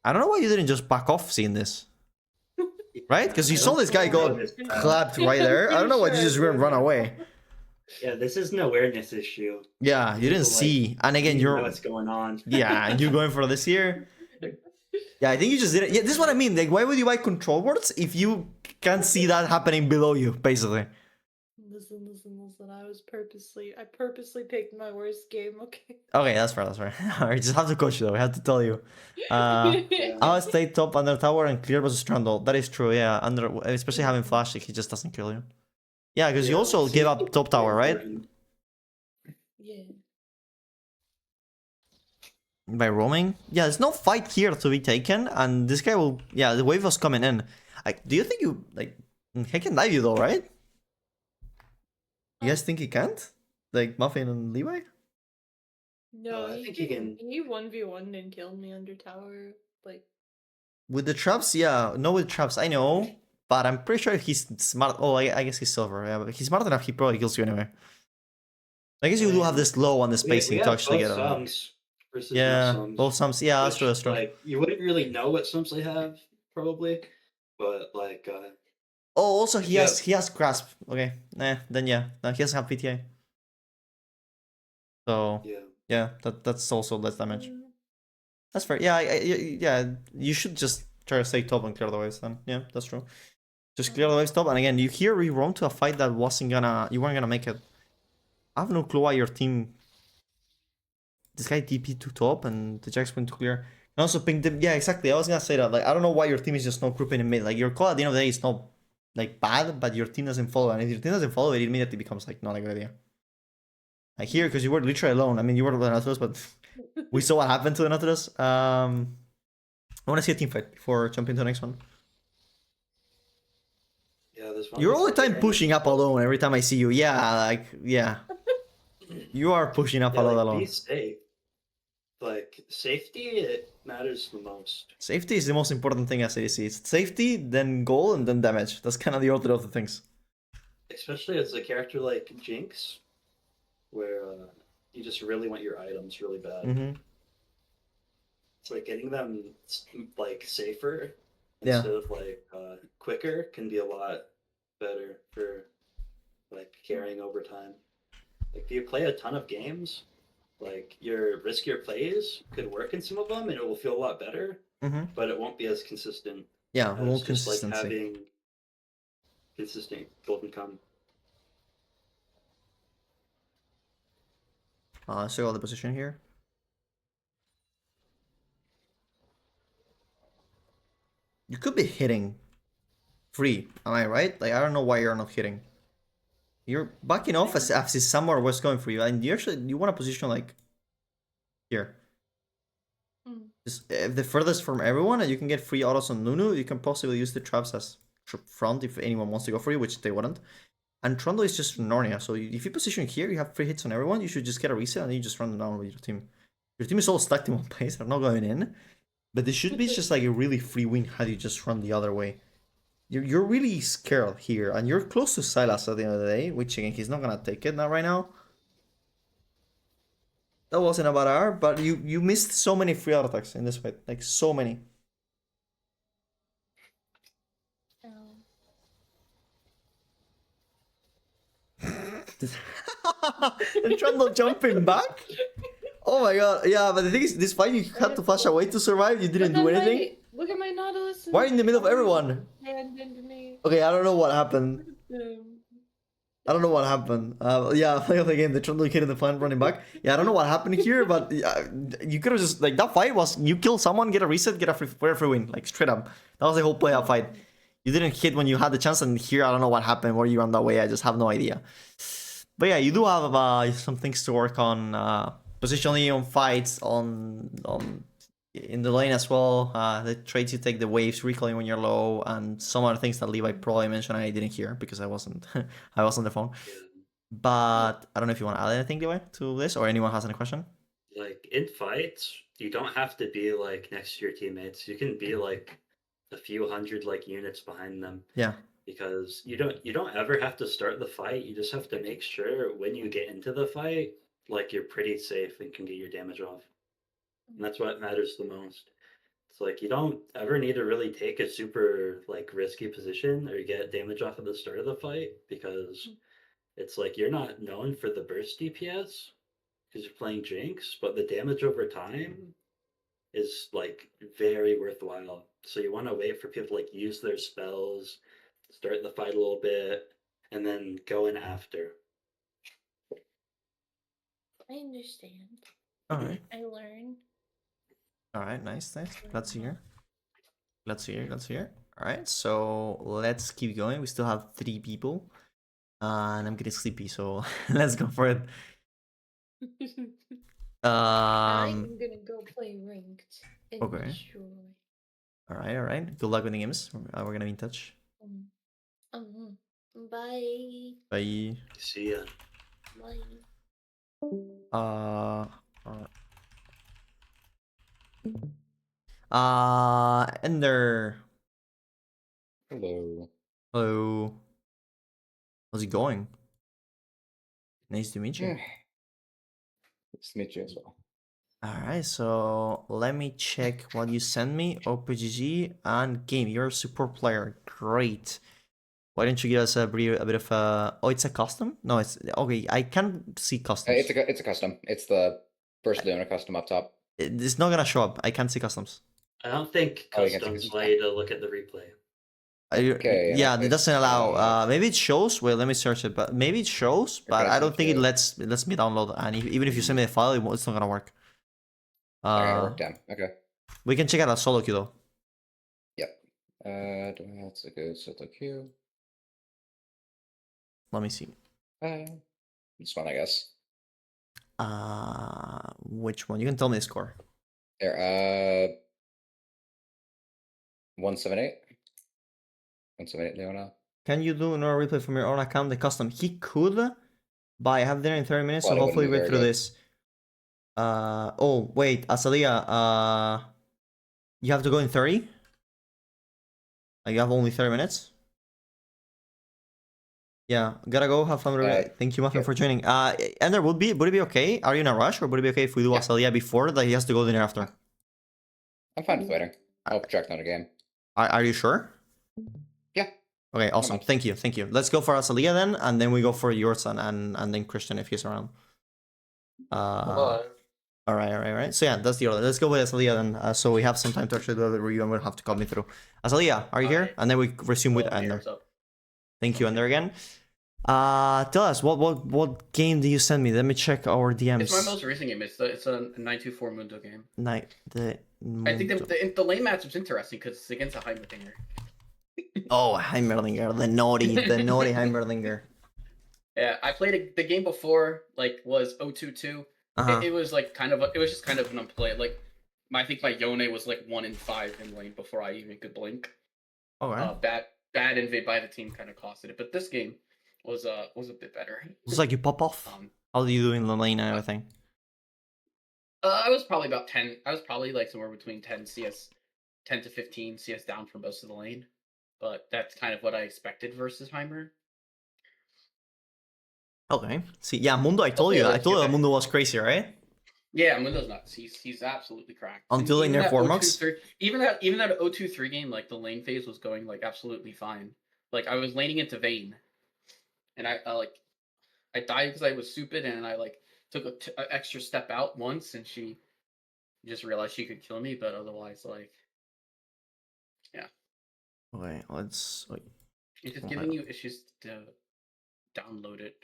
I don't know why you didn't just back off seeing this. Right? Because you saw this guy go clapped right there. I don't know why you just run away. Yeah, this is an awareness issue. Yeah, you didn't see. And again, You know you're... what's going on. Yeah, and you're going for this here. Yeah, I think you just didn't... Yeah, this is what I mean. Like, why would you buy control boards if you can't see that happening below you, basically? Listen. I purposely picked my worst game, okay? Okay, that's fair, I just have to coach you though, I have to tell you. I stay top under tower and clear versus Trundle. That is true, yeah. Especially having flash, like, he just doesn't kill you. Yeah, because you also gave up top tower, right? Yeah. By roaming? Yeah, there's no fight here to be taken, and this guy will... Yeah, the wave was coming in. Like, do you think you... Like, he can dive you though, right? You guys think he can't? Like, Muffin and Levi? No, I he think he can- He 1v1 and killed me under tower. Like, With the traps, yeah. No, with traps, I know. But I'm pretty sure if he's smart... Oh, I guess he's silver, yeah. But if he's smart enough, he probably kills you anyway. I guess you do have this low on the spacing to actually get around. Yeah, both sums. Yeah, that's true, that's true. Like, you wouldn't really know what sums they have, probably. But, like, Oh, also he has grasp. Okay, then yeah, no, he doesn't have PTA. So yeah, that's also less damage. That's fair. Yeah, yeah. You should just try to stay top and clear the waves. Then yeah, that's true. Just clear the waves top, and again, you here we roam to a fight that you weren't gonna make it. I have no clue why your team. This guy TP to top and the Jax went to clear. And also ping them. Yeah, exactly. I was gonna say that. Like, I don't know why your team is just not grouping in mid. Like, your call at the end of the day is not like bad, but your team doesn't follow. And if your team doesn't follow, it immediately becomes like not a good idea. Like here, because you were literally alone. I mean, you were the Nautilus, but we saw what happened to the Nautilus. I want to see a team fight before jumping to the next one. yeah, this one. You're all the time pushing up alone every time I see you. Yeah, like, yeah. You are pushing up a lot alone. Be safe. Like, safety, it matters the most. Safety is the most important thing as ADC. It's safety, then goal, and then damage. That's kind of the order of the things. Especially as a character like Jinx, where you just really want your items really bad. Mm-hmm. It's like getting them like safer Yeah. instead of like quicker can be a lot better for like carrying over time. Like if you play a ton of games, like your riskier plays could work in some of them and it will feel a lot better, Mm-hmm. but it won't be as consistent. Yeah, as more just consistency. like having consistent golden come. So all the position here. You could be hitting free, am I right? Like, I don't know why you're not hitting. You're backing off as if somewhere was going for you, and you want a position like here. Just if the furthest from everyone, and you can get free autos on Nunu, you can possibly use the traps as front if anyone wants to go for you, which they wouldn't. And Trundle is just Narnia, so if you position here, you have free hits on everyone, you should just get a reset and you just run them down with your team. Your team is all stacked in one place, they're not going in. But there should be just like a really free win how you just run the other way. You're really scared here, and you're close to Silas at the end of the day, which again, he's not gonna take it now right now. That wasn't a bad hour, but you missed so many free auto attacks in this fight, like so many. And Trundle jumping back? Oh my god, yeah, but the thing is, this fight you had to flash away to survive, you didn't do anything. Look at my Nautilus. Why in the middle of everyone? Abandoned me. Okay, I don't know what happened. I don't know what happened. Yeah, play of the game, the Trundle kid in the plant running back. Yeah, I don't know what happened here, but you could have just, like, that fight was, you kill someone, get a reset, get a free win, like, straight up. That was the whole play of fight. You didn't hit when you had the chance, and here, I don't know what happened, where you ran that way, I just have no idea. But yeah, you do have some things to work on, positionally on fights, in the lane as well. The trades you take, the waves, recalling when you're low, and some other things that Levi probably mentioned I didn't hear because I wasn't I was on the phone. But I don't know if you want to add anything, Levi, to this, or anyone has any question. Like in fights, you don't have to be like next to your teammates. You can be like a few hundred like units behind them. Yeah. because you don't ever have to start the fight. You just have to make sure when you get into the fight, like you're pretty safe and can get your damage off. And that's what matters the most. It's like you don't ever need to really take a super like risky position or get damage off at the start of the fight, because it's like you're not known for the burst DPS because you're playing Jinx, but the damage over time is like very worthwhile. So you want to wait for people to like use their spells, start the fight a little bit, and then go in after. I understand. All right. I learn. All right, nice. Glad to hear. All right, so let's keep going. We still have 3 people, and I'm getting sleepy, so let's go for it. I'm gonna go play ranked. Okay. Destroy. All right. Good luck with the games. We're gonna be in touch. Bye. Bye. See ya. Bye. Ender. Hello. Hello. How's it going? Nice to meet you. Nice to meet you as well. Alright, so let me check what you sent me. OPGG and game. You're a support player. Great. Why don't you give us a bit of a... Oh, it's a custom? No, it's... Okay, I can't see customs. It's a custom. It's the first Luna custom up top. It's not gonna show up. I can't see customs. I don't think Oh, you can't see customs customs. allow you to look at the replay. Okay, Yeah, it doesn't allow. uh, Maybe it shows. Wait, let me search it. But maybe it shows, but I don't think it lets me download. And even if you send me a file, it's not gonna work. I gotta work down. Okay. We can check out a solo queue though. Yep. That's a good solo queue. Let me see. This one, I guess. Which one? You can tell me the score. There. 178. 178 Leona. Can you do another replay from your own account? The custom. He could, but I have dinner in 30 minutes, Well, so it hopefully wouldn't we be get through very this. Oh wait, Asalia. You have to go in 30. You have only 30 minutes. Yeah, gotta go. Have fun with it. Thank you, Muffin, yeah. for joining. Ender, would it be okay? Are you in a rush, or would it be okay if we do Yeah. Asalia before that he has to go dinner after? I'm fine with waiting. I'll track down a game. Are you sure? Yeah. Okay, awesome. much. Thank you. Let's go for Asalia then, and then we go for Yorson and then Christian if he's around. All right. So yeah, that's the order. Let's go with Asalia then, so we have some time to actually do the review and we'll have to call me through. Asalia, are you here? And then we resume with Ender. Thank you, Ender, again. Tell us what game do you send me? Let me check our DMs. It's my most recent game. It's a 924 Mundo game. I think the lane matchup's interesting because it's against a Heimerdinger. Oh, Heimerdinger, the naughty Heimerdinger. Yeah, I played the game before. Was 022. It was just kind of an unplay. I think my Yone was 1 in 5 in lane before I even could blink. Okay. Bad invade by the team kind of costed it, but this game was a bit better. It's like you pop off. How do you do in the lane and everything? I was probably about 10. I was probably somewhere between 10 to 15 CS down for most of the lane, but that's kind of what I expected versus Heimer. Okay. See, yeah, Mundo. I told you that Mundo was crazy, right? Yeah, Mundo's nuts. He's absolutely cracked. Until they nerf Warmux. Even that 023 game, the lane phase was going absolutely fine. I was laning into Vayne, and I died because I was stupid, and I took an extra step out once, and she just realized she could kill me. But otherwise, yeah. Okay, let's. It's just giving you issues to download it.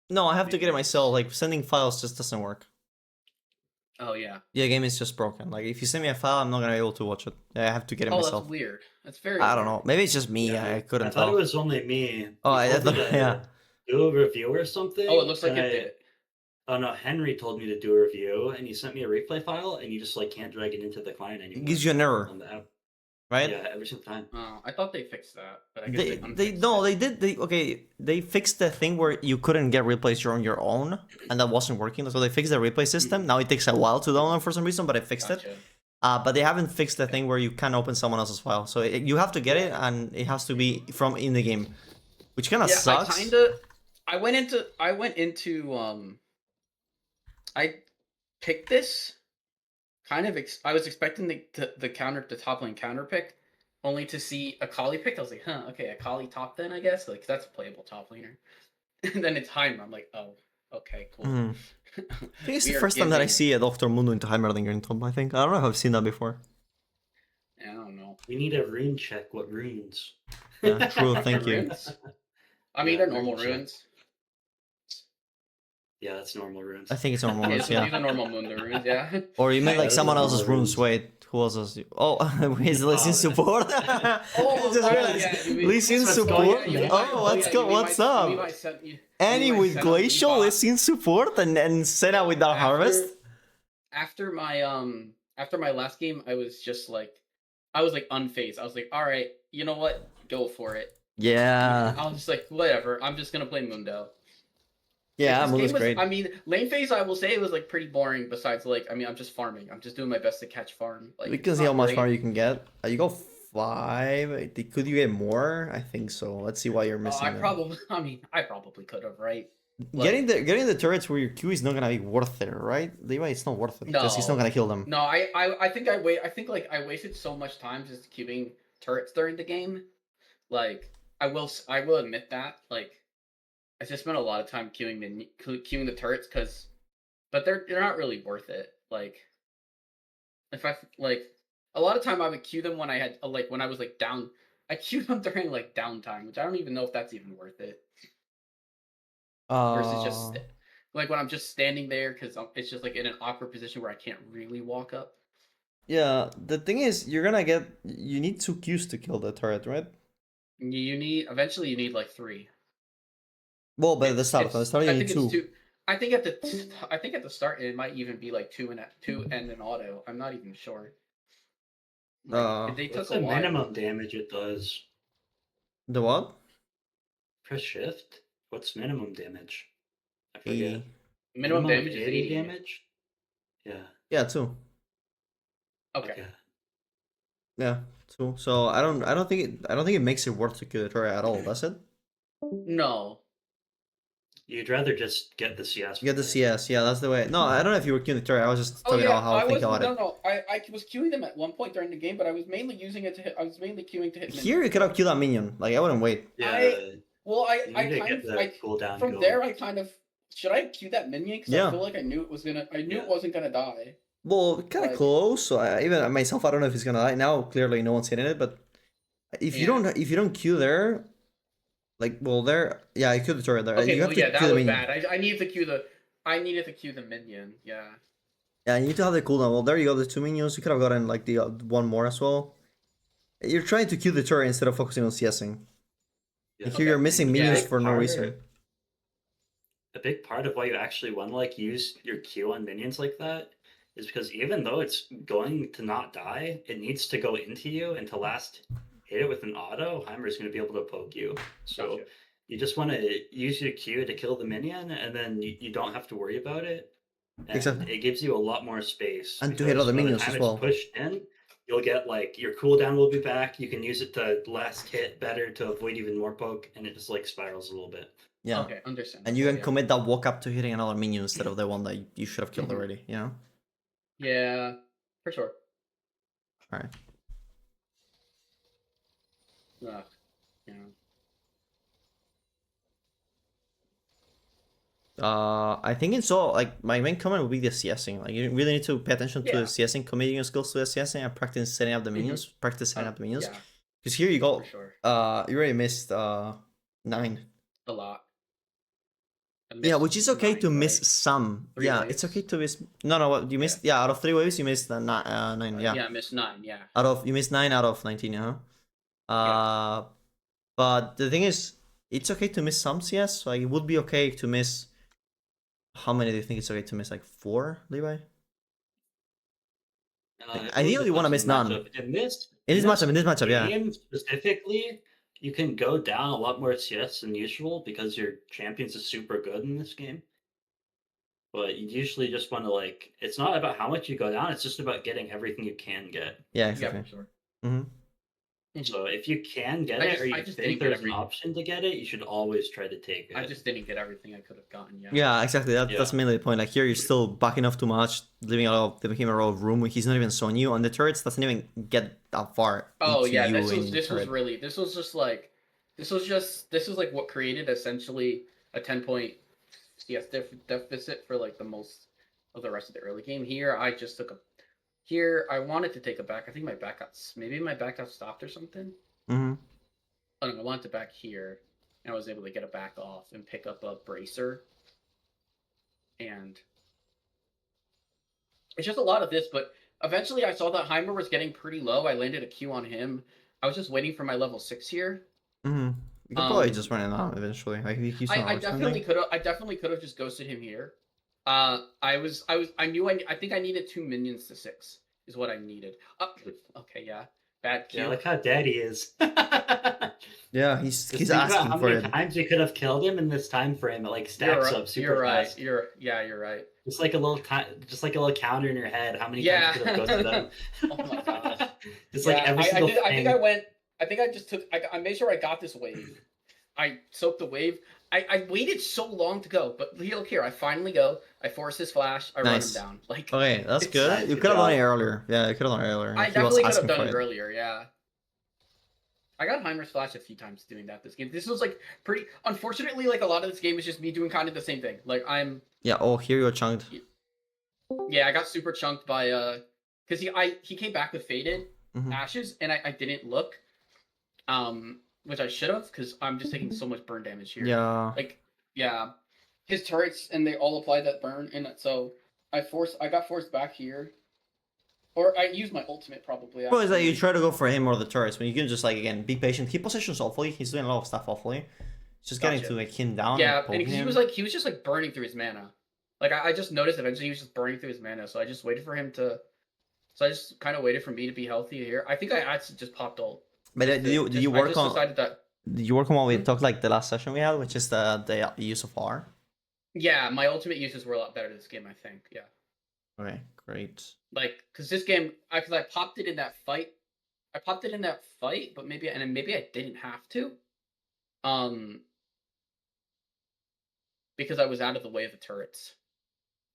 No, I have to get it myself. Sending files just doesn't work. Oh yeah. Yeah, the game is just broken. If you send me a file, I'm not gonna be able to watch it. I have to get it myself. Oh, that's weird. That's very. I don't know. Maybe it's just me. Yeah, I couldn't I thought tell. it was only me. Oh, I thought, yeah. Do a review or something. Oh, it looks like it did it. Oh no, Henry told me to do a review, and he sent me a replay file, and you just can't drag it into the client anymore. It gives you an error, on the app. right? Yeah, every single time. Oh, I thought they fixed that, but I guess they fixed the thing where you couldn't get replays on your own, and that wasn't working. So they fixed the replay system. Now it takes a while to download for some reason, but I fixed it. But they haven't fixed the thing where you can open someone else's file. So you have to get it, and it has to be from in the game, which kind of sucks. I went into I picked this kind of I was expecting the top lane counter pick, only to see Akali picked. I was like, huh, okay, Akali top then, I guess. Like, that's a playable top laner. And then it's Heimer. I'm like, oh, okay, cool. I think it's the first time that I see a Dr. Mundo into Heimerdinger in top, I think. I don't know if I've seen that before. I don't know. We need a rune check. What runes? Yeah, true, thank you. I mean, they're normal runes. Yeah, that's normal runes. I think it's normal runes, yeah. These are normal Mundo runes, yeah. Or you meant like someone else's runes. Wait, who else is... Oh, is Lee Sin support? Lee Sin support? Oh, let's go, what's up? Annie with Glacial, Lee Sin support, and Senna with Dark Harvest? After my last game, I was unfazed. I was like, alright, you know what? Go for it. Yeah. I was just like, whatever, I'm just gonna play Mundo. Yeah, like, Mundo's great. I mean, lane phase, I will say, it was like pretty boring. Besides, like, I mean, I'm just farming. I'm just doing my best to catch farm. Like, We can see how much farm you can get. You go 5. Could you get more? I think so. Let's see why you're missing. I probably could have, right? Like, getting the turrets where your Q is not gonna be worth it, right? Levi, it's not worth it because he's not gonna kill them. No, I think I wasted so much time just queuing turrets during the game. Like, I will admit that. Like, I just spent a lot of time queuing the turrets but they're not really worth it. Like, if a lot of time I would queue them when I had when I was like down. I queued them during like downtime, which I don't even know if that's even worth it. Versus just like when I'm just standing there because it's just like in an awkward position where I can't really walk up. Yeah, the thing is, you need 2 Qs to kill the turret, right? Eventually you need like 3. Well, but at the start you need 2. I think at the start it might even be like 2 and an auto. I'm not even sure. What's the minimum damage it does? The what? Press shift. What's minimum damage? I forget. Minimum damage is 80 damage. Yeah. Yeah, 2. Okay. Yeah, 2. So I don't think it makes it worth to kill the turret at all, does it? No. You'd rather just get the CS. Get the CS, yeah, that's the way. No, I don't know if you were queuing the turret. I was just talking about how I think about it. No, I was queuing them at one point during the game, but I was mainly queuing to hit. Here you could have killed that minion. Like, I wouldn't wait. Yeah. From there I kind of should I queue that minion because I feel like I knew it wasn't gonna die. Well, kind of close. So even myself, I don't know if he's gonna die now. Clearly, no one's hitting it. But if you don't queue there, like, well, there, yeah, I queued the turret there. Okay, you have to that queue the was minion. bad. I needed to queue the minion. Yeah. Yeah, you need to have the cooldown. Well, there you go. The 2 minions. You could have gotten like the 1 more as well. You're trying to queue the turret instead of focusing on CSing. Yeah. Here you're missing minions for no reason. A big part of why you actually want to like use your Q on minions like that is because even though it's going to not die, it needs to go into you, and to last hit it with an auto, Heimer's going to be able to poke you. So you just want to use your Q to kill the minion, and then you don't have to worry about it. And exactly. It gives you a lot more space. And to hit other minions as well. Pushed in, you'll get like your cooldown will be back. You can use it to last hit better to avoid even more poke, and it just like spirals a little bit. Yeah. Okay, understand. And you can commit that walk up to hitting another minion instead of the one that you should have killed already, you know? Yeah, for sure. Alright. Yeah. I think it's all like my main comment would be the CSing. Like, you really need to pay attention to the CSing, committing your skills to the CSing, and practice setting up the minions. Practice setting up the minions. Because here you go. Sure. You already missed 9. A lot. Yeah, which is okay to miss some. Yeah, it's okay to miss. No, what you missed? Yeah, out of 3 waves, you missed 9. Yeah. Yeah, I missed 9. Yeah. You missed 9 out of 19. But the thing is, it's okay to miss some CS. Like, it would be okay to miss. How many do you think it's okay to miss? Like 4, Levi? Ideally, you want to miss none. In this matchup, yeah. Game specifically, you can go down a lot more CS than usual because your champions are super good in this game. But you usually just want to like. It's not about how much you go down. It's just about getting everything you can get. Yeah, Yeah, exactly. for sure. So if you can get I it, just- or I you just think didn't get there's an every- option to get it, you should always try to take it. I just didn't get everything I could have gotten. Yeah. Yeah, exactly. That's Yeah. mainly the point. Like here, you're still backing off too much, leaving him a lot of room. He's not even showing you on the turrets. Doesn't even get that far. Oh into yeah, you this in was turret. really this was like what created essentially a 10-point CS deficit for like the most of the rest of the early game. Here I just took a here I wanted to take a back. I think my back got stopped or something. Mm-hmm. I don't know, I wanted to back here, and I was able to get a back off and pick up a bracer. And it's just a lot of this, but eventually I saw that Heimer was getting pretty low. I landed a Q on him. I was just waiting for my level 6 here. Mm-hmm. You could probably just run it out eventually. Like if you I definitely could have just ghosted him here. I think I needed 2 minions to 6 is what I needed. Okay, yeah. Bad Q. Yeah, look how dead he is. Yeah, he's Just think about asking how for many it. times you could have killed him in this time frame. It like stacks up super fast. You're right. Just like a little counter in your head. How many Yeah. times you could have ghosted them? Oh my gosh. Just like every single thing. I made sure I got this wave. I soaked the wave. I waited so long to go, but look here, I finally go. I force his flash. I Nice. run him down. Like Okay, that's it's- good. Nice, You good could have done job. it earlier. Yeah, you could have done it earlier. I He was definitely could have asking done for it earlier. Yeah. I got Heimer's flash a few times doing that this game. This was like pretty. Unfortunately, like a lot of this game is just me doing kind of the same thing. Like I'm. Yeah. Oh, here you're chunked. Yeah, I got super chunked by because he came back with faded Mhm. ashes and I didn't look, which I should have because I'm just taking so much burn damage here. Yeah. Like yeah, his turrets and they all apply that burn and so I got forced back here, or I used my ultimate probably. Well, is that actually. you try to go for him or the turrets, but you can just like again be patient. Keep positions awfully. He's doing a lot of stuff awfully. It's just getting Gotcha. to like him down. Yeah, and and he was just like burning through his mana. Like I just noticed eventually he was just burning through his mana, so I just waited for him to. So I just kind of waited for me to be healthy here. I think I actually just popped ult. But did you work on? Decided that. Did you work on what we talked like the last session we had, which is the use of R? Yeah, my ultimate uses were a lot better this game, I think. Yeah. Okay, great. Like, cause this game, cause I popped it in that fight. But maybe I didn't have to. Because I was out of the way of the turrets.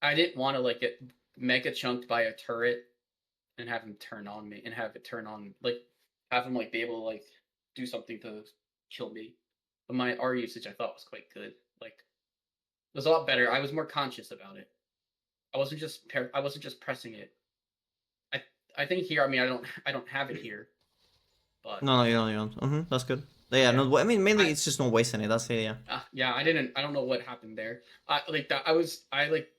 I didn't want to like get mega chunked by a turret and have him turn on me and have him like be able to like do something to kill me. But my R usage I thought was quite good. Like it was a lot better. I was more conscious about it. I wasn't just pressing it. I think here. I mean, I don't have it here. But No, you don't. Mm-hmm, that's good. Yeah, no. I mean, mainly it's just not wasting it. That's it. Yeah. yeah, I don't know what happened there. I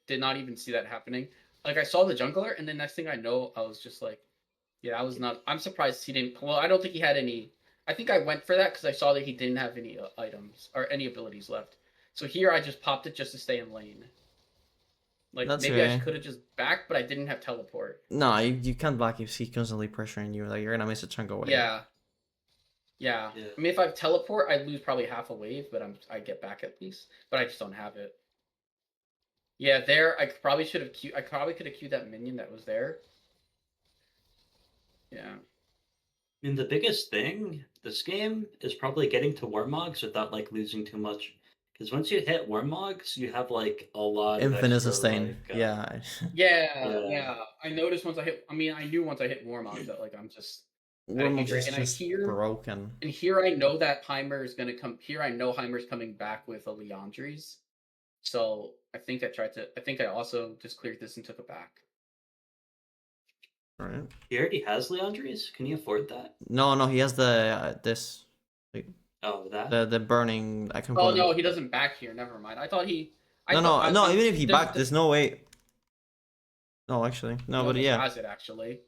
did not even see that happening. Like I saw the jungler, and the next thing I know, I was just like, yeah, I was not. I'm surprised he didn't. Well, I don't think he had any. I think I went for that because I saw that he didn't have any items or any abilities left. So here I just popped it just to stay in lane. Like That's maybe I okay. could have just backed, but I didn't have teleport. No, you can't back if he's constantly pressuring you. Like you're gonna miss a chunk away. Yeah. I mean, if I teleport, I lose probably half a wave, but I get back at least. But I just don't have it. Yeah, there I probably could have queued that minion that was there. Yeah. I mean, the biggest thing this game is probably getting to Warmogs without like losing too much. Because once you hit Warmogs, you have like a lot of Infinite extra, sustain. like, Yeah. Yeah. I noticed once I hit. I mean, I knew once I hit Warmog that like I'm just. Wormhogs agree, is and I just hear- broken. And here I know that Heimer is gonna come. Here I know Heimer's coming back with a Leandries. So I think I also just cleared this and took it back. Right. He already has Leandries? Can you afford that? No, he has the this Oh, that? the burning. I can. Oh call it- no, he doesn't back here. Never mind. I thought he. No. Even if he there's- backed, there's no way. No, actually, no, but he yeah. has it actually.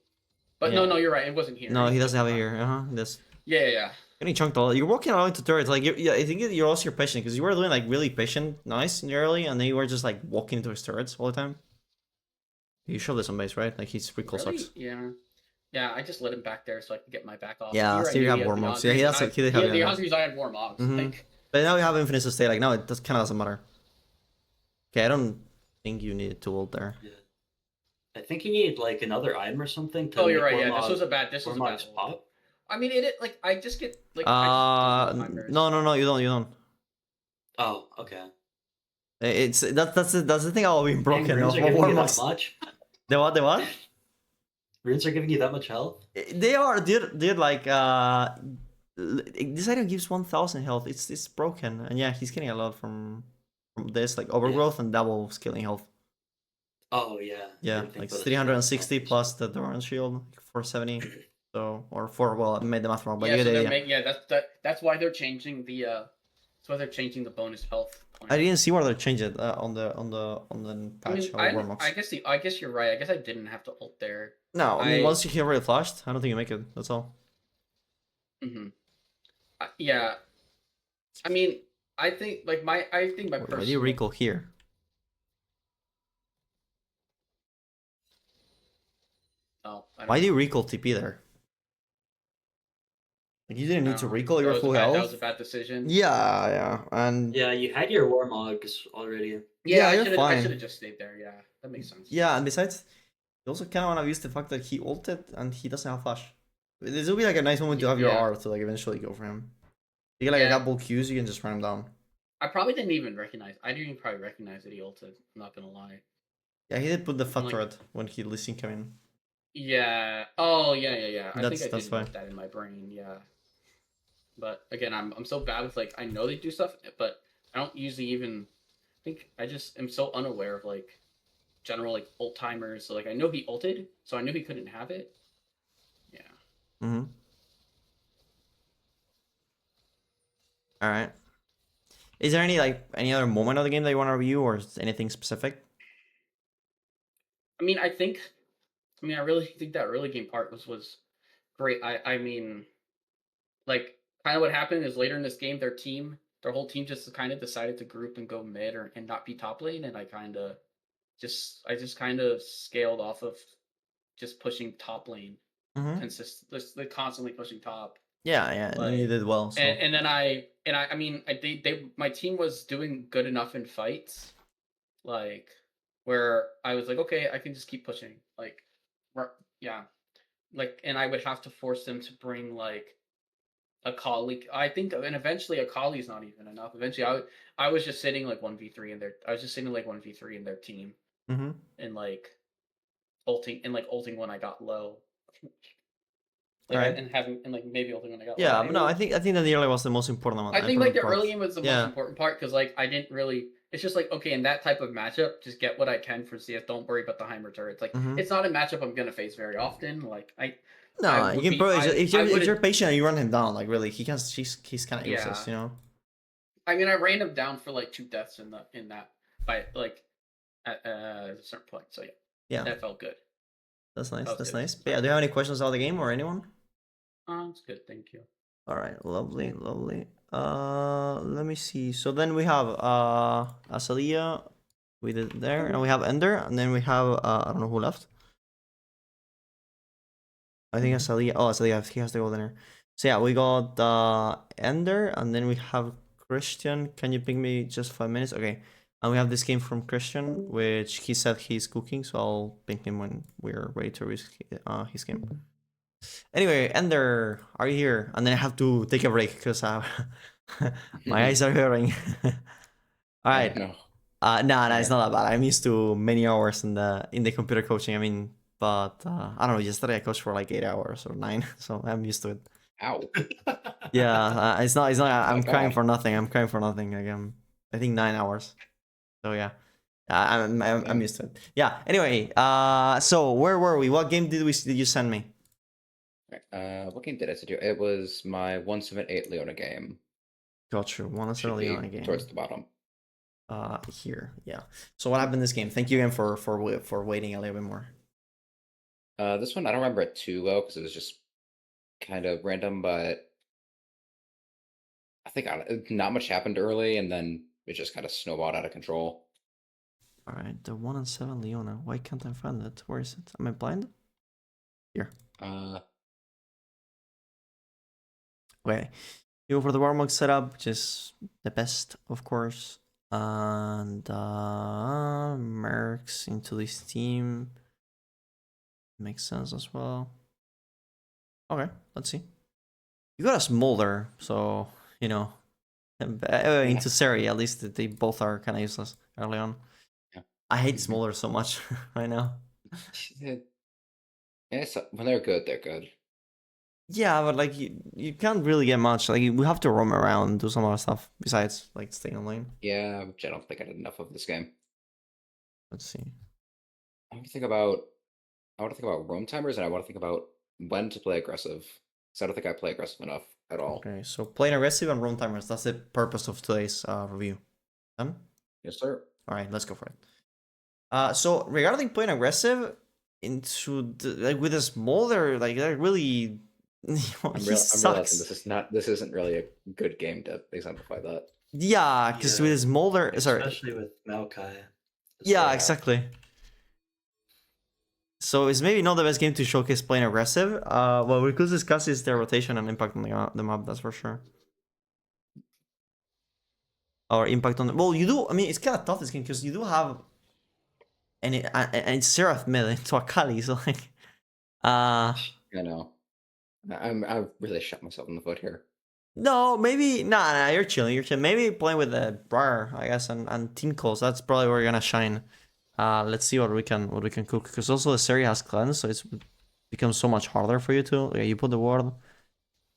But Yeah. no, you're right. It wasn't here. No, he doesn't have it here. This. Yeah. Getting chunked all. You're walking around into turrets. Like I think you're also patient because you were doing like really patient, nice in the early, and then you were just like walking into his turrets all the time. You showed this on base, right? Like he's pretty cool Really? sucks. Yeah. I just let him back there so I could get my back off. Yeah, Here I so you knew have he had Warmogs. Leandries, Yeah, he has and he did have the Leandries. Leandries, I had Warmogs. Mhm. Like, But now you have infinite sustain. Like now it kind of doesn't matter. Okay, I don't. think you needed to ult there. Yeah. I think you need like another item or something to Oh, you're make right. Yeah, this Warmog- was a bad. This was a bad. Warmog's ult. pop. I mean, it like I just get like. I just don't know No, you don't. Oh, okay. It's that's the thing. I'll be broken. Dang, runes Of are giving you that Warmogs. much? The what? The what? Runes are giving you that much health? They are. They're like this item gives 1,000 health. It's broken, and yeah, he's getting a lot from this like overgrowth and double scaling health. Oh yeah. Yeah, Didn't think like about it. 360 plus the Doran shield, 470. So or 4. Well, I made the math wrong, but yeah, you so get the they're idea. that's why they're changing the. That's why they're changing the bonus health. Point. I didn't see where they changed it on the patch. I guess you're right. I guess I didn't have to ult there. No, I mean once you get already flashed, I don't think you make it. That's all. Mm-hmm. Yeah. I mean, I think my Why do you recall here? Oh, Why do you recall TP there? Like you didn't need to recall your full health. That was a bad decision. Yeah, and Yeah, you had your Warmogs already. Yeah, I you're should fine. have just stayed there. Yeah, that makes sense. yeah, and besides, you also kind of want to use the fact that he ulted and he doesn't have flash. This will be like a nice moment to have your Yeah. R to like eventually go for him. You get like a couple Qs, you can just run him down. I probably didn't even recognize. I didn't even probably recognize that he ulted. I'm not gonna lie. Yeah, he did put the fat Like- turret when he Lee Sin came in. Yeah. Oh yeah. I think I That's did fine. note that in my brain. Yeah. But again, I'm so bad with like I know they do stuff, but I don't usually even think I just am so unaware of like general like ult timers. So like I know he ulted, so I knew he couldn't have it. Yeah. Mm-hmm. All right. Is there any other moment of the game that you want to review, or is anything specific? I mean, I really think that early game part was great. I mean, like kind of what happened is later in this game, their whole team just kind of decided to group and go mid and not be top lane, and I just kind of scaled off of just pushing top lane, consistently, constantly pushing top. Yeah, and you did well. So. And then I mean, my team was doing good enough in fights, like where I was like, okay, I can just keep pushing, like, yeah, like, and I would have to force them to bring like a colleague. I think, and eventually a colleague's not even enough. Eventually, I was just sitting like 1v3 in their. I was just sitting like 1v3 in their team, and like ulting when I got low. Like, right. and like maybe ulting when I got yeah, low. but no, I think the early was the most important one. I think like the early game was the Yeah. most important part because like I didn't really. It's just like okay, in that type of matchup, just get what I can for CS. Don't worry about the Heimer turrets. Like it's not a matchup I'm gonna face very often. Like No, you can probably if you're patient and you run him down, like really, he's kind of useless, you know. I mean, I ran him down for like 2 deaths in that by like at a certain point. So yeah, that felt good. That's nice. That's nice. But yeah, do you have any questions about the game or anyone? It's good, thank you. All right, lovely. Let me see. So then we have Asalia, we did there, and we have Ender, and then we have I don't know who left. I think Asalia. Oh, Asalia, he has the golden hair. So yeah, we got Ender, and then we have Christian. Can you ping me just 5 minutes? Okay. And we have this game from Christian, which he said he's cooking, so I'll ping him when we're ready to risk his game. Anyway, Ender, are you here? And then I have to take a break because my eyes are hurting. All right. No. No, it's not that bad. I'm used to many hours in the computer coaching. I mean, but I don't know. Yesterday I coached for like 8 hours or 9, so I'm used to it. Ow. Yeah, it's not. I'm Oh, crying God. for nothing. I'm crying for nothing. Like I think 9 hours. So yeah, I'm used to it. Yeah. Anyway, so where were we? What game did you send me? What game did I send you? It was my 178 Leona game. Got you. 178 Leona game. Towards the bottom. Here, yeah. So what happened in this game? Thank you again for waiting a little bit more. This one I don't remember it too well because it was just kind of random, but I think not much happened early, and then it just kind of snowballed out of control. All right, the 1-7 Leona. Why can't I find it? Where is it? Am I blind? Here. Okay. You go for the Warmog setup, which is the best, of course. And Mercs into this team. Makes sense as well. Okay, let's see. You got a Smolder, so, you know, into Seri, at least they both are kind of useless early on. Yeah. I hate Smolder so much right now. Yeah, so when they're good, they're good. Yeah, but like you can't really get much. Like we have to roam around and do some other stuff besides like staying on lane. Yeah, which I don't think I did enough of this game. Let's see. I want to think about roam timers, and I want to think about when to play aggressive. Because I don't think I play aggressive enough at all. Okay, so playing aggressive and roam timers. That's the purpose of today's review. Done? Yes, sir. All right, let's go for it. So regarding playing aggressive into like with a Smolder, like that really. I'm realizing this isn't really a good game to exemplify that. Yeah, because with his Smolder, especially with Maokai. Yeah, exactly. So it's maybe not the best game to showcase playing aggressive. What we could discuss is their rotation and impact on the map. That's for sure. Or impact on the. Well, you do. I mean, it's kind of tough this game because you do have. And it's Seraph mid into Akali, so like. I know. I've really shot myself in the foot here. No, maybe nah. You're chilling. You're chilling. Maybe playing with the Briar, I guess, and Team Calls. That's probably where you're gonna shine. Let's see what we can cook. Because also the Seri has cleanse, so it's becomes so much harder for you to. Like, you put the ward.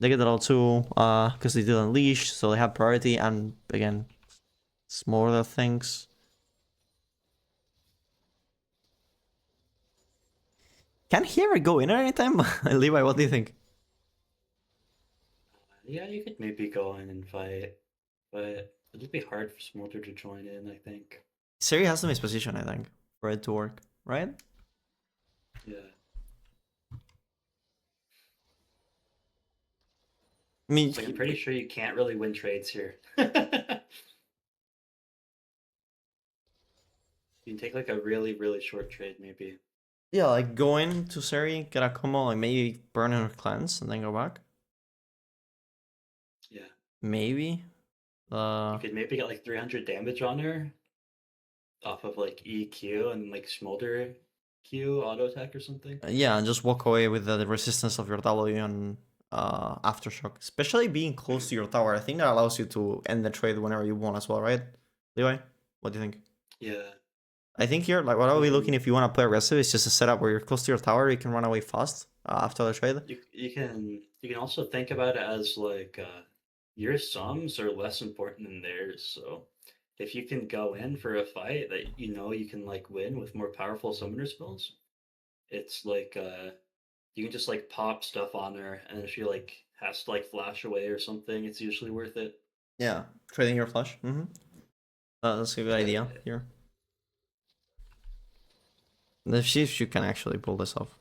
They get it all too. Because they did unleash, so they have priority. And again, smaller things. Can he ever go in at any time? Levi, what do you think? Yeah, you could maybe go in and fight, but it'd be hard for Smolder to join in, I think. Seri has to miss position, I think, for it to work, right? Yeah. I mean, I'm pretty sure you can't really win trades here. You can take like a really, really short trade, maybe. Yeah, like go in to Seri, get a combo, like maybe burn her cleanse and then go back. Yeah. Maybe. You could maybe get like 300 damage on her off of like EQ and like Smolder Q auto attack or something. Yeah, and just walk away with the resistance of your W and aftershock. Especially being close to your tower. I think that allows you to end the trade whenever you want as well, right? Levi, what do you think? Yeah. I think here, like, what are we looking if you want to play aggressive? It's just a setup where you're close to your tower, you can run away fast after the trade. You can also think about it as like your sums are less important than theirs. So if you can go in for a fight that you know you can like win with more powerful summoner spells, it's like you can just like pop stuff on her, and if she like has to like flash away or something, it's usually worth it. Yeah, trading your flash. That's a good idea here. Let's see if you can actually pull this off.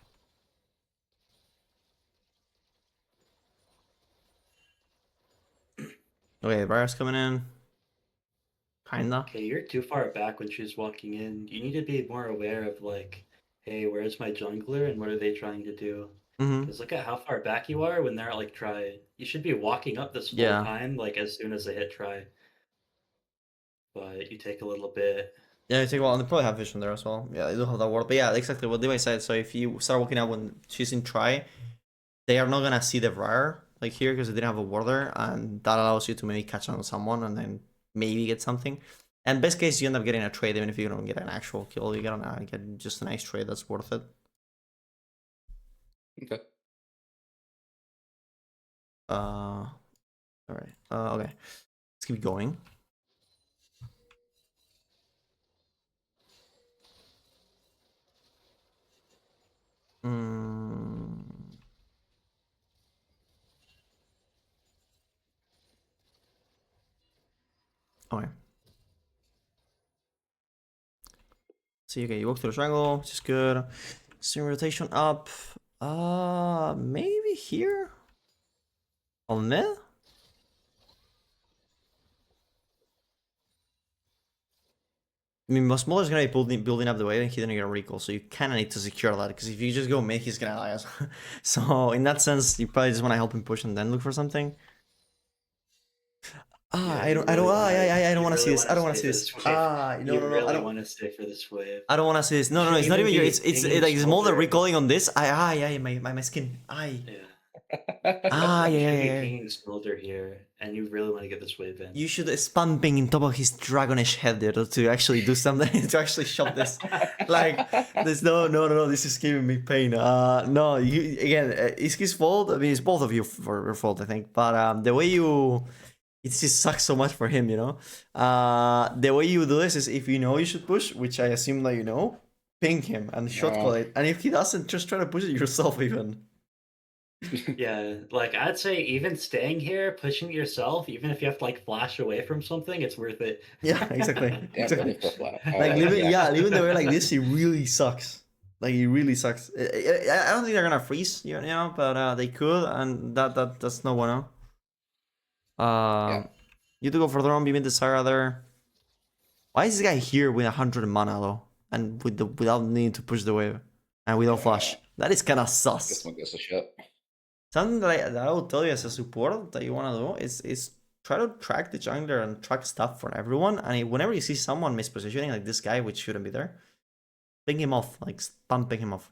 Okay, Briar's coming in. Kinda. Okay, you're too far back when she's walking in. You need to be more aware of like, hey, where's my jungler and what are they trying to do? Because look at how far back you are when they're like try. You should be walking up this whole time, like as soon as they hit try. But you take a little bit. Yeah, you take a while, and they probably have vision there as well. Yeah, they do have that ward. But yeah, exactly what Levi said. So if you start walking out when she's in try, they are not gonna see the Briar like here because they didn't have a warder, and that allows you to maybe catch on someone and then maybe get something. And best case, you end up getting a trade even if you don't get an actual kill. You get just a nice trade that's worth it. Okay. All right. Okay. Let's keep going. Okay. So okay, you walk through the triangle, which is good. String rotation up. Maybe here? On mid? I mean, Mosmolo is going to be building up the wave and he didn't get a recall, so you kind of need to secure that, because if you just go mid, he's going to ally us. So, in that sense, you probably just want to help him push and then look for something. I don't want to see this. I don't want to see this. No, You no, I really don't. want to stay for this wave. I don't want to see this. No, it's not even you. It's like Smolder recalling on this. My skin. Yeah. Yeah. Pinging Smolder here, and you really want to get this wave in. You should spam ping in top of his dragonish head there to actually do something, to actually shove this. Like, there's no, this is giving me pain. No, you, again, it's his fault. I mean, it's both of you for your fault, I think. But the way you, it just sucks so much for him, you know? The way you do this is if you know you should push, which I assume that you know, ping him and shot call it. And if he doesn't, just try to push it yourself even. Yeah, like I'd say even staying here, pushing it yourself, even if you have to like flash away from something, it's worth it. Yeah, exactly. Yeah, exactly. really Living the way like this, it really sucks. Like it really sucks. I don't think they're gonna freeze, you know, but they could, and that's no bueno. You to go for the wrong, beam the Sarah there. Why is this guy here with 100 mana though, and without needing to push the wave, and without flash? That is kind of sus. This one goes to shit. Something that I will tell you as a support that you want to do is try to track the jungler and track stuff for everyone. And whenever you see someone mispositioning like this guy, which shouldn't be there, ping him off, like pumping him off.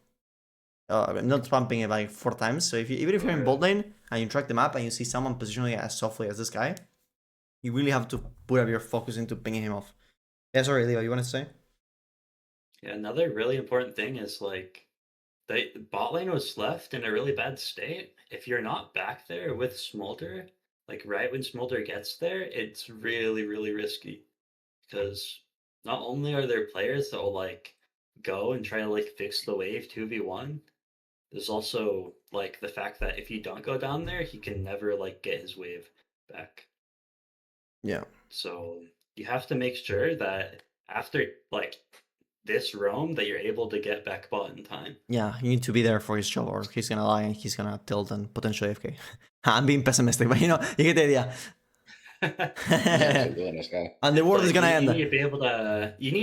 Not pumping it like 4 times. So even if you're in bot lane and you track the map and you see someone positioning it as softly as this guy, you really have to put up your focus into pinging him off. Yeah, sorry, Levi, you want to say? Yeah, another really important thing is like the bot lane was left in a really bad state. If you're not back there with Smolder, like right when Smolder gets there, it's really, really risky. Because not only are there players that will like go and try to like fix the wave 2v1, there's also like the fact that if you don't go down there, he can never like get his wave back. Yeah. So you have to make sure that after like this roam that you're able to get back bot in time. Yeah, you need to be there for his job or he's gonna lie and he's gonna tilt and potentially AFK. I'm being pessimistic, but you know, you get the idea. Really nice guy. And the world is gonna end. You need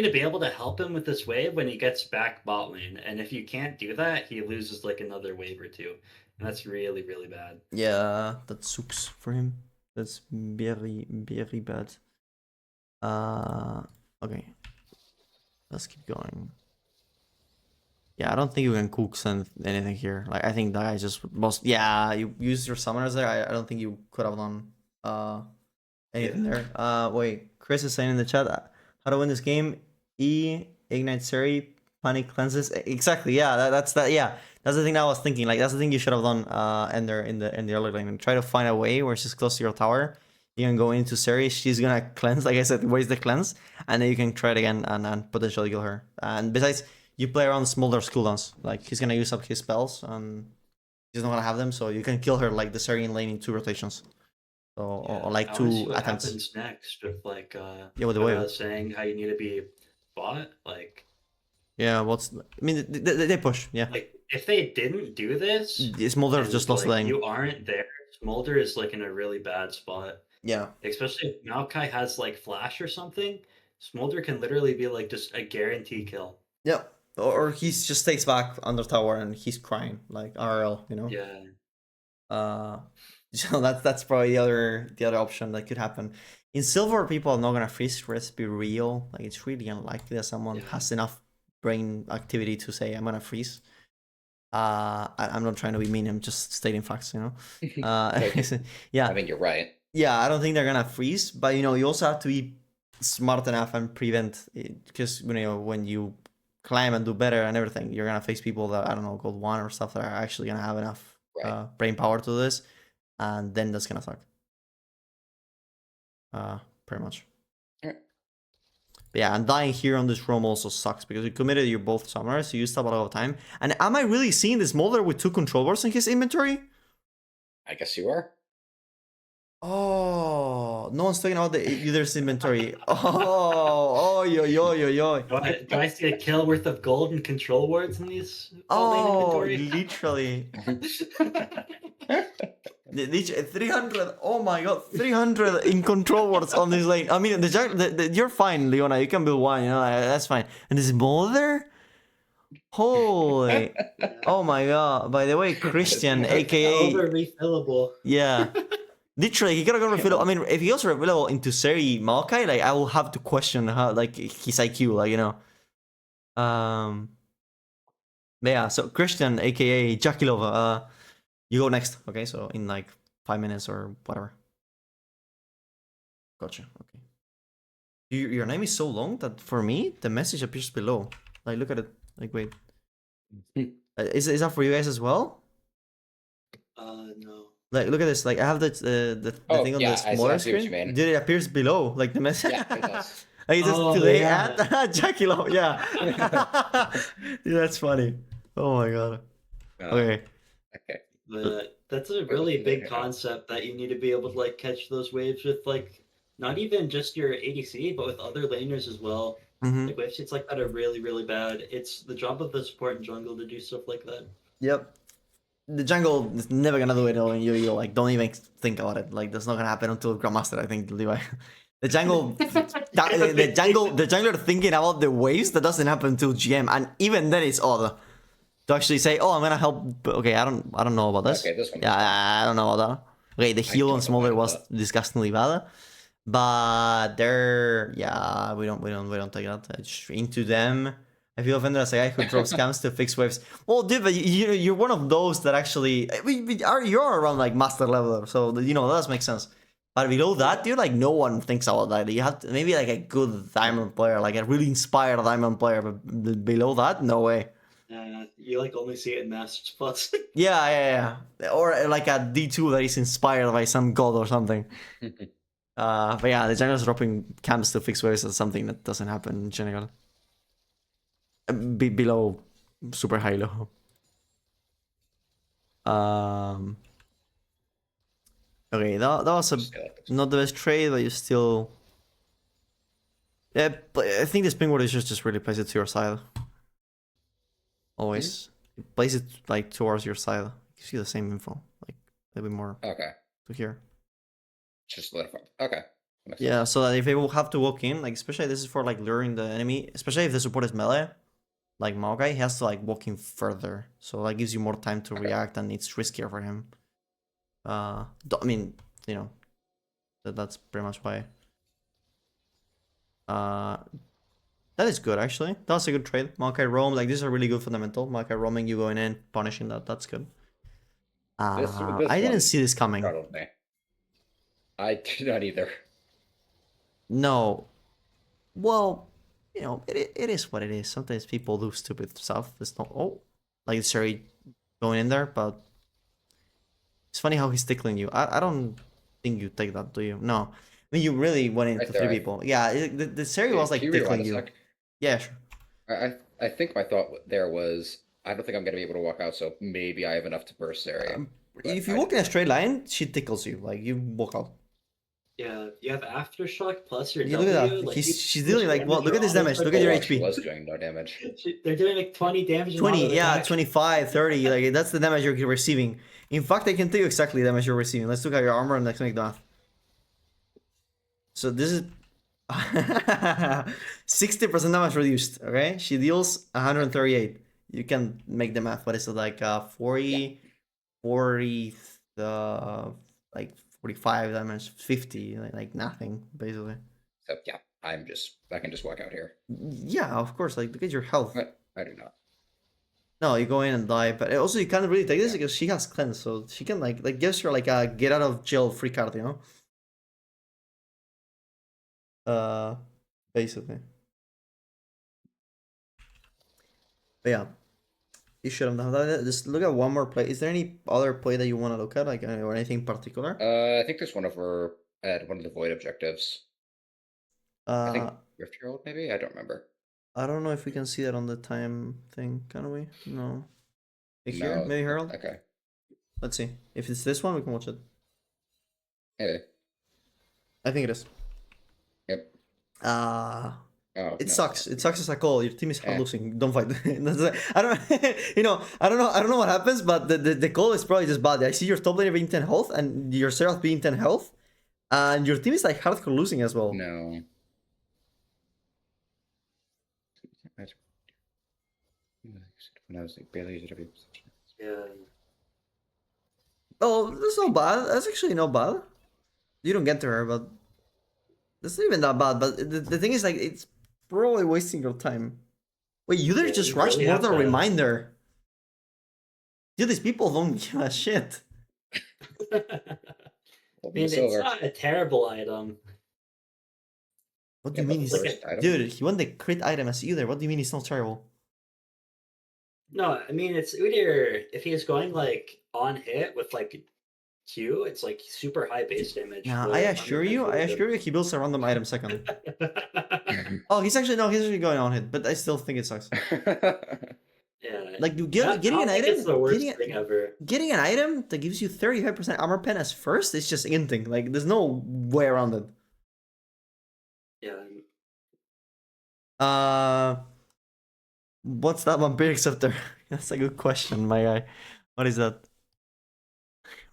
to be able to help him with this wave when he gets back bot lane. And if you can't do that, he loses like another wave or two. And that's really, really bad. Yeah, that sucks for him. That's very, very bad. Okay. Let's keep going. Yeah, I don't think you can cook anything here. Like, I think that guy just most. Yeah, you used your summoners there. I don't think you could have done anything there. Wait, Chris is saying in the chat, how to win this game? E, Ignite Seri, Panic Cleanses. Exactly. Yeah, that's that. Yeah, that's the thing that I was thinking. Like, that's the thing you should have done. In the early lane, and try to find a way where she's close to your tower. You can go into Seri, she's gonna cleanse, like I said, waste the cleanse, and then you can try it again and potentially kill her. And besides, you play around Smolder's cooldowns. Like, he's gonna use up his spells, and he's not gonna have them, so you can kill her like the Seri in lane in 2 rotations. So, or like 2 what attempts. happens next with like with the wave. saying how you need to be bot, like yeah, I mean, they push, yeah. Like if they didn't do this, Smolder just lost lane. You aren't there. Smolder is like in a really bad spot. Yeah. Especially if Maokai has like flash or something, Smolder can literally be like just a guarantee kill. Yeah. Or he just stays back under tower and he's crying like RL, you know? Yeah. So that's probably the other option that could happen. In silver, people are not gonna freeze. Let's be real. Like, it's really unlikely that someone has enough brain activity to say I'm gonna freeze. I'm not trying to be mean. I'm just stating facts, you know. Yeah. I think you're right. Yeah, I don't think they're gonna freeze, but you know, you also have to be smart enough and prevent it, because you know, when you climb and do better and everything, you're gonna face people that, I don't know, gold 1 or stuff that are actually gonna have enough brain power to do this, and then that's gonna suck. Pretty much. But yeah, and dying here on this roam also sucks because you committed your both summoners, so you used up a lot of time. And am I really seeing this Molder with 2 control boards in his inventory? I guess you are. Oh, no one's talking about the user's inventory. Yo. Do I see a kill worth of gold and control wards in these? Literally. 300. Oh my god, 300 in control wards on this lane. I mean, you're fine, Leona. You can build 1. You know, that's fine. And this Molder. Holy. Oh my god. By the way, Christian, aka over refillable. Yeah. Literally, he could have gone refillable. I mean, if he goes refillable into Seri Maokai, like I will have to question how like his IQ, like you know. But yeah, so Christian, aka Jakilova, you go next. Okay, so in like 5 minutes or whatever. Gotcha. Okay. Your name is so long that for me the message appears below. Like look at it. Like wait. Is that for you guys as well? No. Like look at this. Like I have the thing on the smaller screen. Dude, it appears below. Like the message. Yeah, it does. Like it says today at Jackie Low. Yeah. Dude, that's funny. Oh my god. Okay. Okay. But that's a really big concept that you need to be able to like catch those waves with like not even just your ADC, but with other laners as well. Like wave states like that are really, really bad. It's the job of the support and jungle to do stuff like that. Yep. The jungle is never gonna do it all in Yu-Gi-Oh! Like don't even think about it. Like that's not gonna happen until Grandmaster, I think, Levi. The jungle the jungler thinking about the waves, that doesn't happen until GM, and even then it's odd. To actually say, oh, I'm gonna help. Okay, I don't know about this. Okay, this one. Yeah, I don't know about that. Okay, the heal on Smolder was disgustingly bad, but yeah, we don't take that. It's into them. I feel offended as a guy who drops scams to fix waves. Well, dude, but you're one of those that actually you're around like master level, so you know that does make sense. But below that, dude, like no one thinks about that. You have to, maybe like a good diamond player, like a really inspired diamond player, but below that, no way. You like only see it in Masters Plus. Yeah. Or like a D2 that is inspired by some god or something. But yeah, the junglers dropping camps to fix waves is something that doesn't happen in general. Below super high low. Okay, that was not the best trade, but you still. Yeah, but I think this ping ward is just really place it to your side. Always place it like towards your side. Gives you the same info, like a little bit more. Okay. To here. Just let it. Okay. Yeah, so that if they will have to walk in, like especially this is for like luring the enemy, especially if the support is melee, like Maokai, he has to like walk in further, so that gives you more time to react, and it's riskier for him. I mean, you know, that's pretty much why. That is good actually. That's a good trade. Maokai roam, like these are really good fundamental. Maokai roaming, you going in, punishing that's good. This I didn't see this coming. Probably. I did not either. No. Well, you know, it is what it is. Sometimes people do stupid stuff. It's not like Seri going in there, but it's funny how he's tickling you. I don't think you take that, do you? No. I mean, you really went into Right there, 3 people. Yeah, the Seri was like tickling you. Yeah, sure. I think my thought there was, I don't think I'm going to be able to walk out, so maybe I have enough to burst Seri. If you walk in a straight line, she tickles you. Like, you walk out. Yeah, you have Aftershock plus your You W. look at that. Like, she's dealing like, well, look at this damage. Look at your She HP. was doing no damage. They're doing like 20 damage. 20, yeah, 25, 30. Like, that's the damage you're receiving. In fact, I can tell you exactly the damage you're receiving. Let's look at your armor and let's make the math. So this is 60% damage reduced, okay? She deals 138. You can make the math. What is it, like 40, like 45 damage, 50, like nothing, basically. So yeah, I can just walk out here. Yeah, of course, like look at your health. I do not. No, you go in and die, but also you can't really take this because she has cleanse, so she can like gives her like a get out of jail free card, you know? Basically. But yeah. You should have done that. Just look at one more play. Is there any other play that you want to look at, like or anything particular? I think there's one over at one of the void objectives. I think Rift Herald, maybe? I don't remember. I don't know if we can see that on the time thing, can we? No. Here, No. maybe Herald? Okay. Let's see. If it's this one, we can watch it. Maybe. I think it is. Yep. It no. sucks. It sucks as a call. Your team is losing. Don't fight. I don't. I don't know what happens, but the call is probably just bad. I see your top laner being 10 health and your Seraph being 10 health, and your team is like hardcore losing as well. No. When I was like barely Yeah. Oh, that's not bad. That's actually not bad. You don't get to her, but that's not even that bad. But the thing is, like, it's probably wasting your time. Wait, you there Yeah, just you rushed really more have than a to- reminder. Dude, these people don't give a shit. I mean, it's not a terrible item. What do you Yeah, mean but he's... first item? Dude, he won the crit item as either. What do you mean he's not terrible? No, I mean it's Udyr. If he's going like on hit with like Q, it's like super high base damage. Nah, The I armor assure pen's you, really he builds a random item second. good. Oh, he's actually going on hit, but I still think it sucks. Yeah. Like, you I getting don't an think item, it's the worst thing ever. getting an item that gives you 35% armor pen as first is just inting. Like, there's no way around it. Yeah. What's that vampiric scepter? That's a good question, my guy. What is that?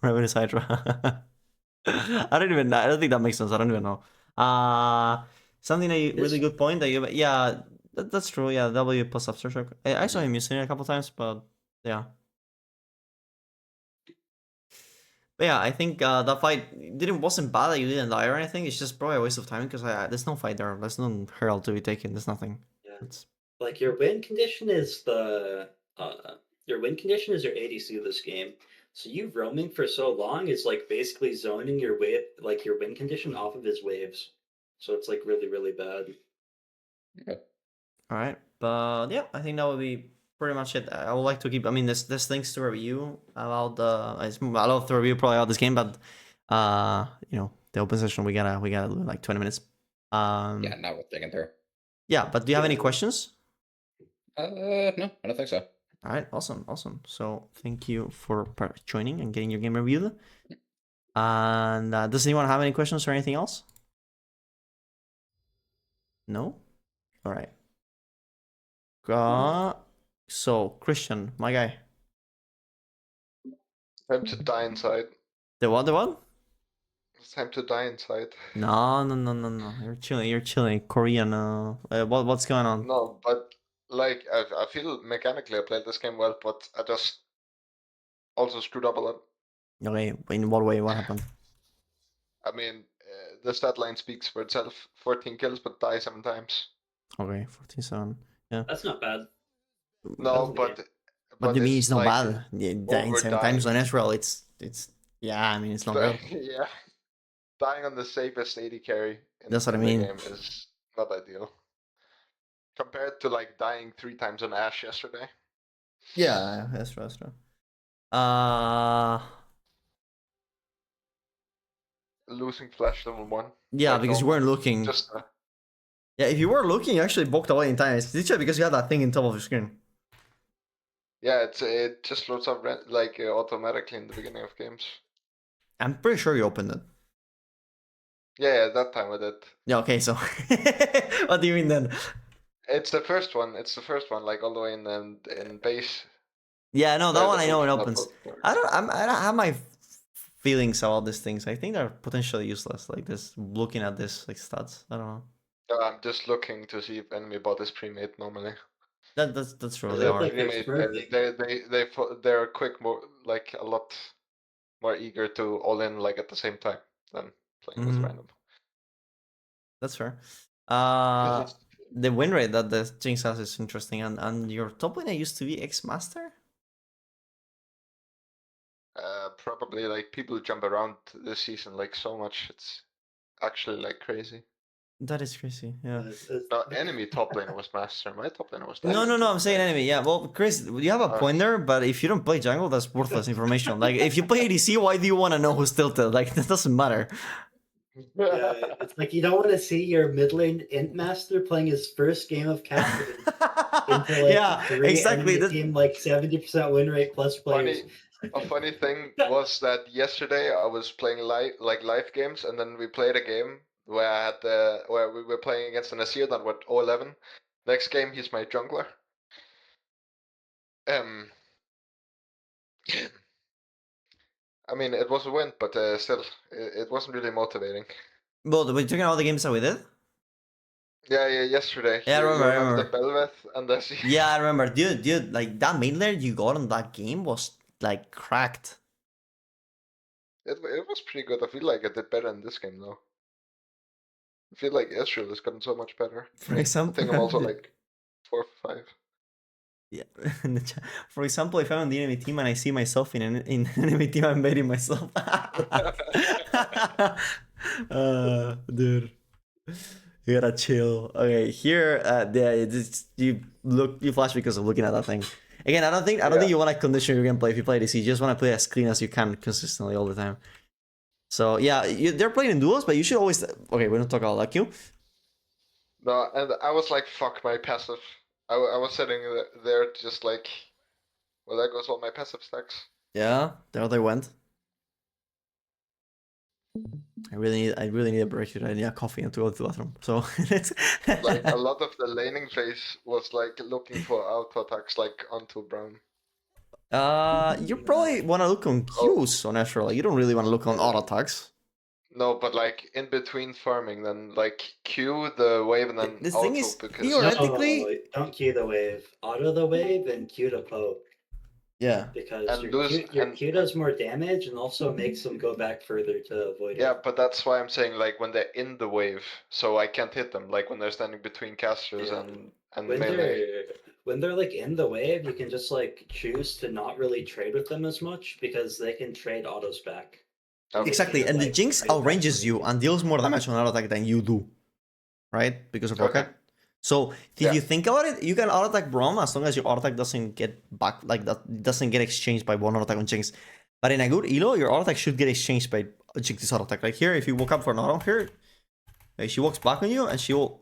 Revenue Hydra. I don't think that makes sense. I don't even know. Something that you, really good point that you, yeah, that's true. Yeah, W plus Aftershock. I saw him using it a couple times, but yeah. But yeah, I think that fight wasn't bad that you didn't die or anything. It's just probably a waste of time because there's no fight there. There's no herald to be taken. There's nothing. Yeah. It's... Like your win condition is your win condition is your ADC this game. So you roaming for so long is like basically zoning your wave, like your win condition off of his waves. So it's like really, really bad. All right, but yeah, I think that would be pretty much it. I would like to keep. I mean, there's things to review about the. I love to review probably about this game, but you know, the open session we gotta do like 20 minutes. Yeah, not worth digging through. Yeah, but do you have any questions? No, I don't think so. All right, awesome. So thank you for joining and getting your game reviewed. And does anyone have any questions or anything else? No. All right. So Christian, my guy. Time to die inside. The what? The what? It's time to die inside. No. You're chilling. Korean. What's going on? No, but like I feel mechanically I played this game well, but I just also screwed up a lot. Okay, in what way? What happened? I mean, the stat line speaks for itself. 14 kills, but die 7 times. Okay, 14-7. Yeah. That's not bad. No, but What do you mean it's not like bad? Yeah, dying 7 times on Ezreal, it's yeah. I mean, it's not good. Yeah, dying on the safest AD carry in, That's what I in mean. the game is not ideal. Compared to like dying 3 times on Ashe yesterday. Yeah, that's true. Losing flash level 1. Yeah, like, because you weren't looking. Just Yeah, if you were looking, you actually booked away in time. It's literally because you had that thing in top of your screen. yeah, it just loads up like automatically in the beginning of games. I'm pretty sure you opened it. Yeah, that time I did. Yeah, okay, so what do you mean then? It's the first one. Like all the way in base. Yeah, no, that Yeah, one the I know it full- opens. I don't have my feelings about these things. I think they're potentially useless. Like this, looking at this like stats. I don't know. I'm just looking to see if enemy bot is pre-made normally. That's true. They They look are. like they're Pre-made, smurfing. they're quick, more like a lot more eager to all in like at the same time than playing with Mhm. random. That's fair. The win rate that the Jinx has is interesting, and your top laner used to be X-Master? Probably like people jump around this season like so much. It's actually like crazy. That is crazy, yeah. No, enemy top laner was master. My top laner was No, I'm saying enemy, yeah. Well, Chris, you have a point there, but if you don't play jungle, that's worthless information. Like, if you play ADC, why do you want to know who's tilted? Like, that doesn't matter. Yeah, it's like you don't want to see your mid lane int master playing his first game of captain into like Yeah, 3 exactly. enemy team like 70% win rate plus players. A funny thing was that yesterday I was playing live games, and then we played a game where I had where we were playing against an Azir that went 0-11. Next game he's my jungler. I mean it was a win, but still it wasn't really motivating. Well, we're talking about the games that we did? Yeah, yesterday. Yeah, I remember. The Belveth and the Azir. Yeah, I remember. Dude, like, that main lane you got on that game was, like, cracked. It was pretty good. I feel like I did better in this game though. I feel like Ezreal has gotten so much better. For I example, think I'm also like 4 or 5. yeah. in the chat. For example, if I'm on the enemy team and I see myself in an enemy team, I'm baiting myself. Dude, you gotta chill. Okay, here, you flash because of looking at that thing. Again, I don't think you want to condition your gameplay if you play DC. You just want to play as clean as you can consistently all the time. So yeah, they're playing in duels, but you should always. Okay, we don't talk about that. Q. No, and I was like, fuck my passive. I was sitting there just like, well, there goes all my passive stacks. Yeah, there they went. I really need a break here. I need a coffee and to go to the bathroom. So it's Like a lot of the laning phase was like looking for auto attacks like onto Brown. You probably want to look on Qs on Ezreal. You don't really want to look on auto attacks. No, but like in between farming, then like Q the wave and then The auto thing is, because theoretically, No, don't Q the wave. Auto the wave and Q to poke. Yeah. Because And your Q does more damage and also makes them go back further to avoid it. yeah, but that's why I'm saying like when they're in the wave, so I can't hit them. Like when they're standing between casters Yeah. and When melee. they're like in the wave, you can just like choose to not really trade with them as much because they can trade autos back. Okay. Exactly, and the Jinx outranges you and deals more damage on auto attack than you do, right? Because of Rocket. So if you think about it, you can auto attack Braum as long as your auto attack doesn't get back, like that doesn't get exchanged by one auto attack on Jinx. But in a good elo, your auto attack should get exchanged by Jinx's auto attack. Like here, if you walk up for an auto here, like she walks back on you and she will.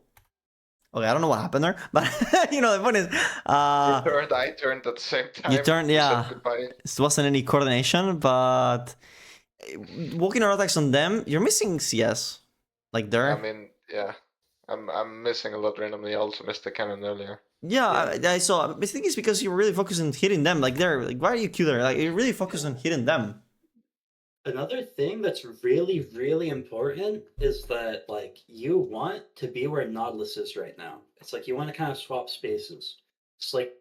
Okay, I don't know what happened there, but you know the point is, I turned at the same time. You turned, yeah. It wasn't any coordination, but walking auto attacks on them, you're missing CS, like there. I mean, yeah. I'm missing a lot randomly. I also missed the cannon earlier. Yeah, I saw. I think it's because you're really focused on hitting them. Like there, like why are you Q there? Like you're really focused on hitting them. Another thing that's really, really important is that like you want to be where Nautilus is right now. It's like you want to kind of swap spaces. It's like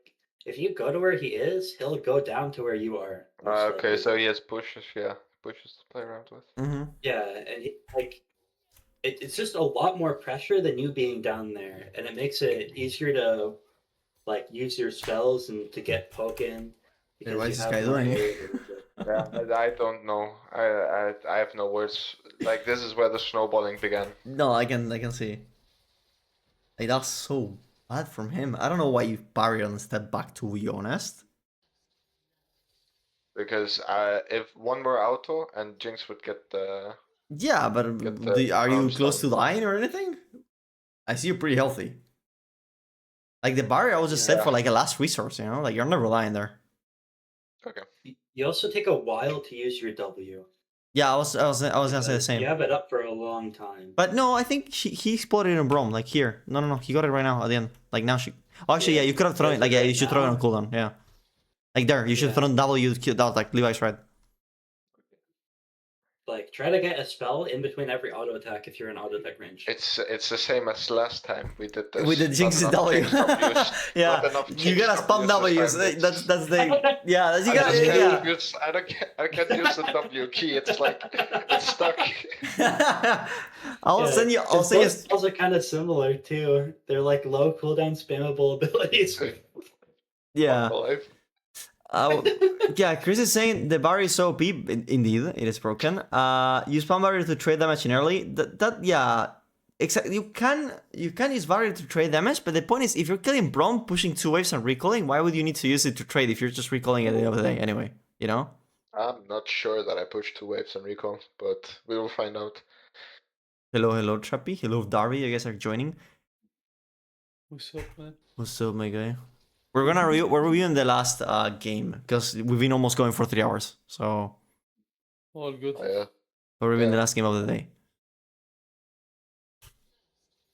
if you go to where he is, he'll go down to where you are. Okay, so he has pushes, yeah, pushes to play around with. Yeah, and it's just a lot more pressure than you being down there, and it makes it easier to like use your spells and to get poke in. Yeah, what is this guy doing? Yeah, I don't know. I have no words. Like this is where the snowballing began. No, I can see. Like that's so bad from him. I don't know why you parry on step back, to be honest. Because if one more auto and Jinx would get the. Yeah, but are you close to dying or anything? I see you're pretty healthy. Like the barrier was just set for like a last resource, you know? Like you're never lying there. Okay. You also take a while to use your W. Yeah, I was gonna say the same. You have it up for a long time. But no, I think he exploded it in Braum, like here. No, he got it right now at the end. Like now she. Oh, actually, yeah, you could have thrown it. Like yeah, you should throw it on cooldown. Yeah. Like there, you should have thrown W. That was like Levi's right. Like try to get a spell in between every auto attack if you're in auto attack range. It's the same as last time we did this. With the Jinx's W. Yeah, you gotta spam W's. That's the yeah. You gotta I can't use the W key. It's like it's stuck. I'll send you. I'll send you. Spells are kind of similar too. They're like low cooldown spammable abilities. Yeah. Yeah, Chris is saying the barrier is so OP. Indeed, it is broken. You spam barrier to trade damage in early. Yeah, exactly. You can use barrier to trade damage, but the point is, if you're killing Braum pushing 2 waves and recalling, why would you need to use it to trade if you're just recalling at the end of the day anyway? You know. I'm not sure that I pushed 2 waves and recall, but we will find out. Hello, Trappy. Hello, Darby. You guys are joining. What's up, man? What's up, my guy? We're reviewing the last game because we've been almost going for 3 hours. So all good. Yeah. We're reviewing the last game of the day.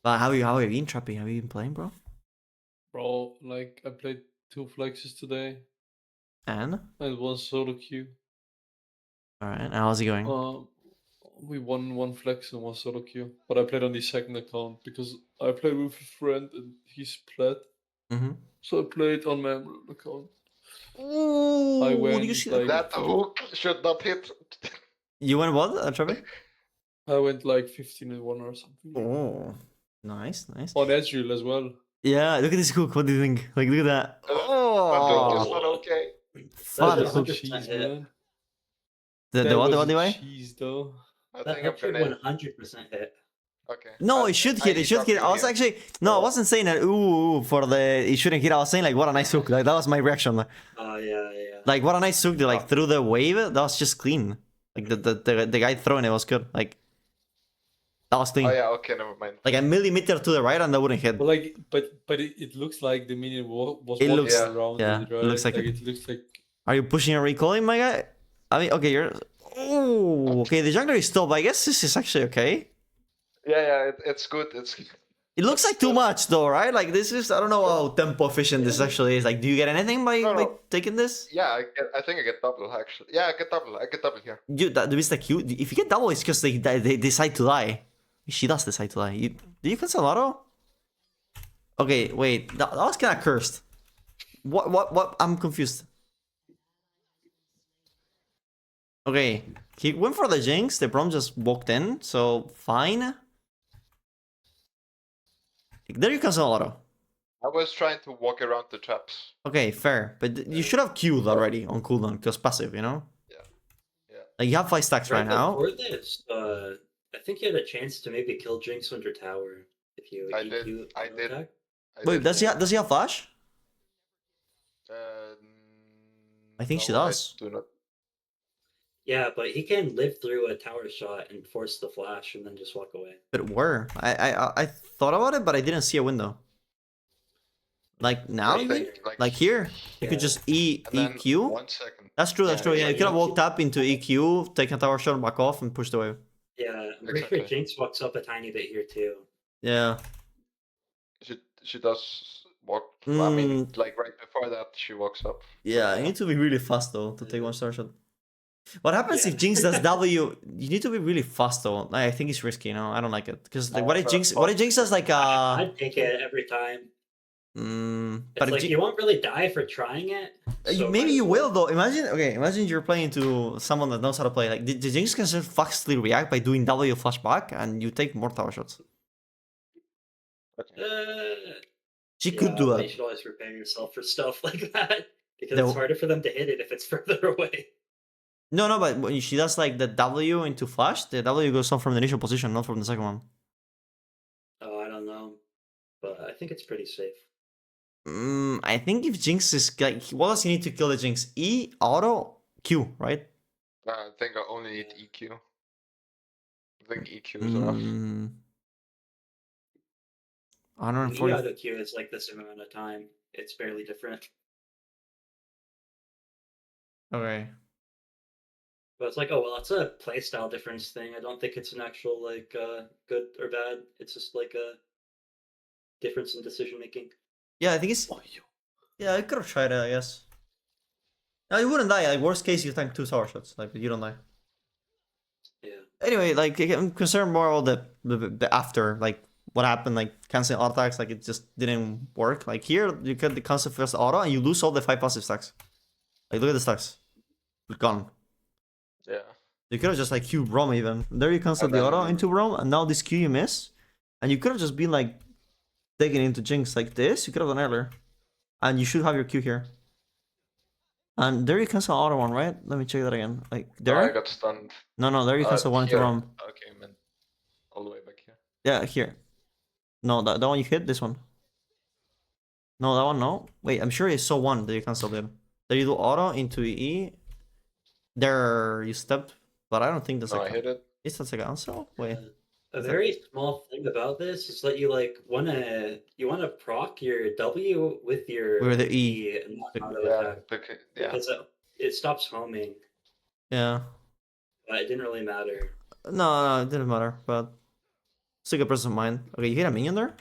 But how are you been, Trappy? Have you been playing, bro? Bro, like I played 2 flexes today. And 1 solo queue. Alright, and how's it going? We won 1 flex and 1 solo queue. But I played on the second account because I played with a friend and he's plat. So I played on my account. Ooh, I went you see like that hook should not hit. You went what, Trevor? I went like 15-1 or something. Oh, nice, nice. On Ezreal as well. Yeah, look at this hook. What do you think? Like, look at that. It's not okay. Fun That is hook. 100% Cheese, hit. man. The That what? The was what? a Levi? cheese, though. I That think I'm head should gonna. 100% hit. Okay. No, it should hit. It should hit. I was actually no, I wasn't saying that. Ooh, for the it shouldn't hit. I was saying like, what a nice hook. Like that was my reaction. Oh yeah. Like what a nice hook. Like through the wave. That was just clean. Like the guy throwing it was good. Like that was clean. Oh yeah. Okay. Never mind. Like a millimeter to the right and that wouldn't hit. But like, but it looks like the minion was It walking looks- around yeah, it, it right? looks like like it. it looks like. Are you pushing and recalling, my guy? I mean, okay, you're. Oh, okay. The jungler is still, but I guess this is actually okay. Yeah. It's good. It looks like too much though, right? Like this is I don't know how tempo efficient this actually is. Like, do you get anything by taking this? Yeah. I think I get double actually. Yeah. I get double here. You that is the cute. If you get double, it's because they decide to die. She does decide to die. Do you cancel auto? Okay, wait. That was kind of cursed. What? I'm confused. Okay, he went for the jinx. The Brom just walked in, so fine. There you cancel auto. I was trying to walk around the traps. Okay, fair. But you should have queued already on cooldown because passive, you know? Yeah. Like you have 5 stacks right now. Before this, I think you had a chance to maybe kill Jinx under tower if you I EQ did. I auto did. attack. Wait, does he have flash? Uh, I think she no, does. I do not. Yeah, but he can live through a tower shot and force the flash and then just walk away. But where? I thought about it, but I didn't see a window. Like now, you mean? Like here, you could just EQ. 1 second. That's true. That's true. Yeah, you could have you- walked up into EQ, taken a tower shot, back off, and pushed away. Yeah, I'm pretty sure Jinx walks up a tiny bit here too. Yeah. She does walk. I mean, like right before that, she walks up. Yeah, you need to be really fast though to take 1 star shot. What happens if Jinx does W? You need to be really fast though. I think it's risky. You know, I don't like it because like, what if Jinx does like I'd take it every time. But It's like you won't really die for trying it. so maybe might you as well. will though. Imagine you're playing to someone that knows how to play. Like the Jinx can just fastly react by doing W flashback, and you take more tower shots. She could do but that. You should always prepare yourself for stuff like that because No. it's harder for them to hit it if it's further away. No, but when she does like the W into flash, the W goes off from the initial position, not from the second one. Oh, I don't know, but I think it's pretty safe. I think if Jinx is like, what does he need to kill the Jinx? E, auto, Q, right? I think I only need EQ. I think EQ is enough. 140. auto Q is like the same amount of time. It's barely different. Okay. But it's like, oh well, it's a playstyle difference thing. I don't think it's an actual like good or bad. It's just like a difference in decision making. Yeah, I think it's. Yeah, I could have tried it, I guess. No, you wouldn't die. Like worst case, you tank 2 tower shots. Like, but you don't die. Yeah. Anyway, like I'm concerned more about the after, like what happened, like canceling auto attacks, like it just didn't work. Like here, you get the cancel first auto, and you lose all the 5 passive stacks. Like look at the stacks, gone. Yeah. You could have just like Q Brom even. There you cancel And the then- auto into Brom, and now this Q you miss, and you could have just been like taking into Jinx like this. You could have done earlier, and you should have your Q here. And there you cancel auto one, right? Let me check that again. Like there. I got stunned. No, there you cancel one into here. Brom. Okay, man. All the way back here. Yeah, here. No, that one you hit. This one. No, that one no. Wait, I'm sure you saw one that you canceled it. There you do auto into E. There you stepped, but I don't think that's No, like. I hit it. Is that a cancel? Wait. A very small thing about this is that you like wanna proc your W with your With the E. and not auto Yeah. attack Yeah. because it stops homing. Yeah. But it didn't really matter. No, it didn't matter, but it's a good person of mine. Okay, you hit a minion there?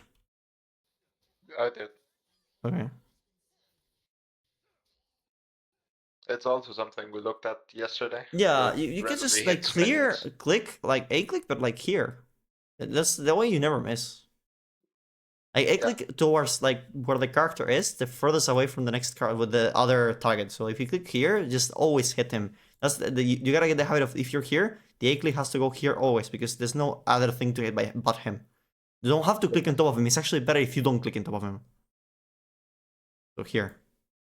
I did. Okay. It's also something we looked at yesterday. Yeah, It you can just randomly like hits clear, minions. click, like A click, but like here. That's the way you never miss. Like A click towards like where the character is, the furthest away from the next card with the other target. So if you click here, just always hit him. That's you gotta get the habit of if you're here, The A click has to go here always because there's no other thing to hit by but him. You don't have to click on top of him. It's actually better if you don't click on top of him. So here.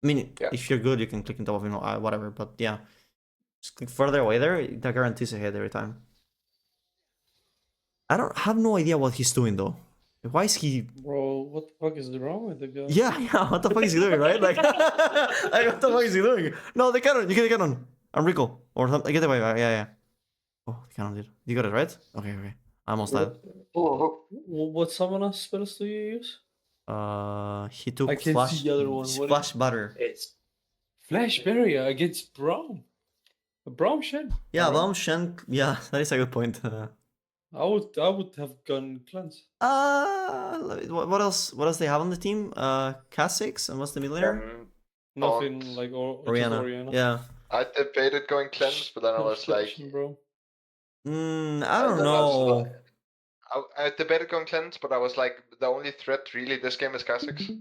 I mean, if you're good, you can click on top of him or whatever. But yeah, just click further away there. That guarantees a hit every time. I don't have no idea what he's doing though. Why is he? Bro, what the fuck is wrong with the guy? Yeah. What the fuck is he doing, right? Like, what the fuck is he doing? No, the cannon. You get the cannon. Enrico or something. Get away. Yeah. Oh, the cannon did. You got it right? Okay. I almost died. What summoner spells do you use? He took I can't flash. see the other one. Flash butter. It's Flash barrier against Braum. Braum Shen. Yeah, Braum Shen. Yeah, that is a good point. I would have gone cleanse. What else? What else they have on the team? Kha'Zix and what's the middle laner? Nothing like Orianna. Yeah. I debated going cleanse, but then I was like, bro. I don't know. I debated going cleanse, but I was like, the only threat really this game is Kha'Zix.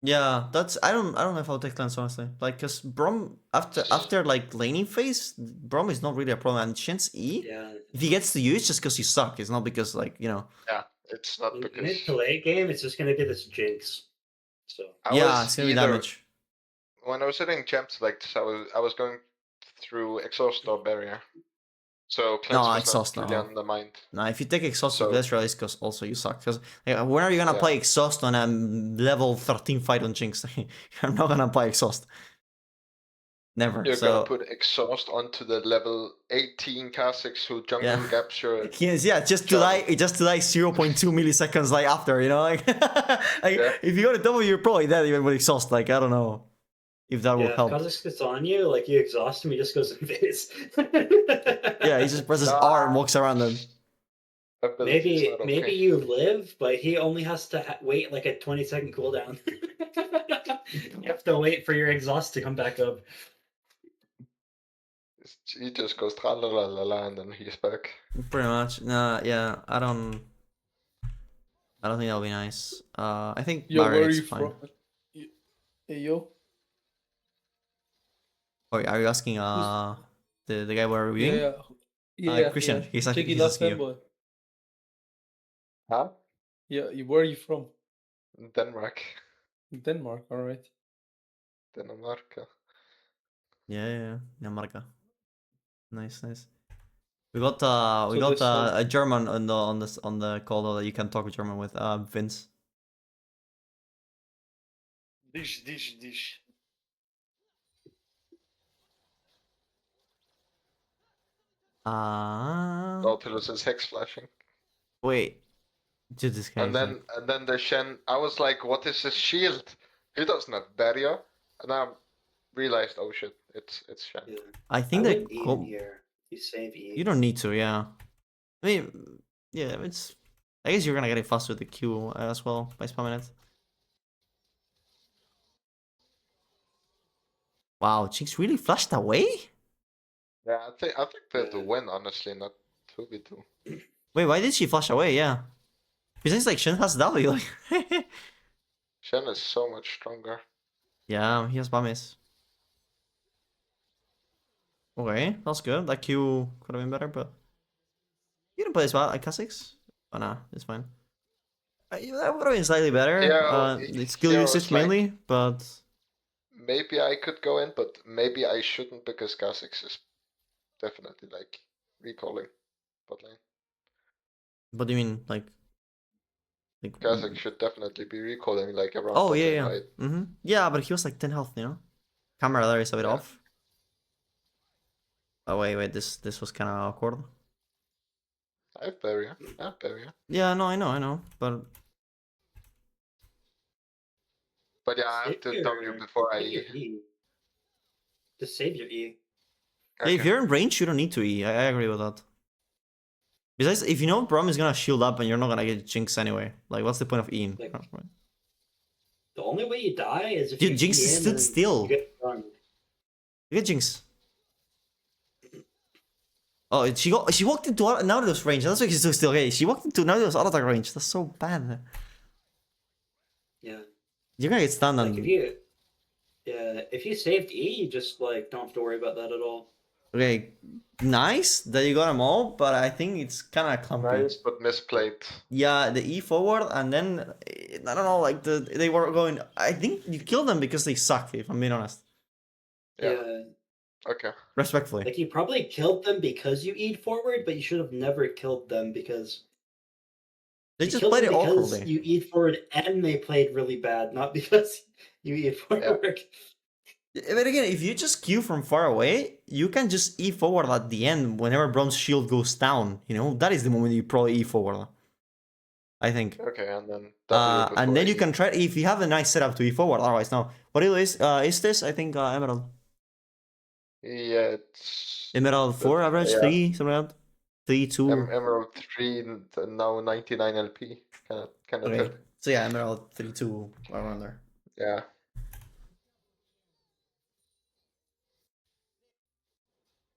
Yeah, that's I don't know if I'll take cleanse honestly. Like, cause Braum after like laning phase, Braum is not really a problem. And Shen's E, if he gets to you, it's just because you suck. It's not because like you know. Yeah, it's not because. Mid to late game, it's just gonna be this jinx. So it's gonna be damage. When I was hitting champs like this, I was going through exhaust or barrier. So cleanse was exhaust not really on the mind. No, if you take exhaust with Glacial, it's because also you suck. Because like, when are you gonna play exhaust on a level 13 fight on Jinx? You're not gonna play exhaust. Never. You're gonna put exhaust onto the level 18 Kha'Zix who jungle gaps your. Just to die 0.2 milliseconds like after, you know, like, if you go to double, you're probably dead even with exhaust. Like I don't know if that will help. Kha'Zix gets on you, like you exhaust him, he just goes in phase. Yeah, he just presses R and walks around them. Maybe you live, but he only has to wait like a 20-second cooldown. You have to wait for your exhaust to come back up. He just goes tra la la la and then he's back. Pretty much. Yeah, I don't think that'll be nice. I think Barret's fine. Hey yo. Oh, are you asking the guy we're reviewing? Yeah. Christian. Yeah. He's asking you. Huh? Yeah, where are you from? Denmark. Denmark, alright. Denmark. Yeah, Dinamarca. Nice. We got a German on the call though, that you can talk German with, Vince. Dish. Nautilus is hex flashing. Wait. Dude, this guy. And then the Shen, I was like, what is his shield? He doesn't have barrier. And I realized, oh shit, it's Shen. Yeah. I think that here. You save E. you don't need to, yeah. I mean, yeah, I guess you're gonna get it fast with the Q as well by spamming it. Wow, Jinx really flashed away? Yeah, I think they're to win, honestly, not 2v2. Wait, why did she flash away? Yeah. Besides, like, Shen has W, like... Shen is so much stronger. Yeah, he has Bummies. Okay, that's good. That Q could have been better, but... You didn't play as well at Kha'Zix? Oh, nah, it's fine. That would have been slightly better. It's skill usage mainly, but... Maybe I could go in, but maybe I shouldn't because Kha'Zix is definitely, like, recalling bot lane. What do you mean, like... Kha'Zix should definitely be recalling, like, around Oh, bot yeah, lane, yeah. right? Yeah, but he was like 10 health, you know? Camera there is a bit off. Oh, wait, this was kind of awkward. I have barrier. Yeah, no, I know, but... But yeah, I have to W before I E. Just save your E. Okay. Yeah, if you're in range, you don't need to E. I agree with that. Besides, if you know Braum is gonna shield up and you're not gonna get Jinx anyway, like, what's the point of E'ing? Like, the only way you die is if you Jinx stood still. You get run. You get Jinx. Oh, she walked into Nautilus range. That's why she's still okay. She walked into Nautilus auto attack range. That's so bad. Yeah. You're gonna get stunned. Like if you saved E, you just like don't have to worry about that at all. Okay, nice that you got them all, but I think it's kind of clumpy. Nice, but misplayed. Yeah, the E forward, and then I don't know, like they were going. I think you killed them because they suck. If I'm being honest. Yeah. Okay. Respectfully. Like you probably killed them because you E'd forward, but you should have never killed them because They you just killed played them it because awkwardly. you E'd forward and they played really bad, not because you E'd forward. But again, if you just queue from far away, you can just E forward at the end whenever Bronze Shield goes down. You know, that is the moment you probably E forward. I think. Okay, and then W before and then you E. can try if you have a nice setup to E forward. Otherwise, no. What is this? I think Emerald. Yeah, it's Emerald 4 average, 3, something like that. 3, 2. Emerald 3 now 99 LP. Kind of Okay. So yeah, Emerald 3, 2 around there. Yeah.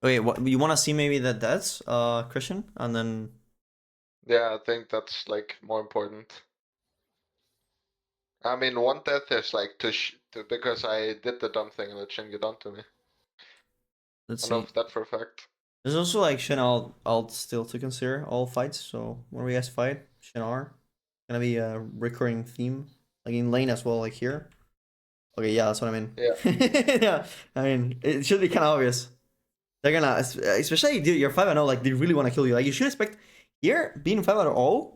Okay, what you want to see maybe the deaths, Christian, and then. Yeah, I think that's like more important. I mean, one death is like because I did the dumb thing and it shouldn't get onto me. Let's I know see. that for a fact. There's also like Shen alt still to consider all fights. So when we guys fight, Shen R gonna be a recurring theme, like in lane as well, like here. Okay, yeah, that's what I mean. Yeah. Yeah, I mean it should be kind of obvious. They're gonna, especially dude, you're 5-0, like they really want to kill you. Like you should expect here being 5-0,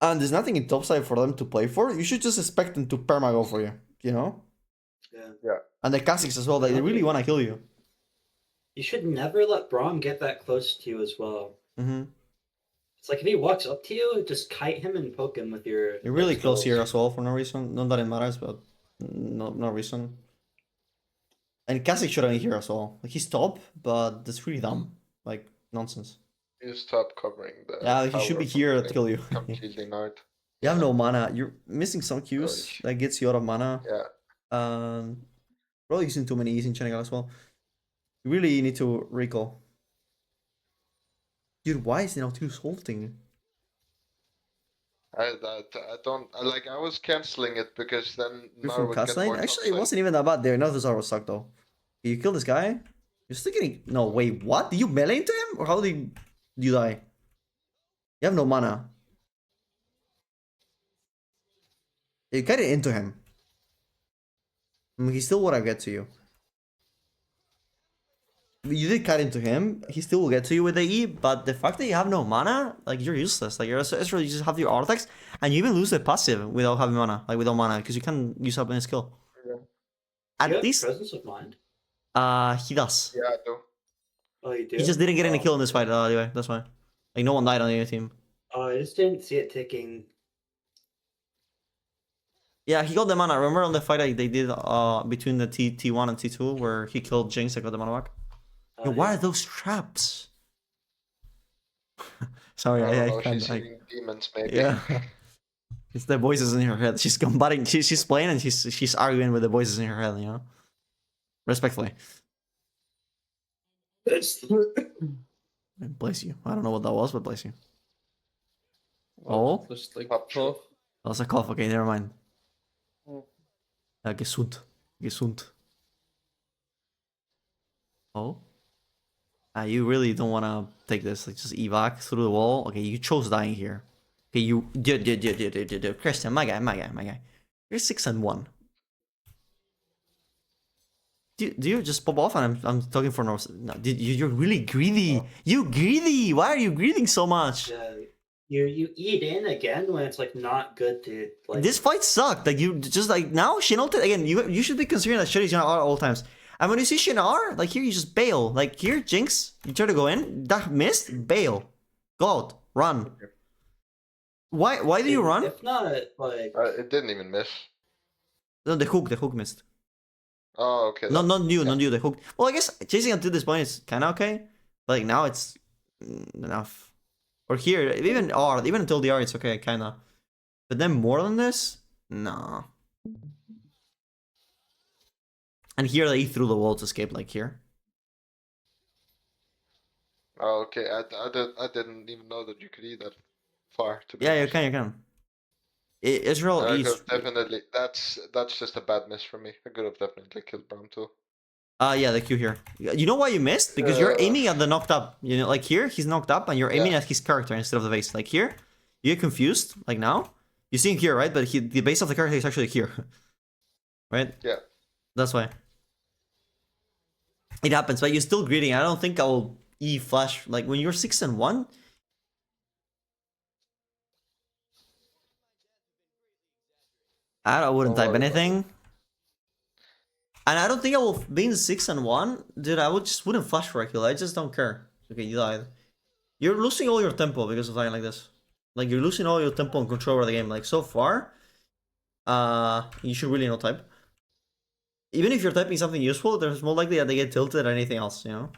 and there's nothing in topside for them to play for. You should just expect them to perma go for you. You know. Yeah. And the Kha'Zix as well. Like, they really want to kill you. You should never let Braum get that close to you as well. Mm-hmm. It's like if he walks up to you, just kite him and poke him with your. You're really close spells. here as well for no reason. Not that it matters, but no reason. And Kha'Zix shouldn't be here as well. Like he's top, but that's really dumb. Like nonsense. You stop covering the. Yeah, he should be here to kill you. Come shielding hard. You have no mana. You're missing some Qs that gets you out of mana. Yeah. Probably using too many E's in Senegal as well. You really need to recall. Dude, why is Nautilus halting? I don't like. I was canceling it because then You're Nar from would get Castline? more Actually, it topside. wasn't even that bad there. Nautilus was suck though. You kill this guy? You're still getting. No, wait, what? Did you melee into him? Or how did you die? You have no mana. You cut it into him. I mean, he still would have get to you. You did cut into him. He still will get to you with the E, but the fact that you have no mana, like you're useless. Like you're you just have your artifacts, and you even lose the passive without having mana, like without mana, because you can use up any skill. Yeah. At least, presence of mind. He does. Yeah, I do. Oh, you do. He just didn't get any kill in this fight. Anyway, that's why. Like no one died on the other team. Oh, I just didn't see it ticking. Yeah, he got the mana. Remember on the fight they did between the T1 and T2 where he killed Jinx and got the mana back? Yo, why are those traps? Sorry, I I can't. she's eating demons, maybe. Yeah. It's the voices in her head. She's combating. She's playing and she's arguing with the voices in her head. You know, respectfully. Bless you. I don't know what that was, but bless you. Oh, Just like cough. that was a cough. Okay, never mind. Gesund. Gesund. Oh. You really don't want to take this. Like, just evac through the wall. Okay, you chose dying here. Okay, you. Christian, my guy. You're 6-1. Do you just pop off? And I'm talking for no. You're really greedy. You greedy. Why are you greeding so much? You eat in again when it's like not good to like. This fight sucked. Like you just like now Shin ulted again. You should be considering that shit is gonna all times. And when you see Shin R, like here you just bail. Like here, Jinx, you try to go in, that missed, bail. Go out, run. Why do you run? If not, like it didn't even miss. No, the hook missed. Oh, okay. No, not you, the hook. Well, I guess chasing until this point is kinda okay. But like now it's enough. Or here, even R, even until the R, it's okay, kinda. But then more than this, nah. And here they threw the wall to escape, like here. Oh, okay. I didn't even know that you could eat that far. To be Yeah, honest. you can. Israel I is definitely. That's just a bad miss for me. I could have definitely killed Brown too. Yeah, the Q here. You know why you missed? Because you're aiming at the knocked up. You know, like here, he's knocked up, and you're aiming at his character instead of the base. Like here, you get confused. Like now, you see him here, right? But the base of the character is actually here, right? Yeah. That's why. It happens, but you're still greeting. I don't think I'll E flash. Like when you're 6-1. I wouldn't type anything. And I don't think I will, being 6-1, dude, I just wouldn't flash for a kill. I just don't care. Okay, you died. You're losing all your tempo because of dying like this. Like, you're losing all your tempo and control over the game. Like, so far, you should really not type. Even if you're typing something useful, there's more likely that they get tilted than anything else, you know?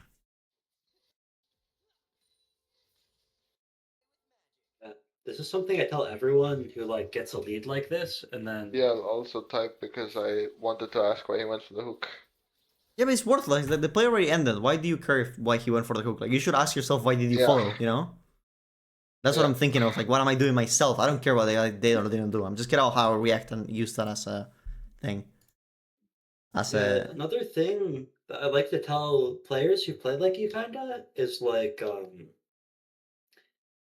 This is something I tell everyone who like gets a lead like this, and then Yeah, I'll also type because I wanted to ask why he went for the hook. Yeah, but it's worthless. The play already ended. Why do you care why he went for the hook? Like, you should ask yourself, why did you follow, you know? That's what I'm thinking of. Like, what am I doing myself? I don't care what they did or didn't do. I'm just getting how I react and use that as a thing. Another thing that I like to tell players who play like you kinda is like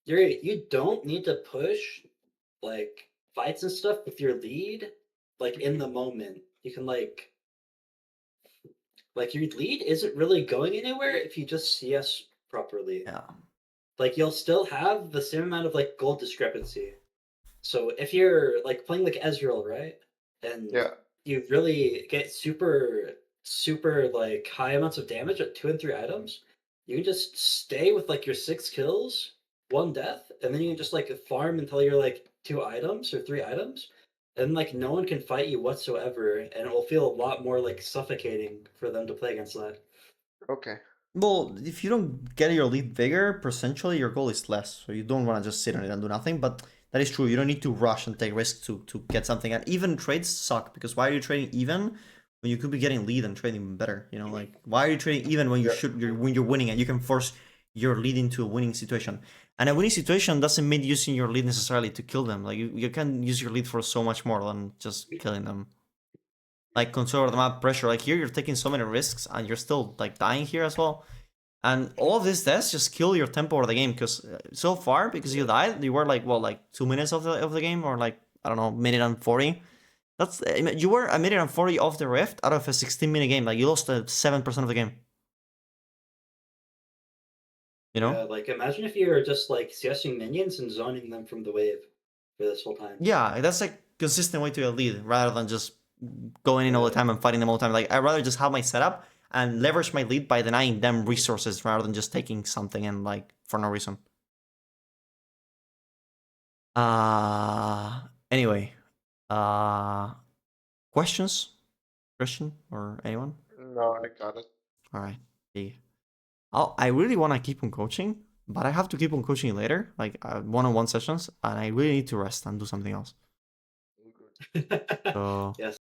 you don't need to push like fights and stuff with your lead like in the moment. You can like your lead isn't really going anywhere if you just CS properly. Yeah. Like you'll still have the same amount of like gold discrepancy. So if you're like playing like Ezreal, right? And you really get super like high amounts of damage at 2 and 3 items, you can just stay with like your 6 kills, 1 death, and then you can just like farm until you're like 2 items or 3 items, and like no one can fight you whatsoever, and it will feel a lot more like suffocating for them to play against that. Okay. Well, if you don't get your lead bigger, percentually your goal is less. So you don't want to just sit on it and do nothing. But that is true. You don't need to rush and take risks to get something. And even trades suck, because why are you trading even when you could be getting lead and trading better? You know, like, why are you trading even when when you're winning and you can force your lead into a winning situation? And a winning situation doesn't mean using your lead necessarily to kill them. Like, you can use your lead for so much more than just killing them. Like, control the map, pressure. Like, here you're taking so many risks and you're still like dying here as well. And all of this deaths just kill your tempo of the game, because so far, because you died, you were like, well, like 2 minutes of the game, or like, I don't know, minute and 40. That's, you were a minute and 40 off the Rift out of a 16-minute game. Like, you lost 7% of the game. You know? Yeah, like imagine if you were just like CSing minions and zoning them from the wave for this whole time. Yeah, that's like consistent way to a lead, rather than just going in all the time and fighting them all the time. Like, I'd rather just have my setup and leverage my lead by denying them resources rather than just taking something and like for no reason. Anyway. Questions? Christian or anyone? No, I got it. Alright. I really want to keep on coaching, but I have to keep on coaching later, like one-on-one sessions, and I really need to rest and do something else. So Yes.